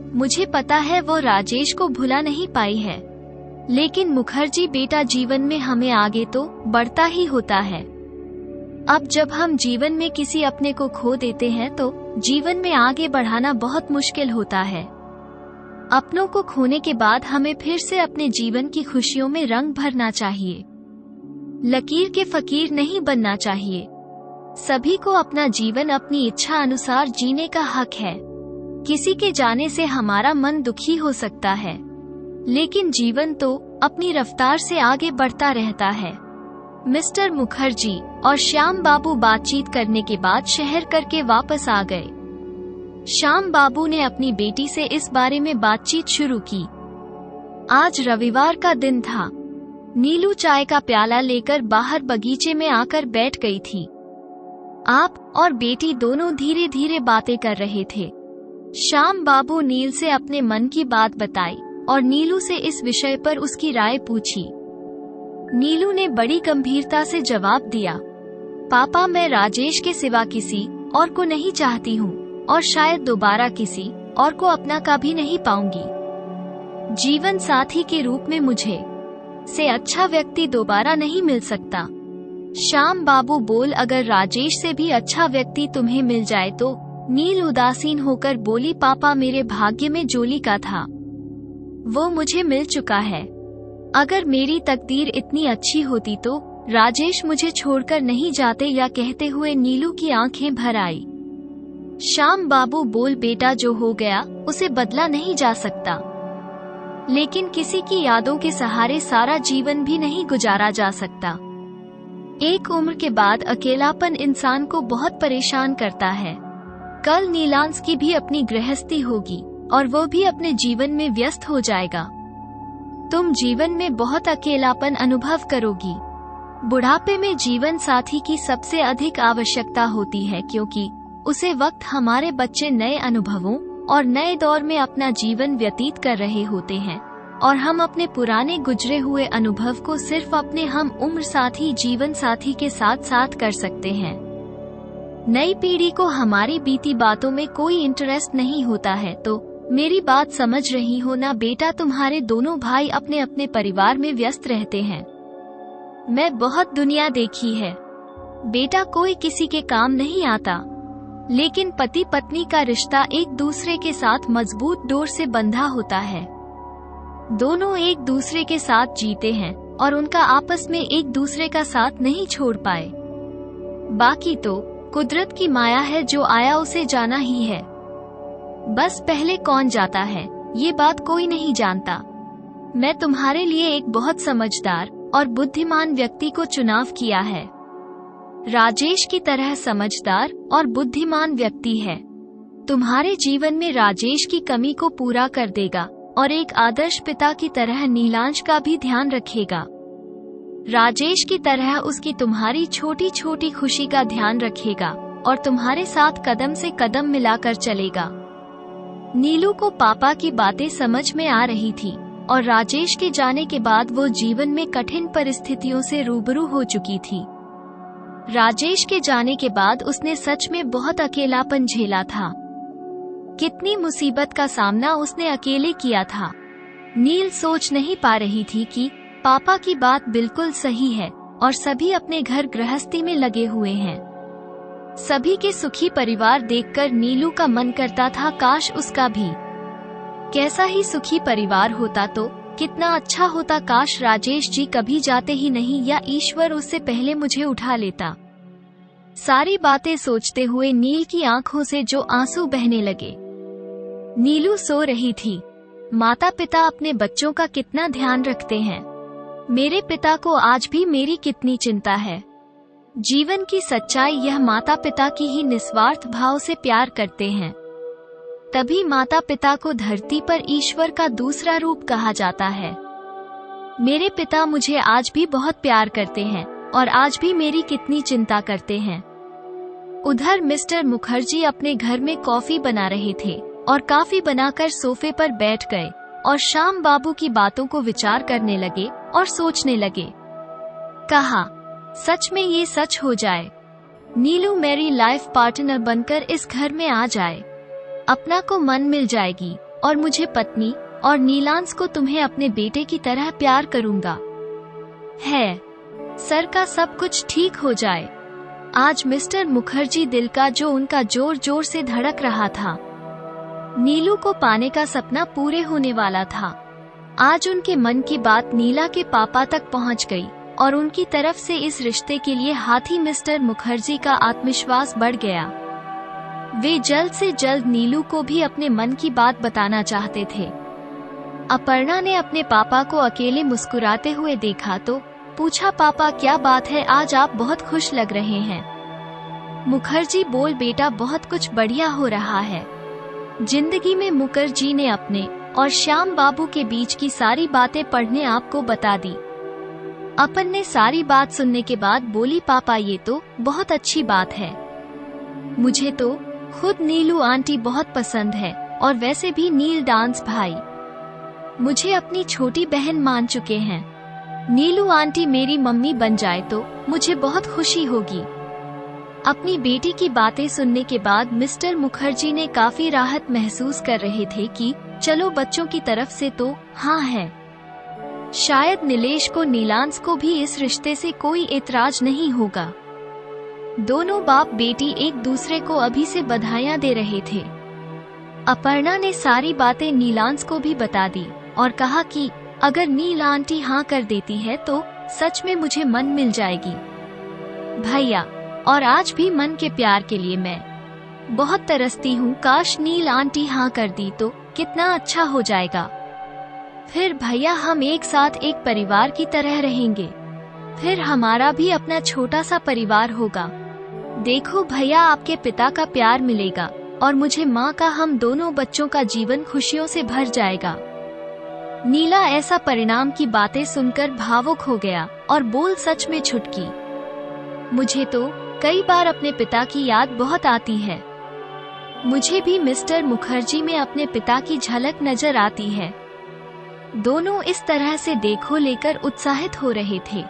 मुझे पता है वो राजेश को भुला नहीं पाई है, लेकिन मुखर्जी बेटा, जीवन में हमें आगे तो बढ़ता ही होता है। अब जब हम जीवन में किसी अपने को खो देते हैं तो जीवन में आगे बढ़ाना बहुत मुश्किल होता है। अपनों को खोने के बाद हमें फिर से अपने जीवन की खुशियों में रंग भरना चाहिए, लकीर के फकीर नहीं बनना चाहिए। सभी को अपना जीवन अपनी इच्छा अनुसार जीने का हक है। किसी के जाने से हमारा मन दुखी हो सकता है, लेकिन जीवन तो अपनी रफ्तार से आगे बढ़ता रहता है। मिस्टर मुखर्जी और श्याम बाबू बातचीत करने के बाद शहर करके वापस आ गए। श्याम बाबू ने अपनी बेटी से इस बारे में बातचीत शुरू की। आज रविवार का दिन था। नीलू चाय का प्याला लेकर बाहर बगीचे में आकर बैठ गई थी। आप और बेटी दोनों धीरे धीरे बातें कर रहे थे। श्याम बाबू नील से अपने मन की बात बताई और नीलू से इस विषय पर उसकी राय पूछी। नीलू ने बड़ी गंभीरता से जवाब दिया, पापा मैं राजेश के सिवा किसी और को नहीं चाहती हूँ और शायद दोबारा किसी और को अपना का भी नहीं पाऊंगी। जीवन साथी के रूप में मुझे से अच्छा व्यक्ति दोबारा नहीं मिल सकता। श्याम बाबू बोल, अगर राजेश से भी अच्छा व्यक्ति तुम्हें मिल जाए तो। नील उदासीन होकर बोली, पापा मेरे भाग्य में जोली का था, वो मुझे मिल चुका है। अगर मेरी तकदीर इतनी अच्छी होती तो राजेश मुझे छोड़कर नहीं जाते, या कहते हुए नीलू की आंखें भर आई। श्याम बाबू बोल, बेटा जो हो गया उसे बदला नहीं जा सकता, लेकिन किसी की यादों के सहारे सारा जीवन भी नहीं गुजारा जा सकता। एक उम्र के बाद अकेलापन इंसान को बहुत परेशान करता है। कल नीलांश की भी अपनी गृहस्थी होगी और वो भी अपने जीवन में व्यस्त हो जाएगा। तुम जीवन में बहुत अकेलापन अनुभव करोगी। बुढ़ापे में जीवन साथी की सबसे अधिक आवश्यकता होती है, क्योंकि उसे वक्त हमारे बच्चे नए अनुभवों और नए दौर में अपना जीवन व्यतीत कर रहे होते हैं, और हम अपने पुराने गुजरे हुए अनुभव को सिर्फ अपने हम उम्र साथी जीवन साथी के साथ साथ कर सकते हैं। नई पीढ़ी को हमारी बीती बातों में कोई इंटरेस्ट नहीं होता है। तो मेरी बात समझ रही हो ना बेटा, तुम्हारे दोनों भाई अपने अपने परिवार में व्यस्त रहते हैं। मैं बहुत दुनिया देखी है बेटा, कोई किसी के काम नहीं आता, लेकिन पति पत्नी का रिश्ता एक दूसरे के साथ मजबूत डोर से बंधा होता है। दोनों एक दूसरे के साथ जीते हैं और उनका आपस में एक दूसरे का साथ नहीं छोड़ पाए। बाकी तो कुदरत की माया है, जो आया उसे जाना ही है। बस पहले कौन जाता है ये बात कोई नहीं जानता। मैं तुम्हारे लिए एक बहुत समझदार और बुद्धिमान व्यक्ति को चुनाव किया है। राजेश की तरह समझदार और बुद्धिमान व्यक्ति है। तुम्हारे जीवन में राजेश की कमी को पूरा कर देगा और एक आदर्श पिता की तरह नीलांश का भी ध्यान रखेगा। राजेश की तरह उसकी तुम्हारी छोटी छोटी खुशी का ध्यान रखेगा और तुम्हारे साथ कदम से कदम मिलाकर चलेगा। नीलू को पापा की बातें समझ में आ रही थी और राजेश के जाने के बाद वो जीवन में कठिन परिस्थितियों से रूबरू हो चुकी थी। राजेश के जाने के बाद उसने सच में बहुत अकेलापन झेला था। कितनी मुसीबत का सामना उसने अकेले किया था। नील सोच नहीं पा रही थी कि पापा की बात बिल्कुल सही है और सभी अपने घर गृहस्थी में लगे हुए हैं। सभी के सुखी परिवार देखकर नीलू का मन करता था काश उसका भी कैसा ही सुखी परिवार होता तो कितना अच्छा होता। काश राजेश जी कभी जाते ही नहीं या ईश्वर उससे पहले मुझे उठा लेता। सारी बातें सोचते हुए नील की आंखों से जो आंसू बहने लगे। नीलू सो रही थी। माता पिता अपने बच्चों का कितना ध्यान रखते हैं। मेरे पिता को आज भी मेरी कितनी चिंता है। जीवन की सच्चाई यह माता पिता की ही निस्वार्थ भाव से प्यार करते हैं। तभी माता पिता को धरती पर ईश्वर का दूसरा रूप कहा जाता है। मेरे पिता मुझे आज भी बहुत प्यार करते हैं और आज भी मेरी कितनी चिंता करते हैं। उधर मिस्टर मुखर्जी अपने घर में कॉफी बना रहे थे और कॉफी बनाकर सोफे पर बैठ गए और श्याम बाबू की बातों को विचार करने लगे और सोचने लगे। कहा, सच में ये सच हो जाए, नीलू मेरी लाइफ पार्टनर बनकर इस घर में आ जाए, अपना को मन मिल जाएगी और मुझे पत्नी और नीलांश को तुम्हें अपने बेटे की तरह प्यार करूंगा। है सर का सब कुछ ठीक हो जाए। आज मिस्टर मुखर्जी दिल का जो उनका जोर जोर से धड़क रहा था। नीलू को पाने का सपना पूरे होने वाला था। आज उनके मन की बात नीला के पापा तक पहुंच गई और उनकी तरफ से इस रिश्ते के लिए हाथी मिस्टर मुखर्जी का आत्मविश्वास बढ़ गया। वे जल्द से जल्द नीलू को भी अपने मन की बात बताना चाहते थे। अपर्णा ने अपने पापा को अकेले मुस्कुराते हुए देखा तो पूछा, पापा क्या बात है, आज आप बहुत खुश लग रहे हैं। मुखर्जी बोल, बेटा बहुत कुछ बढ़िया हो रहा है। जिंदगी में मुखर्जी ने अपने और श्याम बाबू के बीच की सारी बातें पढ़ने आपको बता दी। अपन ने सारी बात सुनने के बाद बोली, पापा ये तो बहुत अच्छी बात है। मुझे तो खुद नीलू आंटी बहुत पसंद है और वैसे भी नील डांस भाई मुझे अपनी छोटी बहन मान चुके हैं। नीलू आंटी मेरी मम्मी बन जाए तो मुझे बहुत खुशी होगी। अपनी बेटी की बातें सुनने के बाद मिस्टर मुखर्जी ने काफी राहत महसूस कर रहे थे कि चलो बच्चों की तरफ से तो हाँ है। शायद नीलेश को नीलांश को भी इस रिश्ते से कोई एतराज नहीं होगा। दोनों बाप बेटी एक दूसरे को अभी से बधाइयां दे रहे थे। अपर्णा ने सारी बातें नीलांश को भी बता दी और कहा कि अगर नील आंटी हाँ कर देती है तो सच में मुझे मन मिल जाएगी भैया, और आज भी मन के प्यार के लिए मैं बहुत तरसती हूँ। काश नील आंटी हाँ कर दी तो कितना अच्छा हो जाएगा। फिर भैया हम एक साथ एक परिवार की तरह रहेंगे। फिर हमारा भी अपना छोटा सा परिवार होगा। देखो भैया, आपके पिता का प्यार मिलेगा और मुझे माँ का। हम दोनों बच्चों का जीवन खुशियों से भर जाएगा। नीला ऐसा परिणाम की बातें सुनकर भावुक हो गया और बोल, सच में छुटकी, मुझे तो कई बार अपने पिता की याद बहुत आती है। मुझे भी मिस्टर मुखर्जी में अपने पिता की झलक नजर आती है। दोनों इस तरह से देखो लेकर उत्साहित हो रहे थे।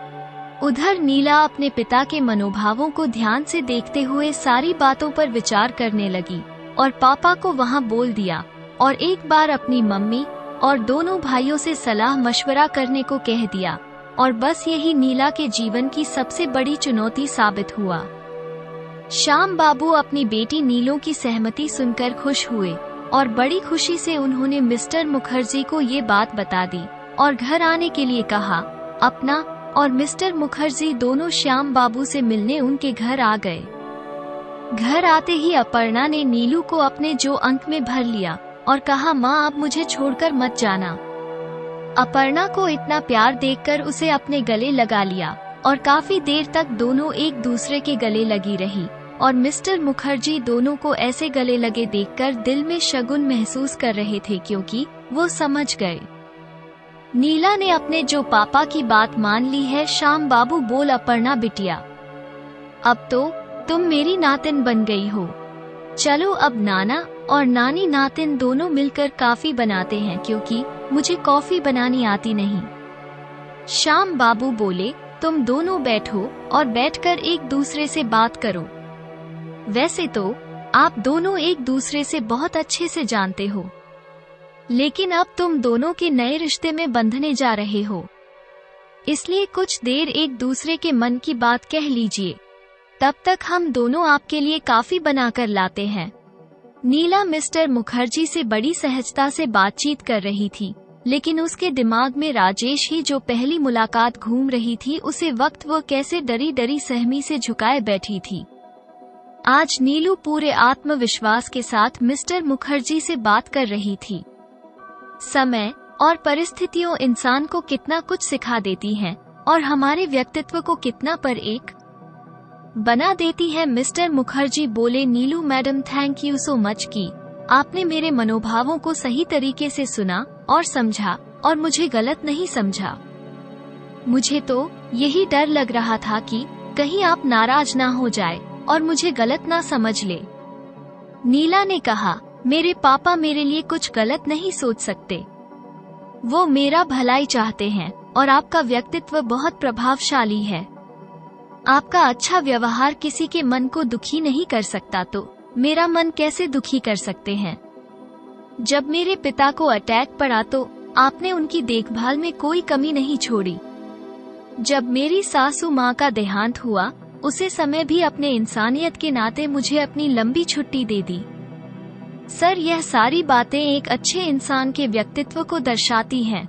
उधर नीला अपने पिता के मनोभावों को ध्यान से देखते हुए सारी बातों पर विचार करने लगी और पापा को वहां बोल दिया और एक बार अपनी मम्मी और दोनों भाइयों से सलाह मशवरा करने को कह दिया। और बस यही नीला के जीवन की सबसे बड़ी चुनौती साबित हुआ। श्याम बाबू अपनी बेटी नीलो की सहमति सुनकर खुश हुए और बड़ी खुशी से उन्होंने मिस्टर मुखर्जी को ये बात बता दी और घर आने के लिए कहा। अपना और मिस्टर मुखर्जी दोनों श्याम बाबू से मिलने उनके घर आ गए। घर आते ही अपर्णा ने नीलू को अपने जो अंक में भर लिया और कहा, माँ अब मुझे छोड़कर मत जाना। अपर्णा को इतना प्यार देखकर उसे अपने गले लगा लिया और काफी देर तक दोनों एक दूसरे के गले लगी रही और मिस्टर मुखर्जी दोनों को ऐसे गले लगे देखकर दिल में शगुन महसूस कर रहे थे, क्योंकि वो समझ गए। नीला ने अपने जो पापा की बात मान ली है। श्याम बाबू बोल, अपर्णा बिटिया, अब तो तुम मेरी नातिन बन गई हो। चलो अब नाना और नानी नातिन दोनों मिलकर कॉफी बनाते हैं, क्योंकि मुझे कॉफी बनानी आती नहीं। श्याम बाबू बोले, तुम दोनों बैठो और बैठकर एक दूसरे से बात करो। वैसे तो आप दोनों एक दूसरे से बहुत अच्छे से जानते हो, लेकिन अब तुम दोनों के नए रिश्ते में बंधने जा रहे हो, इसलिए कुछ देर एक दूसरे के मन की बात कह लीजिए। तब तक हम दोनों आपके लिए काफी बनाकर लाते हैं। नीला मिस्टर मुखर्जी से बड़ी सहजता से बातचीत कर रही थी, लेकिन उसके दिमाग में राजेश ही जो पहली मुलाकात घूम रही थी, उसे वक्त वह कैसे डरी डरी सहमी से झुकाए बैठी थी। आज नीलू पूरे आत्मविश्वास के साथ मिस्टर मुखर्जी से बात कर रही थी। समय और परिस्थितियों इंसान को कितना कुछ सिखा देती हैं और हमारे व्यक्तित्व को कितना पर एक बना देती है। मिस्टर मुखर्जी बोले, Neelu madam, thank you so much कि आपने मेरे मनोभावों को सही तरीके से सुना और समझा और मुझे गलत नहीं समझा। मुझे तो यही डर लग रहा था कि कहीं आप नाराज ना हो जाए और मुझे गलत ना समझ ले। नीला ने कहा, मेरे पापा मेरे लिए कुछ गलत नहीं सोच सकते। वो मेरा भलाई चाहते हैं और आपका व्यक्तित्व बहुत प्रभावशाली है। आपका अच्छा व्यवहार किसी के मन को दुखी नहीं कर सकता, तो मेरा मन कैसे दुखी कर सकते हैं। जब मेरे पिता को अटैक पड़ा तो आपने उनकी देखभाल में कोई कमी नहीं छोड़ी। जब मेरी सासू माँ का देहांत हुआ, उसे समय भी अपने इंसानियत के नाते मुझे अपनी लंबी छुट्टी दे दी। सर, यह सारी बातें एक अच्छे इंसान के व्यक्तित्व को दर्शाती हैं।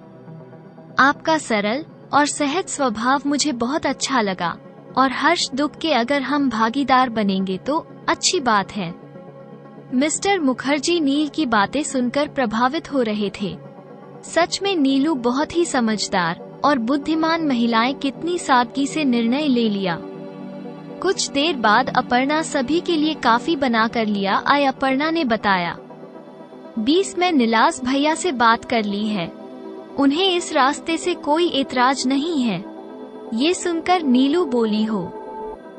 आपका सरल और सहज स्वभाव मुझे बहुत अच्छा लगा और हर्ष दुख के अगर हम भागीदार बनेंगे तो अच्छी बात है। मिस्टर मुखर्जी नील की बातें सुनकर प्रभावित हो रहे थे। सच में नीलू बहुत ही समझदार और बुद्धिमान महिलाएं कितनी सादगी से निर्णय ले लिया। कुछ देर बाद अपर्णा सभी के लिए काफी बना कर लिया आए। अपर्णा ने बताया, 20 में नीलास भैया से बात कर ली है, उन्हें इस रास्ते से कोई एतराज नहीं है। ये सुनकर नीलू बोली, हो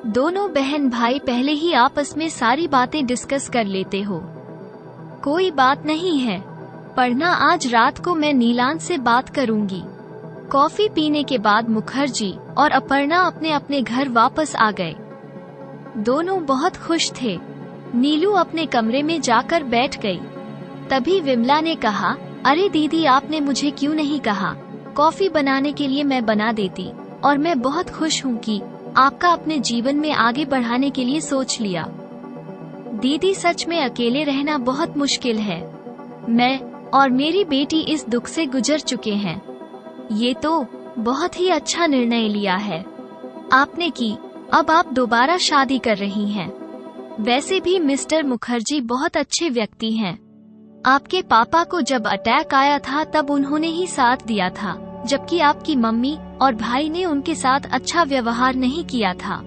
दोनों बहन भाई पहले ही आपस में सारी बातें डिस्कस कर लेते हो, कोई बात नहीं है। पढ़ना आज रात को मैं नीलान से बात करूंगी। कॉफी पीने के बाद मुखर्जी और अपर्णा अपने अपने घर वापस आ गए। दोनों बहुत खुश थे। नीलू अपने कमरे में जाकर बैठ गई। तभी विमला ने कहा, अरे दीदी, आपने मुझे क्यों नहीं कहा? कॉफी बनाने के लिए मैं बना देती, और मैं बहुत खुश हूँ कि आपका अपने जीवन में आगे बढ़ाने के लिए सोच लिया। दीदी, सच में अकेले रहना बहुत मुश्किल है। मैं और मेरी बेटी इस दुख से गुजर चुके हैं। ये तो बहुत ही अच्छा निर्णय लिया है आपने कि अब आप दोबारा शादी कर रही हैं। वैसे भी मिस्टर मुखर्जी बहुत अच्छे व्यक्ति हैं। आपके पापा को जब अटैक आया था तब उन्होंने ही साथ दिया था, जबकि आपकी मम्मी और भाई ने उनके साथ अच्छा व्यवहार नहीं किया था।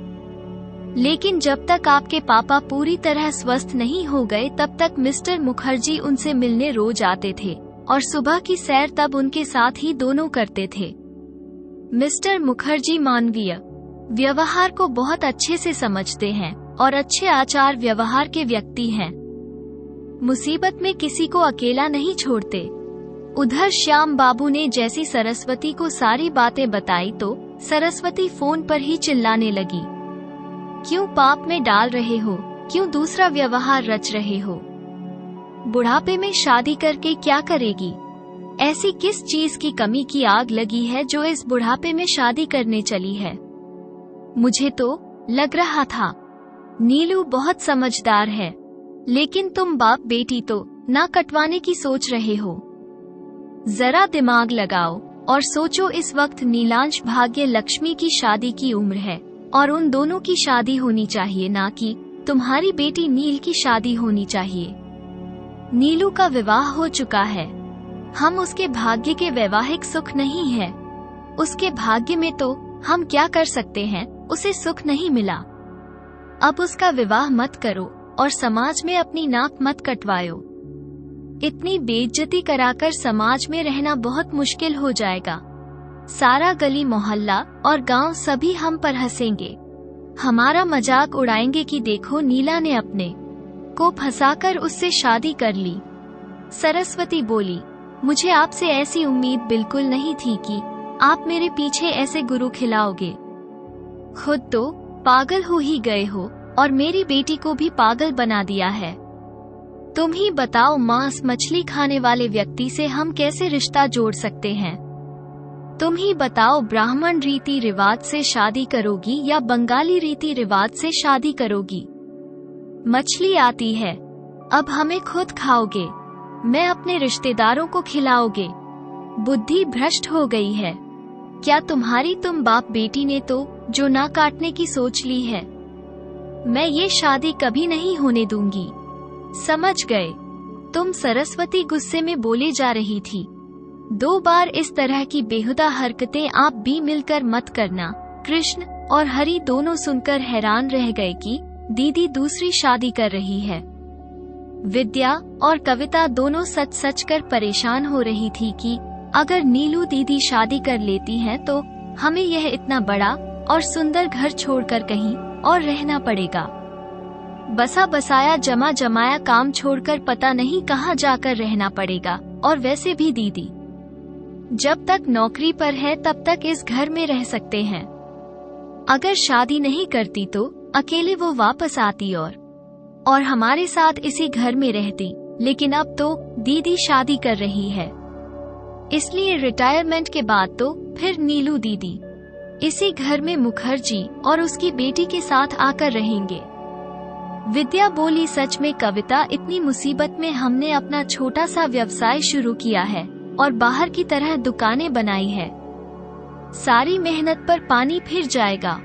लेकिन जब तक आपके पापा पूरी तरह स्वस्थ नहीं हो गए तब तक मिस्टर मुखर्जी उनसे मिलने रोज आते थे और सुबह की सैर तब उनके साथ ही दोनों करते थे। मिस्टर मुखर्जी मानवीय व्यवहार को बहुत अच्छे से समझते हैं और अच्छे आचार व्यवहार के व्यक्ति हैं। मुसीबत में किसी को अकेला नहीं छोड़ते। उधर श्याम बाबू ने जैसी सरस्वती को सारी बातें बताई तो सरस्वती फोन पर ही चिल्लाने लगी, क्यों पाप में डाल रहे हो, क्यों दूसरा व्यवहार रच रहे हो? बुढ़ापे में शादी करके क्या करेगी? ऐसी किस चीज की कमी की आग लगी है जो इस बुढ़ापे में शादी करने चली है? मुझे तो लग रहा था नीलू बहुत समझदार है, लेकिन तुम बाप बेटी तो ना कटवाने की सोच रहे हो। जरा दिमाग लगाओ और सोचो, इस वक्त नीलांश भाग्य लक्ष्मी की शादी की उम्र है और उन दोनों की शादी होनी चाहिए, ना कि तुम्हारी बेटी नील की शादी होनी चाहिए। नीलू का विवाह हो चुका है, हम उसके भाग्य के वैवाहिक सुख नहीं है। उसके भाग्य में तो हम क्या कर सकते हैं, उसे सुख नहीं मिला। अब उसका विवाह मत करो और समाज में अपनी नाक मत कटवाओ। इतनी बेइज्जती कराकर समाज में रहना बहुत मुश्किल हो जाएगा। सारा गली मोहल्ला और गांव सभी हम पर हंसेंगे, हमारा मजाक उड़ाएंगे कि देखो नीला ने अपने को फंसाकर उससे शादी कर ली। सरस्वती बोली, मुझे आपसे ऐसी उम्मीद बिल्कुल नहीं थी कि आप मेरे पीछे ऐसे गुरु खिलाओगे। खुद तो पागल हो ही गए हो और मेरी बेटी को भी पागल बना दिया है। तुम ही बताओ, मांस मछली खाने वाले व्यक्ति से हम कैसे रिश्ता जोड़ सकते हैं? तुम ही बताओ, ब्राह्मण रीति रिवाज से शादी करोगी या बंगाली रीति रिवाज से शादी करोगी? मछली आती है, अब हमें खुद खाओगे, मैं अपने रिश्तेदारों को खिलाओगे। बुद्धि भ्रष्ट हो गई है क्या तुम्हारी? तुम बाप बेटी ने तो जो ना काटने की सोच ली है। मैं ये शादी कभी नहीं होने दूंगी, समझ गए? तुम सरस्वती गुस्से में बोले जा रही थी। 2 बार इस तरह की बेहुदा हरकतें आप भी मिलकर मत करना। कृष्ण और हरि दोनों सुनकर हैरान रह गए कि दीदी दूसरी शादी कर रही है। विद्या और कविता दोनों सच सच कर परेशान हो रही थी कि अगर नीलू दीदी शादी कर लेती हैं तो हमें यह इतना बड़ा और सुंदर घर छोड़कर कहीं और रहना पड़ेगा। बसा बसाया जमा जमाया काम छोड़कर पता नहीं कहाँ जाकर रहना पड़ेगा। और वैसे भी दीदी जब तक नौकरी पर है तब तक इस घर में रह सकते हैं। अगर शादी नहीं करती तो अकेले वो वापस आती और हमारे साथ इसी घर में रहती। लेकिन अब तो दीदी शादी कर रही है, इसलिए रिटायरमेंट के बाद तो फिर नीलू दीदी इसी घर में मुखर्जी और उसकी बेटी के साथ आकर रहेंगे। विद्या बोली, सच में कविता, इतनी मुसीबत में हमने अपना छोटा सा व्यवसाय शुरू किया है और बाहर की तरह दुकानें बनाई है। सारी मेहनत पर पानी फिर जाएगा।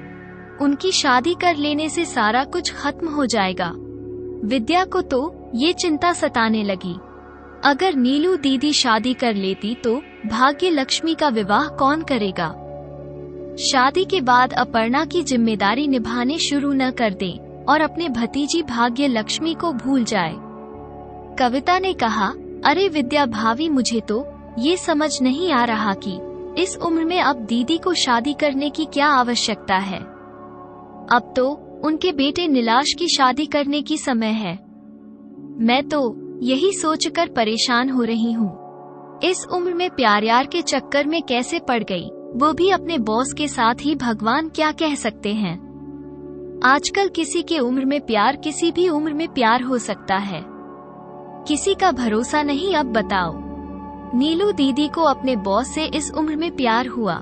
उनकी शादी कर लेने से सारा कुछ खत्म हो जाएगा। विद्या को तो ये चिंता सताने लगी, अगर नीलू दीदी शादी कर लेती तो भाग्य लक्ष्मी का विवाह कौन करेगा? शादी के बाद अपर्णा की जिम्मेदारी निभाने शुरू न कर दें और अपने भतीजी भाग्य लक्ष्मी को भूल जाए। कविता ने कहा, अरे विद्या भाभी, मुझे तो ये समझ नहीं आ रहा कि इस उम्र में अब दीदी को शादी करने की क्या आवश्यकता है। अब तो उनके बेटे नीलाश की शादी करने की समय है। मैं तो यही सोचकर परेशान हो रही हूँ। इस उम्र में प्यार यार के चक्कर में कैसे पड़ गई, वो भी अपने बॉस के साथ ही। भगवान क्या कह सकते हैं। आजकल किसी के उम्र में प्यार, किसी भी उम्र में प्यार हो सकता है, किसी का भरोसा नहीं। अब बताओ, नीलू दीदी को अपने बॉस से इस उम्र में प्यार हुआ,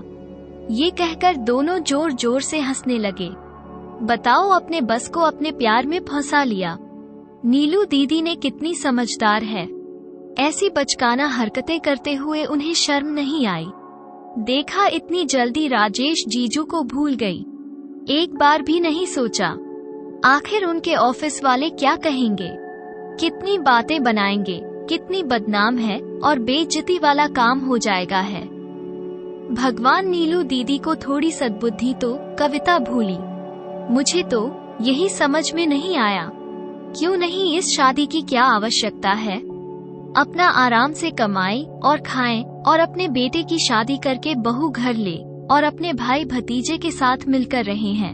ये कहकर दोनों जोर जोर से हंसने लगे। बताओ, अपने बस को अपने प्यार में फंसा लिया। नीलू दीदी ने कितनी समझदार है, ऐसी बचकाना हरकतें करते हुए उन्हें शर्म नहीं आई। देखा, इतनी जल्दी राजेश जीजू को भूल गई, एक बार भी नहीं सोचा आखिर उनके ऑफिस वाले क्या कहेंगे, कितनी बातें बनाएंगे, कितनी बदनाम है और बेइज्जती वाला काम हो जाएगा है। भगवान, नीलू दीदी को थोड़ी सद्बुद्धि तो कविता भूली। मुझे तो यही समझ में नहीं आया, क्यों नहीं इस शादी की क्या आवश्यकता है। अपना आराम से कमाएं और खाएं और अपने बेटे की शादी करके बहू घर ले और अपने भाई भतीजे के साथ मिलकर रहे हैं।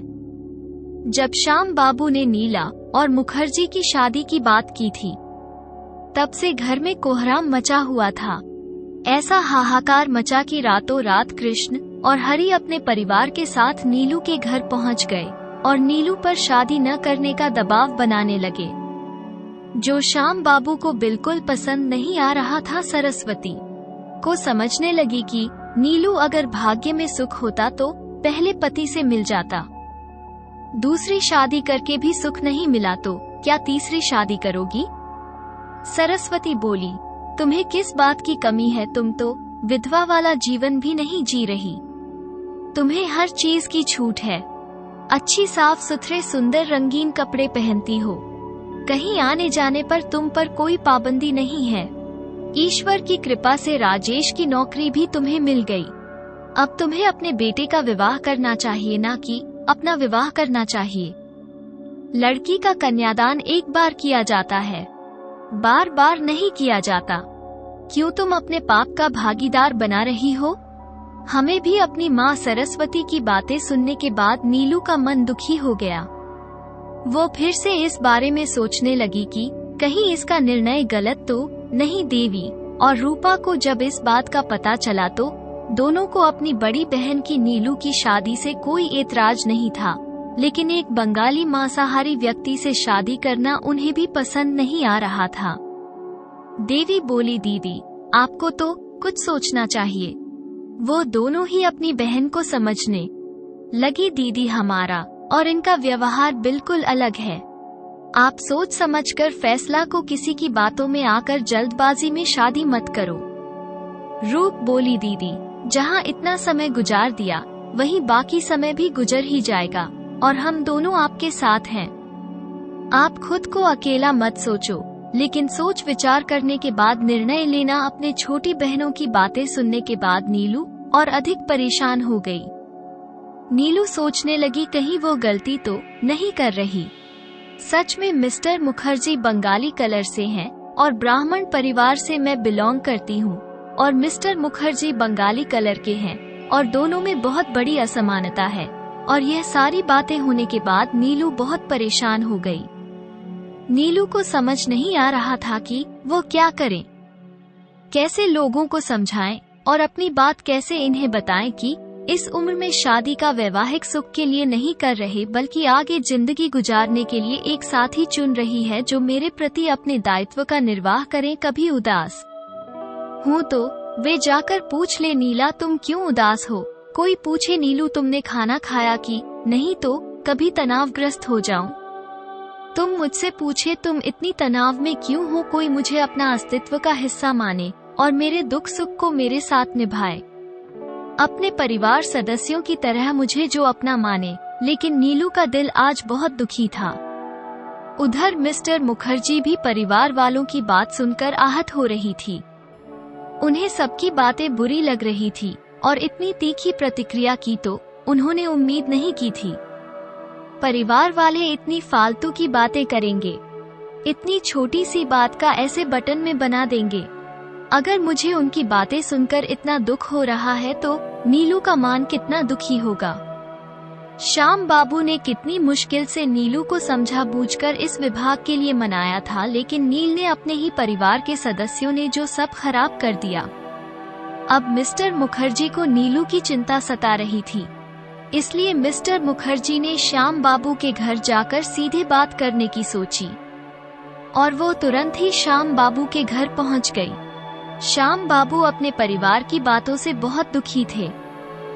जब श्याम बाबू ने नीला और मुखर्जी की शादी की बात की थी तब से घर में कोहराम मचा हुआ था। ऐसा हाहाकार मचा कि रातों रात कृष्ण और हरि अपने परिवार के साथ नीलू के घर पहुंच गए और नीलू पर शादी न करने का दबाव बनाने लगे, जो श्याम बाबू को बिल्कुल पसंद नहीं आ रहा था। सरस्वती को समझने लगी कि नीलू अगर भाग्य में सुख होता तो पहले पति से मिल जाता। दूसरी शादी करके भी सुख नहीं मिला तो क्या तीसरी शादी करोगी? सरस्वती बोली, तुम्हें किस बात की कमी है? तुम तो विधवा वाला जीवन भी नहीं जी रही, तुम्हें हर चीज की छूट है। अच्छी साफ सुथरे सुंदर रंगीन कपड़े पहनती हो, कहीं आने जाने पर तुम पर कोई पाबंदी नहीं है। ईश्वर की कृपा से राजेश की नौकरी भी तुम्हें मिल गई। अब तुम्हें अपने बेटे का विवाह करना चाहिए, ना कि अपना विवाह करना चाहिए। लड़की का कन्यादान एक बार किया जाता है, बार बार नहीं किया जाता। क्यों तुम अपने पाप का भागीदार बना रही हो? हमें भी अपनी माँ सरस्वती की बातें सुनने के बाद नीलू का मन दुखी हो गया। वो फिर से इस बारे में सोचने लगी कि कहीं इसका निर्णय गलत तो नहीं। देवी और रूपा को जब इस बात का पता चला तो दोनों को अपनी बड़ी बहन की नीलू की शादी से कोई एतराज नहीं था, लेकिन एक बंगाली मांसाहारी व्यक्ति से शादी करना उन्हें भी पसंद नहीं आ रहा था। देवी बोली, दीदी आपको तो कुछ सोचना चाहिए। वो दोनों ही अपनी बहन को समझने लगी। दीदी हमारा और इनका व्यवहार बिल्कुल अलग है। आप सोच समझकर फैसला को किसी की बातों में आकर जल्दबाजी में शादी मत करो। रूप बोली, दीदी जहाँ इतना समय गुजार दिया वहीं बाकी समय भी गुजर ही जाएगा और हम दोनों आपके साथ हैं। आप खुद को अकेला मत सोचो, लेकिन सोच विचार करने के बाद निर्णय लेना। अपने छोटी बहनों की बातें सुनने के बाद नीलू और अधिक परेशान हो गई। नीलू सोचने लगी कहीं वो गलती तो नहीं कर रही। सच में मिस्टर मुखर्जी बंगाली कलर से हैं और ब्राह्मण परिवार से मैं बिलोंग करती हूँ और मिस्टर मुखर्जी बंगाली कलर के हैं और दोनों में बहुत बड़ी असमानता है। और यह सारी बातें होने के बाद नीलू बहुत परेशान हो गई। नीलू को समझ नहीं आ रहा था कि वो क्या करे, कैसे लोगों को समझाएं और अपनी बात कैसे इन्हें बताएं कि इस उम्र में शादी का वैवाहिक सुख के लिए नहीं कर रहे बल्कि आगे जिंदगी गुजारने के लिए एक साथी चुन रही है जो मेरे प्रति अपने दायित्व का निर्वाह करें। कभी उदास हूँ तो वे जाकर पूछ ले, नीला तुम क्यों उदास हो? कोई पूछे, नीलू तुमने खाना खाया कि नहीं? तो कभी तनावग्रस्त हो जाऊं। तुम मुझसे पूछे तुम इतनी तनाव में क्यों हो? कोई मुझे अपना अस्तित्व का हिस्सा माने और मेरे दुख सुख को मेरे साथ निभाए, अपने परिवार सदस्यों की तरह मुझे जो अपना माने। लेकिन नीलू का दिल आज बहुत दुखी था। उधर मिस्टर मुखर्जी भी परिवार वालों की बात सुनकर आहत हो रही थी। उन्हें सबकी बातें बुरी लग रही थी और इतनी तीखी प्रतिक्रिया की तो उन्होंने उम्मीद नहीं की थी। परिवार वाले इतनी फालतू की बातें करेंगे, इतनी छोटी सी बात का ऐसे बटन में बना देंगे। अगर मुझे उनकी बातें सुनकर इतना दुख हो रहा है तो नीलू का मान कितना दुखी होगा। श्याम बाबू ने कितनी मुश्किल से नीलू को समझा बूझकर इस विभाग के लिए मनाया था, लेकिन नील ने अपने ही परिवार के सदस्यों ने जो सब खराब कर दिया। अब मिस्टर मुखर्जी को नीलू की चिंता सता रही थी, इसलिए मिस्टर मुखर्जी ने श्याम बाबू के घर जाकर सीधे बात करने की सोची और वो तुरंत ही श्याम बाबू के घर पहुंच गई। श्याम बाबू अपने परिवार की बातों से बहुत दुखी थे।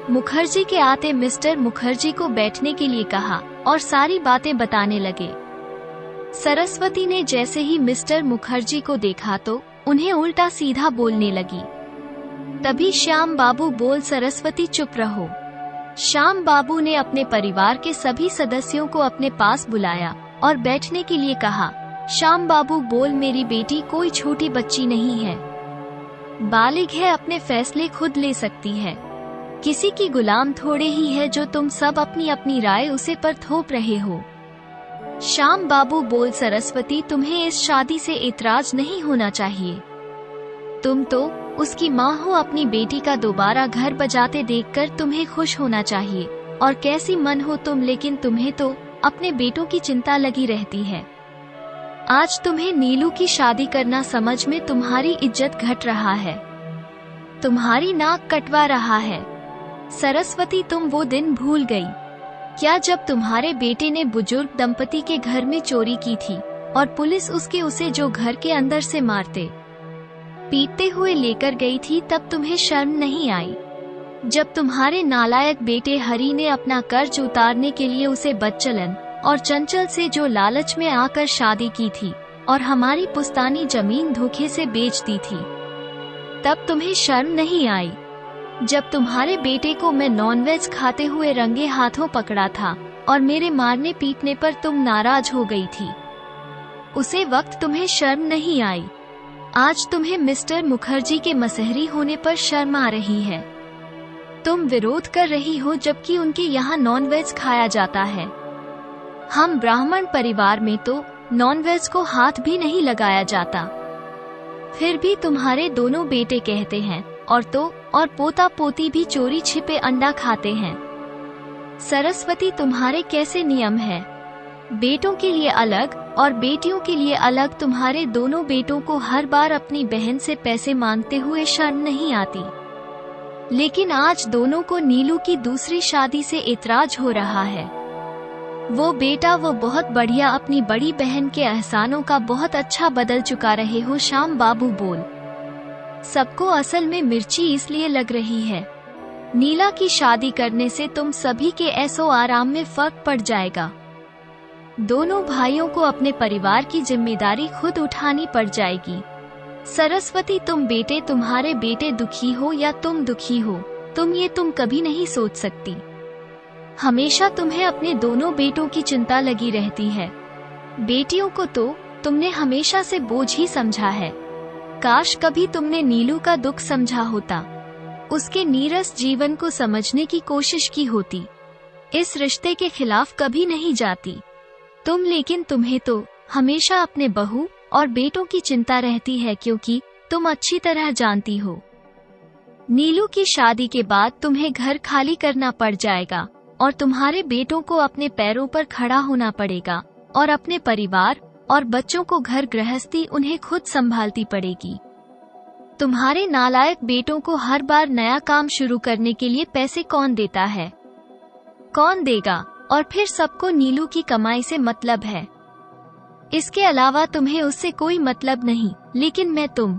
मुखर्जी के आते मिस्टर मुखर्जी को बैठने के लिए कहा और सारी बातें बताने लगे। सरस्वती ने जैसे ही मिस्टर मुखर्जी को देखा तो उन्हें उल्टा सीधा बोलने लगी। तभी श्याम बाबू बोल, सरस्वती चुप रहो। श्याम बाबू ने अपने परिवार के सभी सदस्यों को अपने पास बुलाया और बैठने के लिए कहा। श्याम बाबू बोल, मेरी बेटी कोई छोटी बच्ची नहीं है, बालिग है, अपने फैसले खुद ले सकती है, किसी की गुलाम थोड़े ही है जो तुम सब अपनी अपनी राय उसे पर थोप रहे हो। श्याम बाबू बोल, सरस्वती तुम्हें इस शादी से एतराज नहीं होना चाहिए, तुम तो उसकी माँ हो। अपनी बेटी का दोबारा घर बजाते देखकर तुम्हें खुश होना चाहिए। और कैसी मन हो तुम, लेकिन तुम्हें तो अपने बेटों की चिंता लगी रहती है। आज तुम्हें नीलू की शादी करना समझ में तुम्हारी इज्जत घट रहा है, तुम्हारी नाक कटवा रहा है। सरस्वती तुम वो दिन भूल गई क्या जब तुम्हारे बेटे ने बुजुर्ग दंपति के घर में चोरी की थी और पुलिस उसे जो घर के अंदर से मारते पीटते हुए लेकर गई थी, तब तुम्हें शर्म नहीं आई? जब तुम्हारे नालायक बेटे हरि ने अपना कर्ज उतारने के लिए उसे बदचलन और चंचल से जो लालच में आकर शादी की थी और हमारी पुश्तैनी जमीन धोखे से बेच दी थी, तब तुम्हें शर्म नहीं आई? जब तुम्हारे बेटे को मैं नॉनवेज खाते हुए रंगे हाथों पकड़ा था और मेरे मारने पीटने पर तुम नाराज हो गई थी, उसे वक्त तुम्हें शर्म नहीं आई? आज तुम्हें मिस्टर मुखर्जी के मसहरी होने पर शर्म आ रही है। तुम विरोध कर रही हो जबकि उनके यहाँ नॉनवेज खाया जाता है। हम ब्राह्मण परिवार में तो नॉनवेज को हाथ भी नहीं लगाया जाता। फिर भी तुम्हारे दोनों बेटे कहते हैं और पोता पोती भी चोरी छिपे अंडा खाते हैं। सरस्वती, तुम्हारे कैसे नियम है? बेटों के लिए अलग और बेटियों के लिए अलग। तुम्हारे दोनों बेटों को हर बार अपनी बहन से पैसे मांगते हुए शर्म नहीं आती, लेकिन आज दोनों को नीलू की दूसरी शादी से एतराज हो रहा है। वो बेटा वो बहुत बढ़िया, अपनी बड़ी बहन के एहसानों का बहुत अच्छा बदल चुका रहे हो। श्याम बाबू बोल, सबको असल में मिर्ची इसलिए लग रही है। नीला की शादी करने से तुम सभी के ऐसो आराम में फर्क पड़ जाएगा। दोनों भाइयों को अपने परिवार की जिम्मेदारी खुद उठानी पड़ जाएगी। सरस्वती, तुम्हारे बेटे दुखी हो या तुम दुखी हो, तुम कभी नहीं सोच सकती। हमेशा तुम्हें अपने दोनों बेटों की चिंता लगी रहती है। बेटियों को तो तुमने हमेशा से बोझ ही समझा है। काश कभी तुमने नीलू का दुख समझा होता, उसके नीरस जीवन को समझने की कोशिश की होती, इस रिश्ते के खिलाफ कभी नहीं जाती लेकिन तुम्हें तो हमेशा अपने बहू और बेटों की चिंता रहती है, क्योंकि तुम अच्छी तरह जानती हो नीलू की शादी के बाद तुम्हें घर खाली करना पड़ जाएगा और तुम्हारे बेटों को अपने पैरों पर खड़ा होना पड़ेगा और अपने परिवार और बच्चों को घर गृहस्थी उन्हें खुद संभालती पड़ेगी। तुम्हारे नालायक बेटों को हर बार नया काम शुरू करने के लिए पैसे कौन देता है? कौन देगा? और फिर सबको नीलू की कमाई से मतलब है। इसके अलावा तुम्हें उससे कोई मतलब नहीं, लेकिन मैं तुम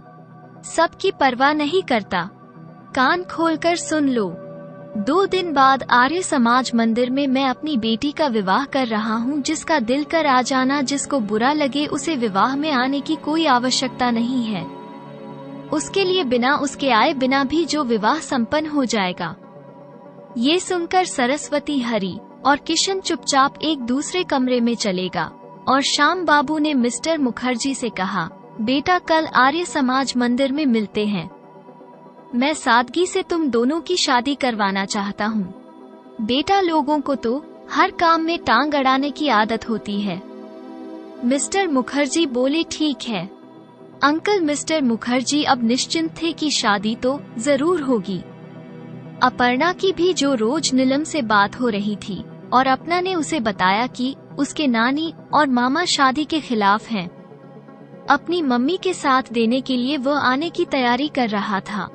सबकी परवाह नहीं करता। कान खोलकर सुन लो। 2 दिन बाद आर्य समाज मंदिर में मैं अपनी बेटी का विवाह कर रहा हूँ। जिसका दिल कर आ जाना, जिसको बुरा लगे उसे विवाह में आने की कोई आवश्यकता नहीं है। उसके लिए बिना उसके आए बिना भी जो विवाह संपन्न हो जाएगा। ये सुनकर सरस्वती, हरी और किशन चुपचाप एक दूसरे कमरे में चलेगा और श्याम बाबू ने मिस्टर मुखर्जी से कहा, बेटा कल आर्य समाज मंदिर में मिलते हैं। मैं सादगी से तुम दोनों की शादी करवाना चाहता हूँ। बेटा, लोगों को तो हर काम में टांग अड़ाने की आदत होती है। मिस्टर मुखर्जी बोले, ठीक है अंकल। मिस्टर मुखर्जी अब निश्चिंत थे कि शादी तो जरूर होगी। अपर्णा की भी जो रोज नीलम से बात हो रही थी और अपना ने उसे बताया कि उसके नानी और मामा शादी के खिलाफ हैं। अपनी मम्मी के साथ देने के लिए वो आने की तैयारी कर रहा था।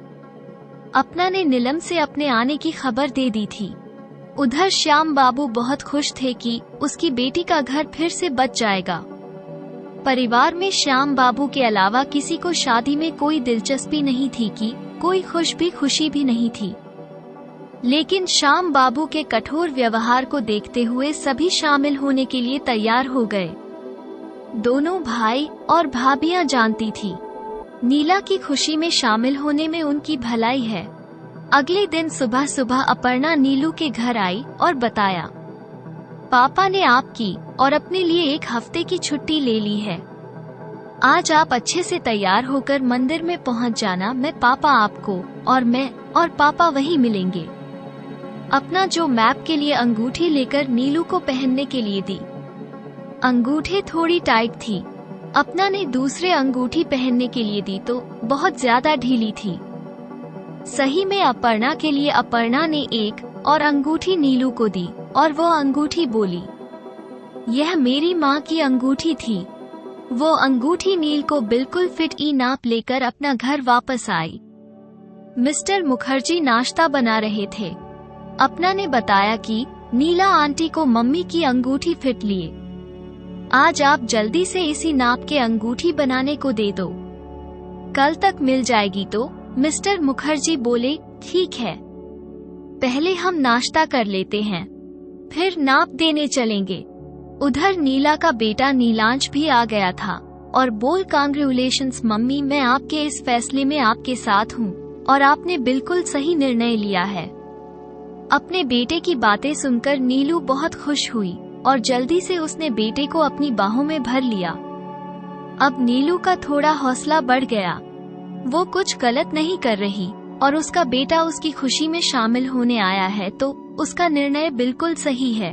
अपना ने नीलम से अपने आने की खबर दे दी थी। उधर श्याम बाबू बहुत खुश थे कि उसकी बेटी का घर फिर से बच जाएगा। परिवार में श्याम बाबू के अलावा किसी को शादी में कोई दिलचस्पी नहीं थी कि कोई खुशी भी नहीं थी, लेकिन श्याम बाबू के कठोर व्यवहार को देखते हुए सभी शामिल होने के लिए तैयार हो गए। दोनों भाई और भाभियां जानती थी नीला की खुशी में शामिल होने में उनकी भलाई है। अगले दिन सुबह सुबह अपर्णा नीलू के घर आई और बताया, पापा ने आपकी और अपने लिए 1 हफ्ते की छुट्टी ले ली है। आज आप अच्छे से तैयार होकर मंदिर में पहुंच जाना। मैं पापा आपको और पापा वहीं मिलेंगे। अपना जो मैप के लिए अंगूठी लेकर नीलू को पहनने के लिए दी। अंगूठी थोड़ी टाइट थी। अपना ने दूसरे अंगूठी पहनने के लिए दी तो बहुत ज्यादा ढीली थी। सही में अपर्णा के लिए अपर्णा ने एक और अंगूठी नीलू को दी और वो अंगूठी बोली, यह मेरी माँ की अंगूठी थी। वो अंगूठी नील को बिल्कुल फिट नाप लेकर अपना घर वापस आई। मिस्टर मुखर्जी नाश्ता बना रहे थे। अपना ने बताया कि नीला आंटी को मम्मी की अंगूठी फिट लिए। आज आप जल्दी से इसी नाप के अंगूठी बनाने को दे दो, कल तक मिल जाएगी। तो मिस्टर मुखर्जी बोले, ठीक है, पहले हम नाश्ता कर लेते हैं, फिर नाप देने चलेंगे। उधर नीला का बेटा नीलांश भी आ गया था और बोल, कांग्रेचुलेशंस मम्मी, मैं आपके इस फैसले में आपके साथ हूँ और आपने बिल्कुल सही निर्णय लिया है। अपने बेटे की बातें सुनकर नीलू बहुत खुश हुई और जल्दी से उसने बेटे को अपनी बाहों में भर लिया। अब नीलू का थोड़ा हौसला बढ़ गया। वो कुछ गलत नहीं कर रही और उसका बेटा उसकी खुशी में शामिल होने आया है तो उसका निर्णय बिल्कुल सही है।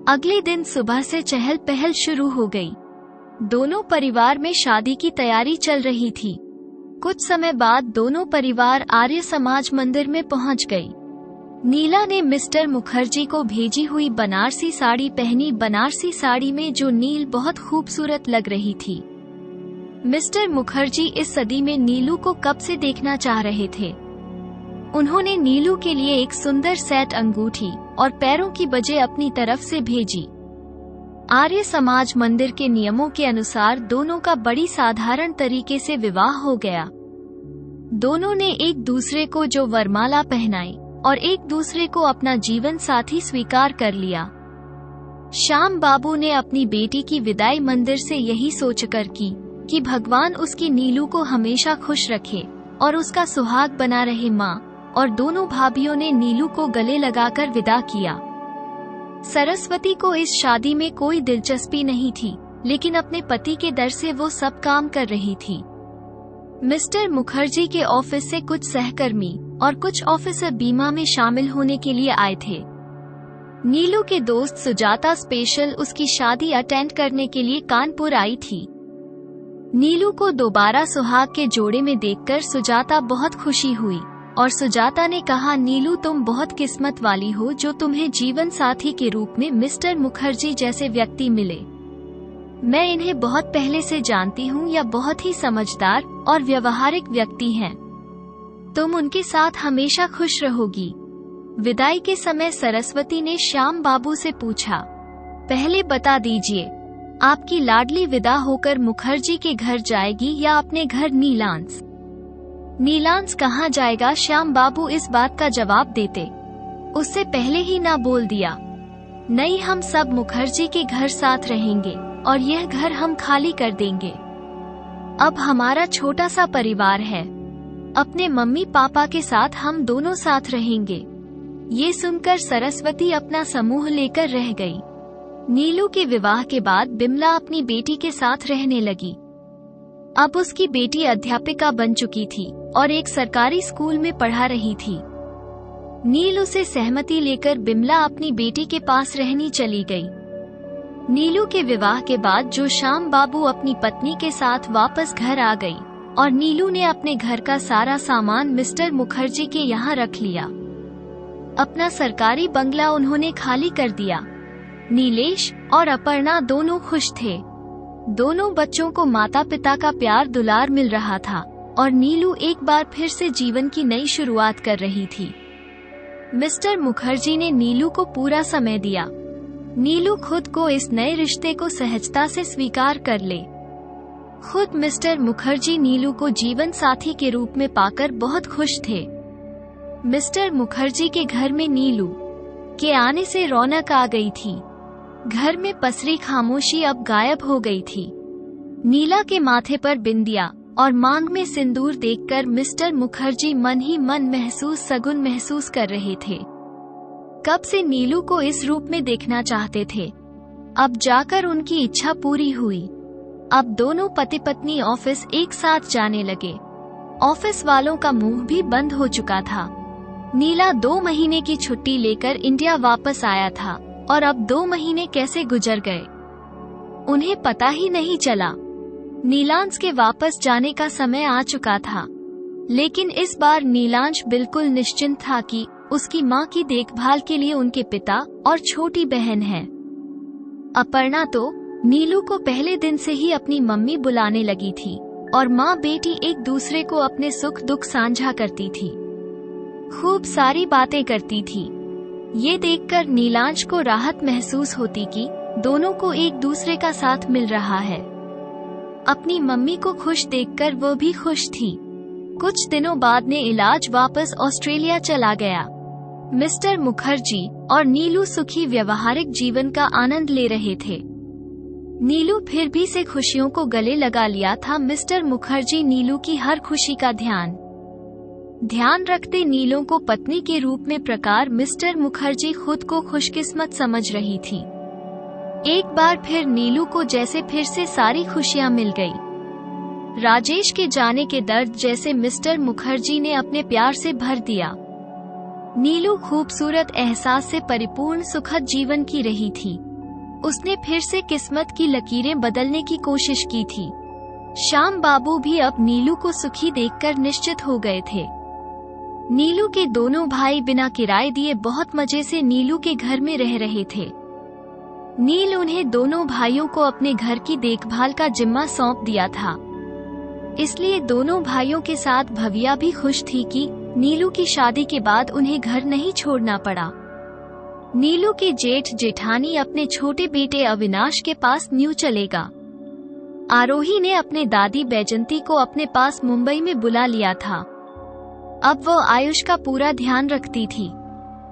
अगले दिन सुबह से चहल पहल शुरू हो गई। दोनों परिवार में शादी की तैयारी चल रही थी। कुछ समय बाद दोनों परिवार आर्य समाज मंदिर में पहुंच गई। नीला ने मिस्टर मुखर्जी को भेजी हुई बनारसी साड़ी पहनी। बनारसी साड़ी में जो नील बहुत खूबसूरत लग रही थी। मिस्टर मुखर्जी इस सदी में नीलू को कब से देखना चाह रहे थे। उन्होंने नीलू के लिए एक सुंदर सेट अंगूठी और पैरों की बजे अपनी तरफ से भेजी। आर्य समाज मंदिर के नियमों के अनुसार दोनों का बड़ी साधारण तरीके से विवाह हो गया। दोनों ने एक दूसरे को जो वरमाला पहनाई और एक दूसरे को अपना जीवन साथी स्वीकार कर लिया। श्याम बाबू ने अपनी बेटी की विदाई मंदिर से यही सोचकर की कि भगवान उसकी नीलू को हमेशा खुश रखे और उसका सुहाग बना रहे। माँ और दोनों भाभियों ने नीलू को गले लगाकर विदा किया। सरस्वती को इस शादी में कोई दिलचस्पी नहीं थी, लेकिन अपने पति के डर से वो सब काम कर रही थी। मिस्टर मुखर्जी के ऑफिस से कुछ सहकर्मी और कुछ ऑफिसर बीमा में शामिल होने के लिए आए थे। नीलू के दोस्त सुजाता स्पेशल उसकी शादी अटेंड करने के लिए कानपुर आई थी। नीलू को दोबारा सुहाग के जोड़े में देखकर सुजाता बहुत खुशी हुई और सुजाता ने कहा, नीलू तुम बहुत किस्मत वाली हो जो तुम्हें जीवन साथी के रूप में मिस्टर मुखर्जी जैसे व्यक्ति मिले। मैं इन्हें बहुत पहले से जानती हूँ, या बहुत ही समझदार और व्यवहारिक व्यक्ति हैं। तुम उनके साथ हमेशा खुश रहोगी। विदाई के समय सरस्वती ने श्याम बाबू से पूछा, पहले बता दीजिए, आपकी लाडली विदा होकर मुखर्जी के घर जाएगी या अपने घर नीलांस? नीलांस कहाँ जाएगा? श्याम बाबू इस बात का जवाब देते उससे पहले ही ना बोल दिया, नहीं, हम सब मुखर्जी के घर साथ रहेंगे और यह घर हम खाली कर देंगे। अब हमारा छोटा सा परिवार है, अपने मम्मी पापा के साथ हम दोनों साथ रहेंगे। ये सुनकर सरस्वती अपना समूह लेकर रह गई। नीलू के विवाह के बाद बिमला अपनी बेटी के साथ रहने लगी। अब उसकी बेटी अध्यापिका बन चुकी थी और एक सरकारी स्कूल में पढ़ा रही थी। नीलू से सहमति लेकर बिमला अपनी बेटी के पास रहनी चली गई। नीलू के विवाह के बाद जो श्याम बाबू अपनी पत्नी के साथ वापस घर आ गई और नीलू ने अपने घर का सारा सामान मिस्टर मुखर्जी के यहाँ रख लिया। अपना सरकारी बंगला उन्होंने खाली कर दिया। नीलेश और अपर्णा दोनों खुश थे। दोनों बच्चों को माता पिता का प्यार दुलार मिल रहा था और नीलू एक बार फिर से जीवन की नई शुरुआत कर रही थी। मिस्टर मुखर्जी ने नीलू को पूरा समय दिया। नीलू खुद को इस नए रिश्ते को सहजता से स्वीकार कर ले। खुद मिस्टर मुखर्जी नीलू को जीवन साथी के रूप में पाकर बहुत खुश थे। मिस्टर मुखर्जी के घर में नीलू के आने से रौनक आ गई थी। घर में पसरी खामोशी अब गायब हो गई थी। नीला के माथे पर बिंदिया और मांग में सिंदूर देखकर मिस्टर मुखर्जी मन ही मन सगुन महसूस कर रहे थे। कब से नीलू को इस रूप में देखना चाहते थे। अब जाकर उनकी इच्छा पूरी हुई। अब दोनों पति पत्नी ऑफिस एक साथ जाने लगे। ऑफिस वालों का मुंह भी बंद हो चुका था। नीला 2 महीने की छुट्टी लेकर इंडिया वापस आया था और अब 2 महीने कैसे गुजर गए उन्हें पता ही नहीं चला। नीलांश के वापस जाने का समय आ चुका था, लेकिन इस बार नीलांश बिल्कुल निश्चिंत था कि उसकी माँ की देखभाल के लिए उनके पिता और छोटी बहन है। अपर्णा तो नीलू को पहले दिन से ही अपनी मम्मी बुलाने लगी थी और माँ बेटी एक दूसरे को अपने सुख दुख साझा करती थी, खूब सारी बातें करती थी। ये देखकर नीलांश को राहत महसूस होती कि दोनों को एक दूसरे का साथ मिल रहा है। अपनी मम्मी को खुश देखकर वो भी खुश थी। कुछ दिनों बाद ने इलाज वापस ऑस्ट्रेलिया चला गया। मिस्टर मुखर्जी और नीलू सुखी व्यवहारिक जीवन का आनंद ले रहे थे। नीलू फिर भी से खुशियों को गले लगा लिया था। मिस्टर मुखर्जी नीलू की हर खुशी का ध्यान रखते नीलू को पत्नी के रूप में प्रकार मिस्टर मुखर्जी खुद को खुशकिस्मत समझ रही थी। एक बार फिर नीलू को जैसे फिर से सारी खुशियां मिल गई। राजेश के जाने के दर्द जैसे मिस्टर मुखर्जी ने अपने प्यार से भर दिया। नीलू खूबसूरत एहसास से परिपूर्ण सुखद जीवन की रही थी। उसने फिर से किस्मत की लकीरें बदलने की कोशिश की थी। श्याम बाबू भी अब नीलू को सुखी देखकर निश्चित हो गए थे। नीलू के दोनों भाई बिना किराए दिए बहुत मजे से नीलू के घर में रह रहे थे। नील उन्हें दोनों भाइयों को अपने घर की देखभाल का जिम्मा सौंप दिया था, इसलिए दोनों भाइयों के साथ भव्या भी खुश थी कि नीलू की शादी के बाद उन्हें घर नहीं छोड़ना पड़ा। नीलू के जेठ जेठानी अपने छोटे बेटे अविनाश के पास न्यू चलेगा। आरोही ने अपने दादी बैजंती को अपने पास मुंबई में बुला लिया था। अब वो आयुष का पूरा ध्यान रखती थी।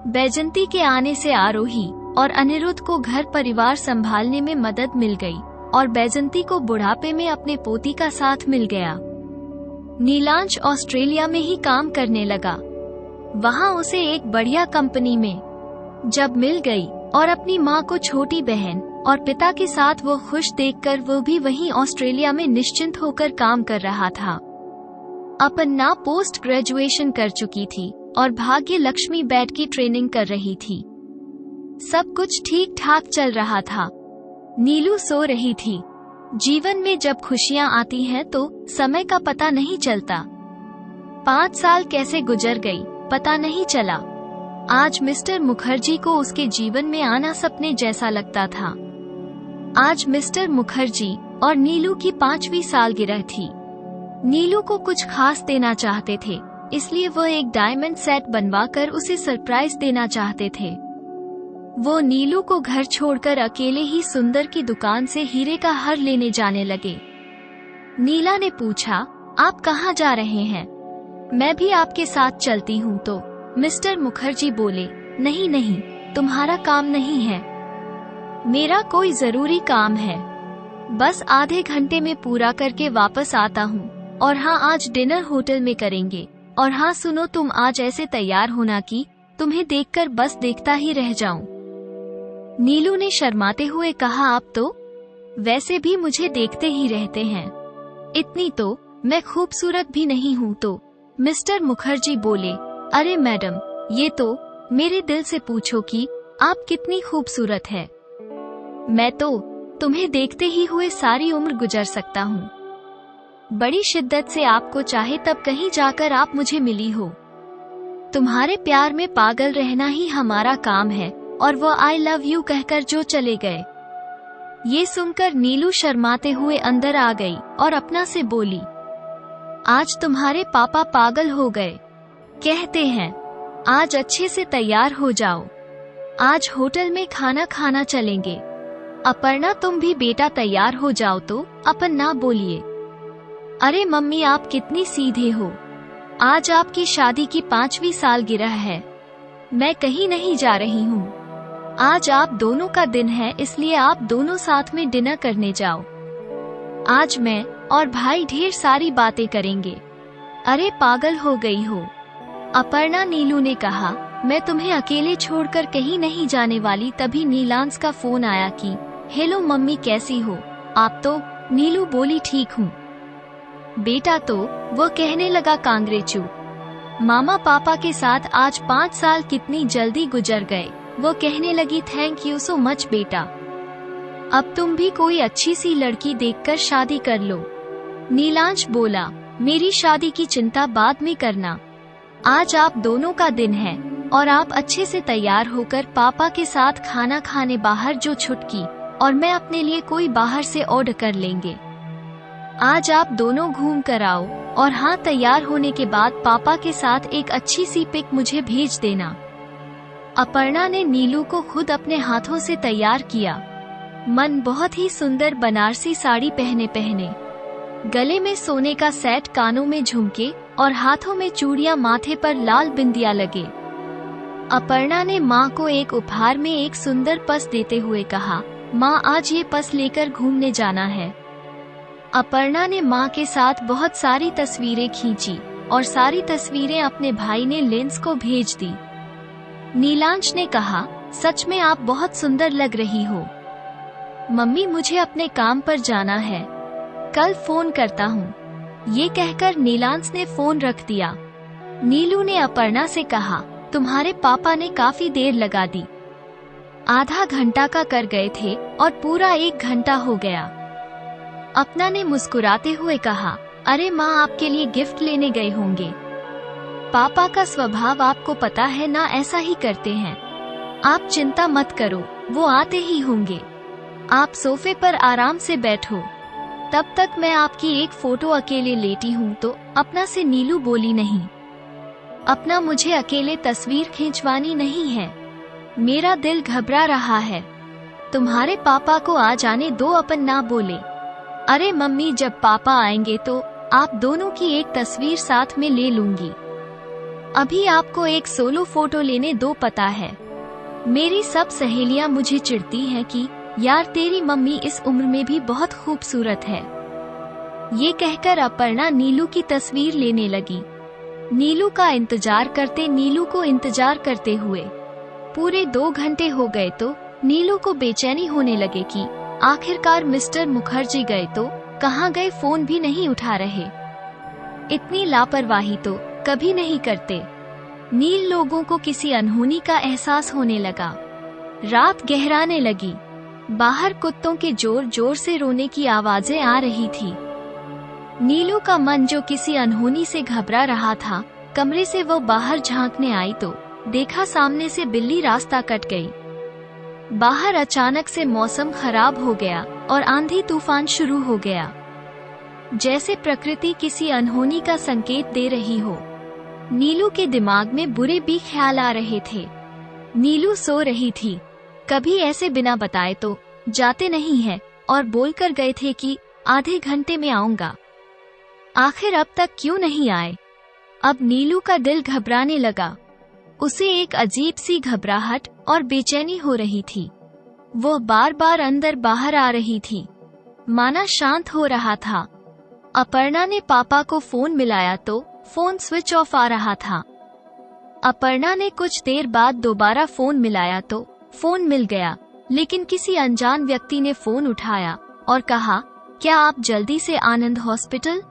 बैजंती के आने से आरोही और अनिरुद्ध को घर परिवार संभालने में मदद मिल गई और बैजंती को बुढ़ापे में अपने पोती का साथ मिल गया। नीलांश ऑस्ट्रेलिया में ही काम करने लगा। वहाँ उसे एक बढ़िया कंपनी में जब मिल गई और अपनी माँ को छोटी बहन और पिता के साथ वो खुश देखकर वो भी वहीं ऑस्ट्रेलिया में निश्चिंत होकर काम कर रहा था। अपन्ना पोस्ट ग्रेजुएशन कर चुकी थी और भाग्य लक्ष्मी बैट की ट्रेनिंग कर रही थी। सब कुछ ठीक ठाक चल रहा था। नीलू सो रही थी। जीवन में जब खुशियाँ आती हैं तो समय का पता नहीं चलता। 5 साल कैसे गुजर गई पता नहीं चला। आज मिस्टर मुखर्जी को उसके जीवन में आना सपने जैसा लगता था। आज मिस्टर मुखर्जी और नीलू की 5वीं सालगिरह थी। नीलू को कुछ खास देना चाहते थे, इसलिए वो एक डायमंड सेट बनवाकर उसे सरप्राइज देना चाहते थे। वो नीलू को घर छोड़कर अकेले ही सुंदर की दुकान से हीरे का हार लेने जाने लगे। नीला ने पूछा, आप कहाँ जा रहे हैं? मैं भी आपके साथ चलती हूँ तो मिस्टर मुखर्जी बोले, नहीं नहीं, तुम्हारा काम नहीं है, मेरा कोई जरूरी काम है, बस आधे घंटे में पूरा करके वापस आता हूँ। और हाँ, आज डिनर होटल में करेंगे। और हाँ सुनो, तुम आज ऐसे तैयार होना कि तुम्हें देखकर बस देखता ही रह जाऊं। नीलू ने शर्माते हुए कहा, आप तो वैसे भी मुझे देखते ही रहते हैं, इतनी तो मैं खूबसूरत भी नहीं हूँ। तो मिस्टर मुखर्जी बोले, अरे मैडम, ये तो मेरे दिल से पूछो कि आप कितनी खूबसूरत है। मैं तो तुम्हें देखते ही हुए सारी उम्र गुजर सकता हूँ। बड़ी शिद्दत से आपको चाहे तब कहीं जाकर आप मुझे मिली हो। तुम्हारे प्यार में पागल रहना ही हमारा काम है। और वो आई लव यू कहकर जो चले गए। ये सुनकर नीलू शर्माते हुए अंदर आ गई और अपना से बोली, आज तुम्हारे पापा पागल हो गए। कहते हैं आज अच्छे से तैयार हो जाओ, आज होटल में खाना खाना चलेंगे। अपर्णा, तुम भी बेटा तैयार हो जाओ। तो अपन्ना बोलिए, अरे मम्मी, आप कितनी सीधे हो। आज आपकी शादी की 5वीं सालगिरह है, मैं कहीं नहीं जा रही हूँ। आज आप दोनों का दिन है, इसलिए आप दोनों साथ में डिनर करने जाओ। आज मैं और भाई ढेर सारी बातें करेंगे। अरे पागल हो गई हो? अपर्णा, नीलू ने कहा, मैं तुम्हें अकेले छोड़कर कहीं नहीं जाने वाली। तभी नीलांश का फोन आया कि हेलो मम्मी, कैसी हो आप? तो नीलू बोली, ठीक हूँ बेटा। तो वो कहने लगा, कांग्रेचू मामा, पापा के साथ आज 5 साल कितनी जल्दी गुजर गए। वो कहने लगी, थैंक यू सो मच बेटा, अब तुम भी कोई अच्छी सी लड़की देखकर शादी कर लो। नीलांश बोला, मेरी शादी की चिंता बाद में करना, आज आप दोनों का दिन है और आप अच्छे से तैयार होकर पापा के साथ खाना खाने बाहर जो छुटकी और मैं अपने लिए कोई बाहर से ऑर्डर कर लेंगे। आज आप दोनों घूम कर आओ और हाँ, तैयार होने के बाद पापा के साथ एक अच्छी सी पिक मुझे भेज देना। अपर्णा ने नीलू को खुद अपने हाथों से तैयार किया। मन बहुत ही सुंदर बनारसी साड़ी पहने गले में सोने का सेट, कानों में झुमके और हाथों में चूड़ियां, माथे पर लाल बिंदिया लगे। अपर्णा ने माँ को एक उपहार में एक सुंदर पर्स देते हुए कहा, माँ, आज ये पर्स लेकर घूमने जाना है। अपर्णा ने माँ के साथ बहुत सारी तस्वीरें खींची और सारी तस्वीरें अपने भाई ने लेंस को भेज दी। नीलांश ने कहा, सच में आप बहुत सुंदर लग रही हो। मम्मी, मुझे अपने काम पर जाना है, कल फोन करता हूँ। ये कहकर नीलांश ने फोन रख दिया। नीलू ने अपर्णा से कहा, तुम्हारे पापा ने काफी देर लगा दी, आधा घंटा का कर गए थे और पूरा 1 घंटा हो गया। अपना ने मुस्कुराते हुए कहा, अरे माँ आपके लिए गिफ्ट लेने गए होंगे। पापा का स्वभाव आपको पता है ना, ऐसा ही करते हैं। आप चिंता मत करो, वो आते ही होंगे। आप सोफे पर आराम से बैठो, तब तक मैं आपकी एक फोटो अकेले लेती हूँ। तो अपना से नीलू बोली, नहीं अपना, मुझे अकेले तस्वीर खींचवानी नहीं है, मेरा दिल घबरा रहा है। तुम्हारे पापा को आ जाने दो, अपन ना बोले। अरे मम्मी, जब पापा आएंगे तो आप दोनों की एक तस्वीर साथ में ले लूंगी। अभी आपको एक सोलो फोटो लेने दो। पता है मेरी सब सहेलियां मुझे चिढ़ती हैं कि यार तेरी मम्मी इस उम्र में भी बहुत खूबसूरत है। ये कहकर अपर्णा नीलू की तस्वीर लेने लगी। नीलू को इंतजार करते हुए पूरे 2 घंटे हो गए तो नीलू को बेचैनी होने लगे कि आखिरकार मिस्टर मुखर्जी गए तो कहाँ गए, फोन भी नहीं उठा रहे। इतनी लापरवाही तो कभी नहीं करते। नील लोगों को किसी अनहोनी का एहसास होने लगा। रात गहराने लगी। बाहर कुत्तों के जोर जोर से रोने की आवाजें आ रही थी। नीलू का मन जो किसी अनहोनी से घबरा रहा था, कमरे से वो बाहर झांकने आई तो देखा सामने से बिल्ली रास्ता कट गई। बाहर अचानक से मौसम खराब हो गया और आंधी तूफान शुरू हो गया, जैसे प्रकृति किसी अनहोनी का संकेत दे रही हो। नीलू के दिमाग में बुरे भी ख्याल आ रहे थे। नीलू सो रही थी। कभी ऐसे बिना बताए तो जाते नहीं है और बोलकर गए थे कि आधे घंटे में आऊंगा। आखिर अब तक क्यों नहीं आए? अब नीलू का दिल घबराने लगा। उसे एक अजीब सी घबराहट और बेचैनी हो रही थी। वो बार बार अंदर बाहर आ रही थी, माना शांत हो रहा था। अपर्णा ने पापा को फोन मिलाया तो फोन स्विच ऑफ आ रहा था। अपर्णा ने कुछ देर बाद दोबारा फोन मिलाया तो फोन मिल गया, लेकिन किसी अनजान व्यक्ति ने फोन उठाया और कहा, क्या आप जल्दी से आनंद हॉस्पिटल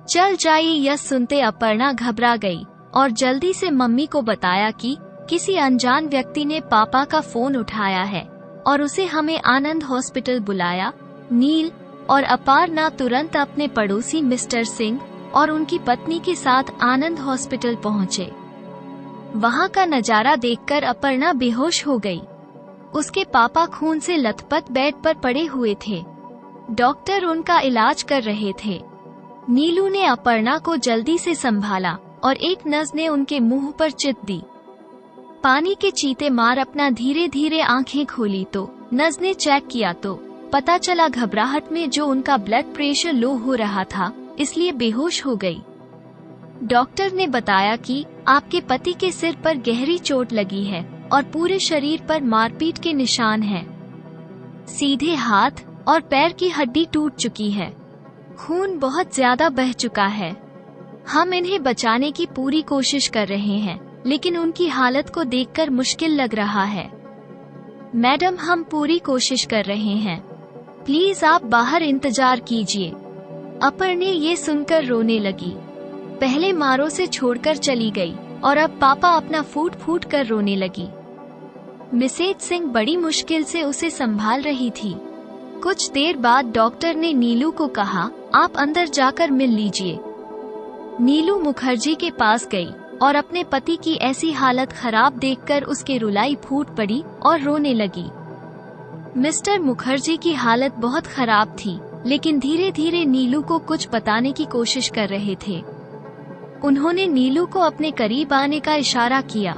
चल जाइए। यह सुनते अपर्णा घबरा गई और जल्दी से मम्मी को बताया कि किसी अनजान व्यक्ति ने पापा का फोन उठाया है और उसे हमें आनंद हॉस्पिटल बुलाया। नील और अपर्णा तुरंत अपने पड़ोसी मिस्टर सिंह और उनकी पत्नी के साथ आनंद हॉस्पिटल पहुंचे। वहां का नजारा देखकर अपर्णा बेहोश हो गई। उसके पापा खून से लथपथ बेड पर पड़े हुए थे। डॉक्टर उनका इलाज कर रहे थे। नीलू ने अपर्णा को जल्दी से संभाला और एक नर्स ने उनके मुंह पर चित दी। पानी के चीते मार अपना धीरे धीरे आंखें खोली तो नर्स ने चेक किया तो पता चला घबराहट में जो उनका ब्लड प्रेशर लो हो रहा था, इसलिए बेहोश हो गई। डॉक्टर ने बताया कि आपके पति के सिर पर गहरी चोट लगी है और पूरे शरीर पर मारपीट के निशान हैं। सीधे हाथ और पैर की हड्डी टूट चुकी है। खून बहुत ज्यादा बह चुका है। हम इन्हें बचाने की पूरी कोशिश कर रहे हैं, लेकिन उनकी हालत को देखकर मुश्किल लग रहा है। मैडम, हम पूरी कोशिश कर रहे हैं, प्लीज आप बाहर इंतजार कीजिए। अपर्णा ये सुनकर रोने लगी। पहले मारो से छोड़कर चली गई और अब पापा अपना फूट फूट कर रोने लगी। मिसेज सिंह बड़ी मुश्किल से उसे संभाल रही थी। कुछ देर बाद डॉक्टर ने नीलू को कहा, आप अंदर जाकर मिल लीजिए। नीलू मुखर्जी के पास गई और अपने पति की ऐसी हालत खराब देखकर उसके रुलाई फूट पड़ी और रोने लगी। मिस्टर मुखर्जी की हालत बहुत खराब थी, लेकिन धीरे धीरे नीलू को कुछ बताने की कोशिश कर रहे थे। उन्होंने नीलू को अपने करीब आने का इशारा किया।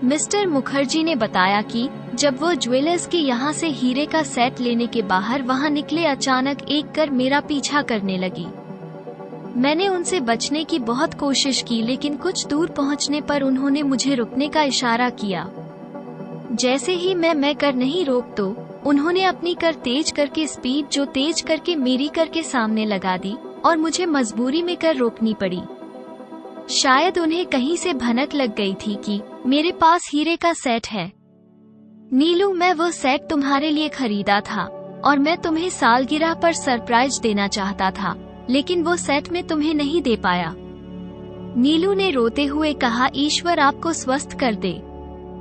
मिस्टर मुखर्जी ने बताया कि जब वो ज्वेलर्स के यहाँ से हीरे का सेट लेने के बाहर वहाँ निकले, अचानक एक कर मेरा पीछा करने लगी। मैंने उनसे बचने की बहुत कोशिश की, लेकिन कुछ दूर पहुँचने पर उन्होंने मुझे रुकने का इशारा किया। जैसे ही मैं कर नहीं रोक तो उन्होंने अपनी कर तेज करके स्पीड जो तेज करके मेरी कर के सामने लगा दी और मुझे मजबूरी में कर रोकनी पड़ी। शायद उन्हें कहीं से भनक लग गई थी कि मेरे पास हीरे का सेट है। नीलू, मैं वो सेट तुम्हारे लिए खरीदा था और मैं तुम्हें सालगिरह पर सरप्राइज देना चाहता था, लेकिन वो सेट मैं तुम्हें नहीं दे पाया। नीलू ने रोते हुए कहा, ईश्वर आपको स्वस्थ कर दे।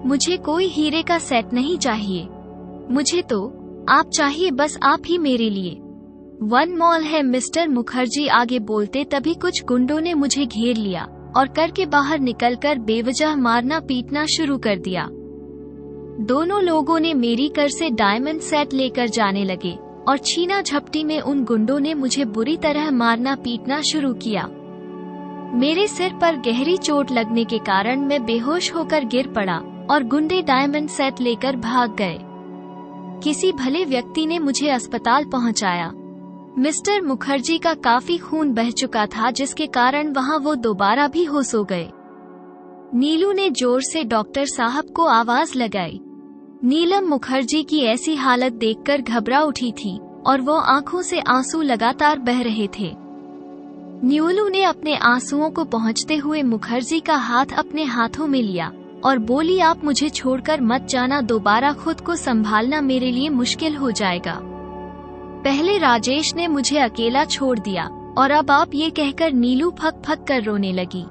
मुझे कोई हीरे का सेट नहीं चाहिए, मुझे तो आप चाहिए, बस आप ही मेरे लिए। वन मॉल है। मिस्टर मुखर्जी आगे बोलते तभी कुछ गुंडों ने मुझे घेर लिया और कर के बाहर निकलकर बेवजह मारना पीटना शुरू कर दिया। दोनों लोगों ने मेरी कर से डायमंड सेट लेकर जाने लगे और छीना झपटी में उन गुंडों ने मुझे बुरी तरह मारना पीटना शुरू किया। मेरे सिर पर गहरी चोट लगने के कारण मैं बेहोश होकर गिर पड़ा और गुंडे डायमंड सेट लेकर भाग गए। किसी भले व्यक्ति ने मुझे अस्पताल पहुंचाया। मिस्टर मुखर्जी का काफी खून बह चुका था, जिसके कारण वहां वो दोबारा भी होश हो गए। नीलू ने जोर से डॉक्टर साहब को आवाज लगाई। नीलम मुखर्जी की ऐसी हालत देखकर घबरा उठी थी और वो आंखों से आंसू लगातार बह रहे थे। नीलू ने अपने आंसुओं को पहुंचते हुए मुखर्जी का हाथ अपने हाथों में लिया और बोली, आप मुझे छोड़कर मत जाना, दोबारा खुद को संभालना मेरे लिए मुश्किल हो जाएगा। पहले राजेश ने मुझे अकेला छोड़ दिया और अब आप, ये कहकर नीलू फक फक कर रोने लगी।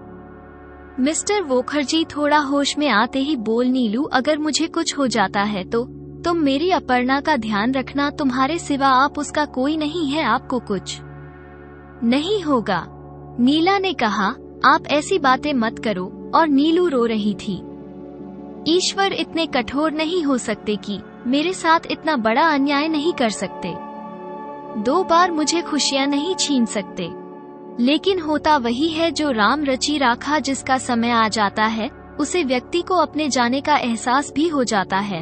मिस्टर मुखर्जी थोड़ा होश में आते ही बोल, नीलू अगर मुझे कुछ हो जाता है तो तुम मेरी अपर्णा का ध्यान रखना, तुम्हारे सिवा आप उसका कोई नहीं है, आपको कुछ नहीं होगा। नीला ने कहा, आप ऐसी बातें मत करो, और नीलू रो रही थी। ईश्वर इतने कठोर नहीं हो सकते कि मेरे साथ इतना बड़ा अन्याय नहीं कर सकते। 2 बार मुझे खुशियां नहीं छीन सकते, लेकिन होता वही है जो राम रची राखा, जिसका समय आ जाता है उसे व्यक्ति को अपने जाने का एहसास भी हो जाता है।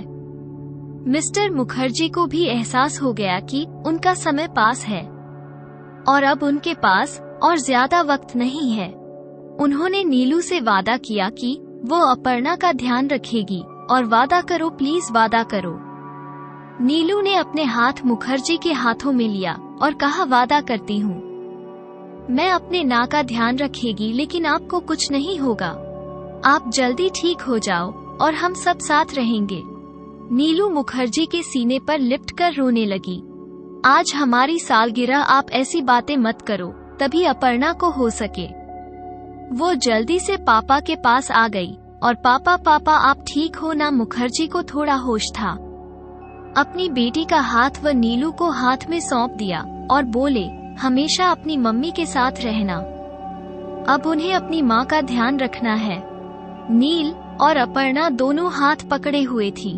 मिस्टर मुखर्जी को भी एहसास हो गया कि उनका समय पास है और अब उनके पास और ज्यादा वक्त नहीं है। उन्होंने नीलू से वादा किया कि वो अपर्णा का ध्यान रखेगी, और वादा करो प्लीज, वादा करो। नीलू ने अपने हाथ मुखर्जी के हाथों में लिया और कहा, वादा करती हूँ, मैं अपने ना का ध्यान रखेगी, लेकिन आपको कुछ नहीं होगा। आप जल्दी ठीक हो जाओ और हम सब साथ रहेंगे। नीलू मुखर्जी के सीने पर लिपट कर रोने लगी। आज हमारी सालगिरह, आप ऐसी बातें मत करो, तभी अपर्णा को हो सके। वो जल्दी से पापा के पास आ गई और पापा आप ठीक हो ना? मुखर्जी को थोड़ा होश था। अपनी बेटी का हाथ वह नीलू को हाथ में सौंप दिया और बोले, हमेशा अपनी मम्मी के साथ रहना, अब उन्हें अपनी माँ का ध्यान रखना है। नील और अपर्णा दोनों हाथ पकड़े हुए थी।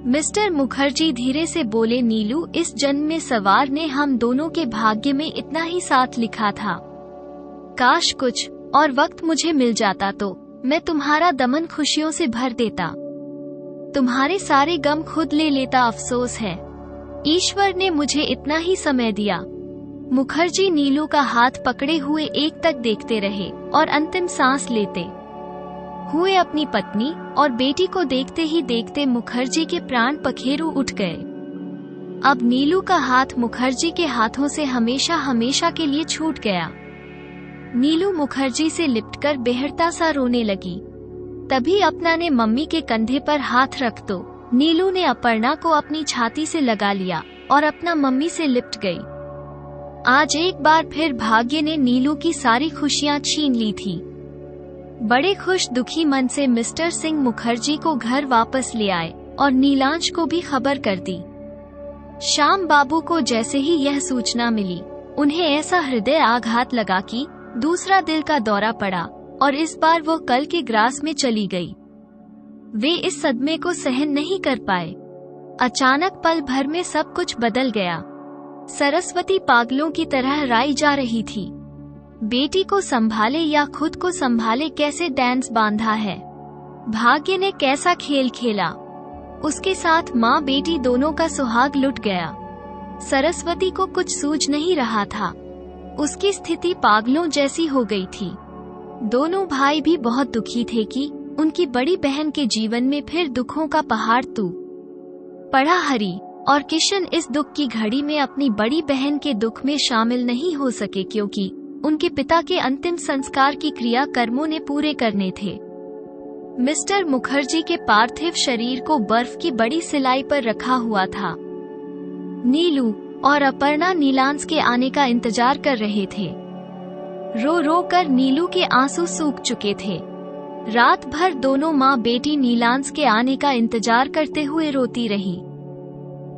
मिस्टर मुखर्जी धीरे से बोले, नीलू, इस जन्म में सवार ने हम दोनों के भाग्य में इतना ही साथ लिखा था। काश कुछ और वक्त मुझे मिल जाता तो मैं तुम्हारा दमन खुशियों से भर देता, तुम्हारे सारे गम खुद ले लेता। अफसोस है ईश्वर ने मुझे इतना ही समय दिया। मुखर्जी नीलू का हाथ पकड़े हुए एक तक देखते रहे और अंतिम सांस लेते हुए अपनी पत्नी और बेटी को देखते ही देखते मुखर्जी के प्राण पखेरु उठ गए। अब नीलू का हाथ मुखर्जी के हाथों से हमेशा हमेशा के लिए छूट गया। नीलू मुखर्जी से लिपटकर बेहरता सा रोने लगी। तभी अपना ने मम्मी के कंधे पर हाथ रख तो नीलू ने अपर्णा को अपनी छाती से लगा लिया और अपना मम्मी से लिपट गई। आज एक बार फिर भाग्य ने नीलू की सारी खुशियां छीन ली थी। बड़े खुश दुखी मन से मिस्टर सिंह मुखर्जी को घर वापस ले आए और नीलांश को भी खबर कर दी। श्याम बाबू को जैसे ही यह सूचना मिली, उन्हें ऐसा हृदय आघात लगा कि दूसरा दिल का दौरा पड़ा और इस बार वो कल के ग्रास में चली गई। वे इस सदमे को सहन नहीं कर पाए। अचानक पल भर में सब कुछ बदल गया। सरस्वती पागलों की तरह राई जा रही थी। बेटी को संभाले या खुद को संभाले, कैसे डांस बांधा है। भाग्य ने कैसा खेल खेला। उसके साथ माँ बेटी दोनों का सुहाग लुट गया। सरस्वती को कुछ सूझ नहीं रहा था। उसकी स्थिति पागलों जैसी हो गई थी। दोनों भाई भी बहुत दुखी थे कि उनकी बड़ी बहन के जीवन में फिर दुखों का पहाड़ टूट पड़ा। हरी और किशन इस दुख की घड़ी में अपनी बड़ी बहन के दुख में शामिल नहीं हो सके, क्योंकि उनके पिता के अंतिम संस्कार की क्रिया कर्मों ने पूरे करने थे। मिस्टर मुखर्जी के पार्थिव शरीर को बर्फ की बड़ी सिलाई पर रखा हुआ था। नीलू और अपर्णा नीलांश के आने का इंतजार कर रहे थे। रो रो कर नीलू के आंसू सूख चुके थे। रात भर दोनों माँ बेटी नीलांश के आने का इंतजार करते हुए रोती रही।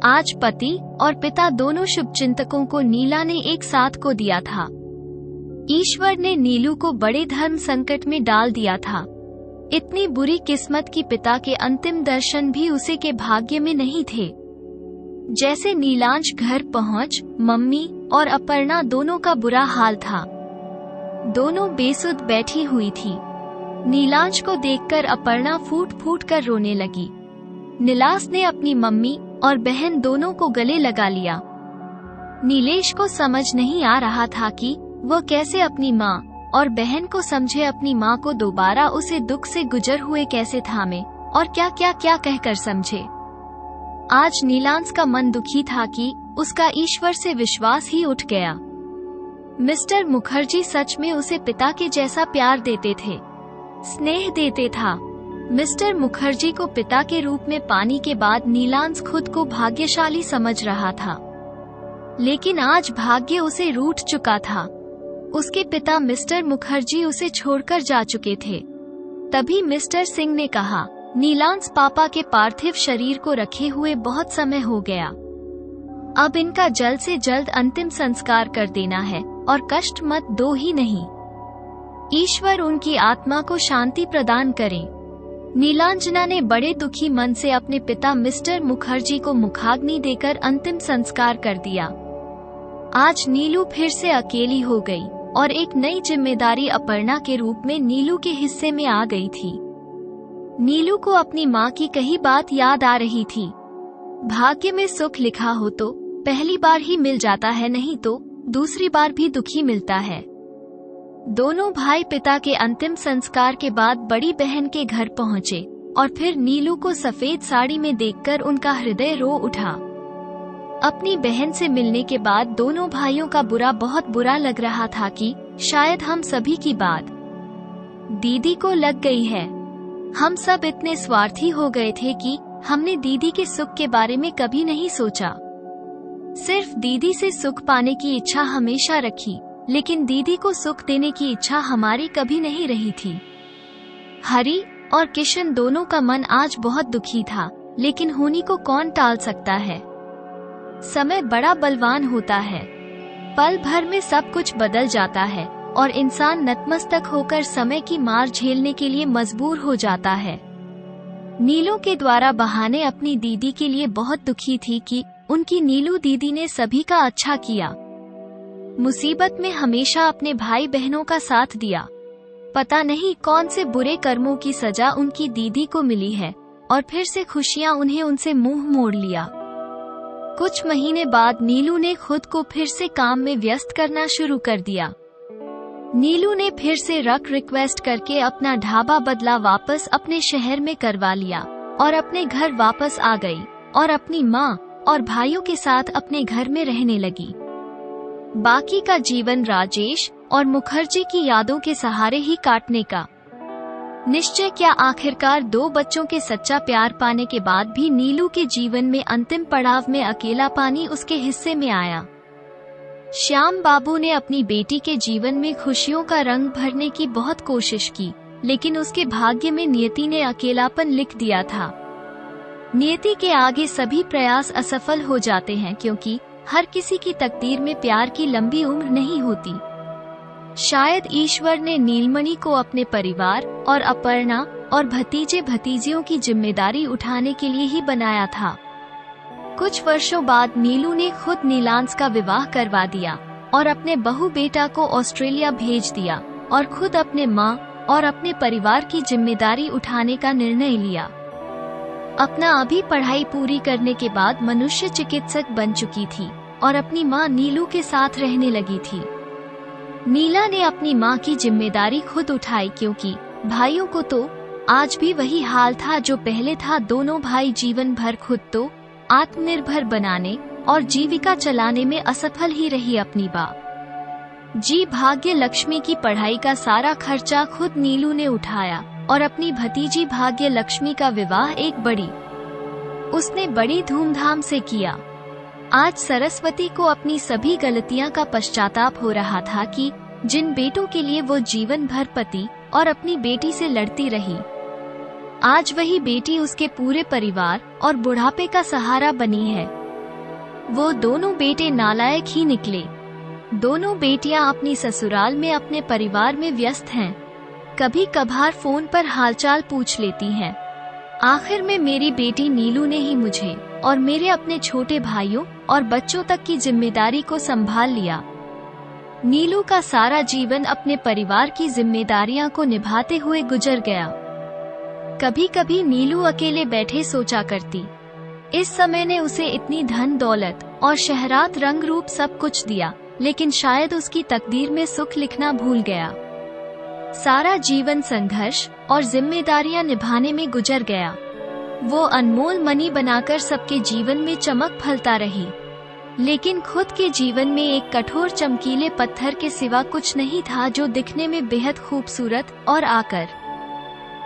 आज पति और पिता दोनों शुभचिंतकों को नीला ने एक साथ को दिया था। ईश्वर ने नीलू को बड़े धर्म संकट में डाल दिया था। इतनी बुरी किस्मत की पिता के अंतिम दर्शन भी उसे के भाग्य में नहीं थे। जैसे नीलांश घर पहुंच मम्मी और अपर्णा दोनों का बुरा हाल था। दोनों बेसुध बैठी हुई थी। नीलांश को देखकर अपर्णा फूट फूट कर रोने लगी। नीलांश ने अपनी मम्मी और बहन दोनों को गले लगा लिया। नीलेश को समझ नहीं आ रहा था कि वह कैसे अपनी माँ और बहन को समझे, अपनी माँ को दोबारा उसे दुख से गुजर हुए कैसे थामे और क्या क्या क्या कहकर समझे। आज नीलांश का मन दुखी था कि उसका ईश्वर से विश्वास ही उठ गया। मिस्टर मुखर्जी सच में उसे पिता के जैसा प्यार देते थे, स्नेह देते था। मिस्टर मुखर्जी को पिता के रूप में पाने के बाद नीलांश खुद को भाग्यशाली समझ रहा था, लेकिन आज भाग्य उसे रूठ चुका था। उसके पिता मिस्टर मुखर्जी उसे छोड़कर जा चुके थे। तभी मिस्टर सिंह ने कहा, नीलांश पापा के पार्थिव शरीर को रखे हुए बहुत समय हो गया, अब इनका जल्द से जल्द अंतिम संस्कार कर देना है और कष्ट मत दो ही नहीं। ईश्वर उनकी आत्मा को शांति प्रदान करे। नीलांजना ने बड़े दुखी मन से अपने पिता मिस्टर मुखर्जी को मुखाग्नि देकर अंतिम संस्कार कर दिया। आज नीलू फिर से अकेली हो गई और एक नई जिम्मेदारी अपर्णा के रूप में नीलू के हिस्से में आ गई थी। नीलू को अपनी माँ की कही बात याद आ रही थी। भाग्य में सुख लिखा हो तो पहली बार ही मिल जाता है, नहीं तो दूसरी बार भी दुखी मिलता है। दोनों भाई पिता के अंतिम संस्कार के बाद बड़ी बहन के घर पहुँचे और फिर नीलू को सफेद साड़ी में देखकर उनका हृदय रो उठा। अपनी बहन से मिलने के बाद दोनों भाइयों का बहुत बुरा लग रहा था कि शायद हम सभी की बात दीदी को लग गई है। हम सब इतने स्वार्थी हो गए थे कि हमने दीदी के सुख के बारे में कभी नहीं सोचा। सिर्फ दीदी से सुख पाने की इच्छा हमेशा रखी, लेकिन दीदी को सुख देने की इच्छा हमारी कभी नहीं रही थी। हरी और किशन दोनों का मन आज बहुत दुखी था, लेकिन होनी को कौन टाल सकता है। समय बड़ा बलवान होता है, पल भर में सब कुछ बदल जाता है और इंसान नतमस्तक होकर समय की मार झेलने के लिए मजबूर हो जाता है। नीलू के द्वारा बहाने अपनी दीदी के लिए बहुत दुखी थी कि उनकी नीलू दीदी ने सभी का अच्छा किया, मुसीबत में हमेशा अपने भाई बहनों का साथ दिया। पता नहीं कौन से बुरे कर्मों की सजा उनकी दीदी को मिली है और फिर से खुशियां उन्हें उनसे मुंह मोड़ लिया। कुछ महीने बाद नीलू ने खुद को फिर से काम में व्यस्त करना शुरू कर दिया। नीलू ने फिर से रिक्वेस्ट करके अपना ढाबा बदला वापस अपने शहर में करवा लिया और अपने घर वापस आ गई और अपनी माँ और भाइयों के साथ अपने घर में रहने लगी। बाकी का जीवन राजेश और मुखर्जी की यादों के सहारे ही काटने का निश्चय किया। आखिरकार 2 बच्चों के सच्चा प्यार पाने के बाद भी नीलू के जीवन में अंतिम पड़ाव में अकेला पानी उसके हिस्से में आया। श्याम बाबू ने अपनी बेटी के जीवन में खुशियों का रंग भरने की बहुत कोशिश की, लेकिन उसके भाग्य में नियति ने अकेलापन लिख दिया था। नियति के आगे सभी प्रयास असफल हो जाते हैं, क्योंकि हर किसी की तकदीर में प्यार की लंबी उम्र नहीं होती। शायद ईश्वर ने नीलमणि को अपने परिवार और अपर्णा और भतीजे भतीजियों की जिम्मेदारी उठाने के लिए ही बनाया था। कुछ वर्षों बाद नीलू ने खुद नीलांश का विवाह करवा दिया और अपने बहू बेटा को ऑस्ट्रेलिया भेज दिया और खुद अपने माँ और अपने परिवार की जिम्मेदारी उठाने का निर्णय लिया। अपना अभी पढ़ाई पूरी करने के बाद मनुष्य चिकित्सक बन चुकी थी और अपनी माँ नीलू के साथ रहने लगी थी। नीला ने अपनी माँ की जिम्मेदारी खुद उठाई, क्योंकि भाइयों को तो आज भी वही हाल था जो पहले था। दोनों भाई जीवन भर खुद तो आत्मनिर्भर बनाने और जीविका चलाने में असफल ही रही। अपनी भाग्य लक्ष्मी की पढ़ाई का सारा खर्चा खुद नीलू ने उठाया और अपनी भतीजी भाग्य लक्ष्मी का विवाह उसने बड़ी धूमधाम से किया। आज सरस्वती को अपनी सभी गलतियां का पश्चाताप हो रहा था कि जिन बेटों के लिए वो जीवन भर पति और अपनी बेटी से लड़ती रही। आज वही बेटी उसके पूरे परिवार और बुढ़ापे का सहारा बनी है। वो दोनों बेटे नालायक ही निकले। दोनों बेटियां अपनी ससुराल में अपने परिवार में व्यस्त हैं। कभी कभार फोन पर हालचाल पूछ लेती हैं। आखिर में मेरी बेटी नीलू ने ही मुझे और मेरे अपने छोटे भाइयों और बच्चों तक की जिम्मेदारी को संभाल लिया। नीलू का सारा जीवन अपने परिवार की जिम्मेदारियां को निभाते हुए गुजर गया। कभी कभी नीलू अकेले बैठे सोचा करती, इस समय ने उसे इतनी धन दौलत और शहरात रंग रूप सब कुछ दिया, लेकिन शायद उसकी तकदीर में सुख लिखना भूल गया। सारा जीवन संघर्ष और जिम्मेदारियां निभाने में गुजर गया। वो अनमोल मनी बनाकर सबके जीवन में चमक फलता रही, लेकिन खुद के जीवन में एक कठोर चमकीले पत्थर के सिवा कुछ नहीं था जो दिखने में बेहद खूबसूरत और आकर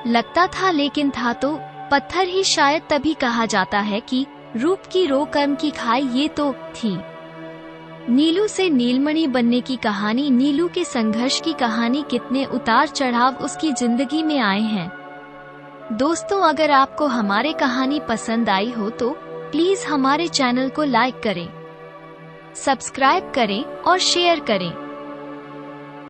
लगता था, लेकिन था तो पत्थर ही शायद तभी कहा जाता है कि रूप की रो कर्म की खाई ये तो थी। नीलू से नीलमणि बनने की कहानी, नीलू के संघर्ष की कहानी, कितने उतार चढ़ाव उसकी जिंदगी में आए हैं। दोस्तों, अगर आपको हमारी कहानी पसंद आई हो तो प्लीज हमारे चैनल को लाइक करें, सब्सक्राइब करें और शेयर करें।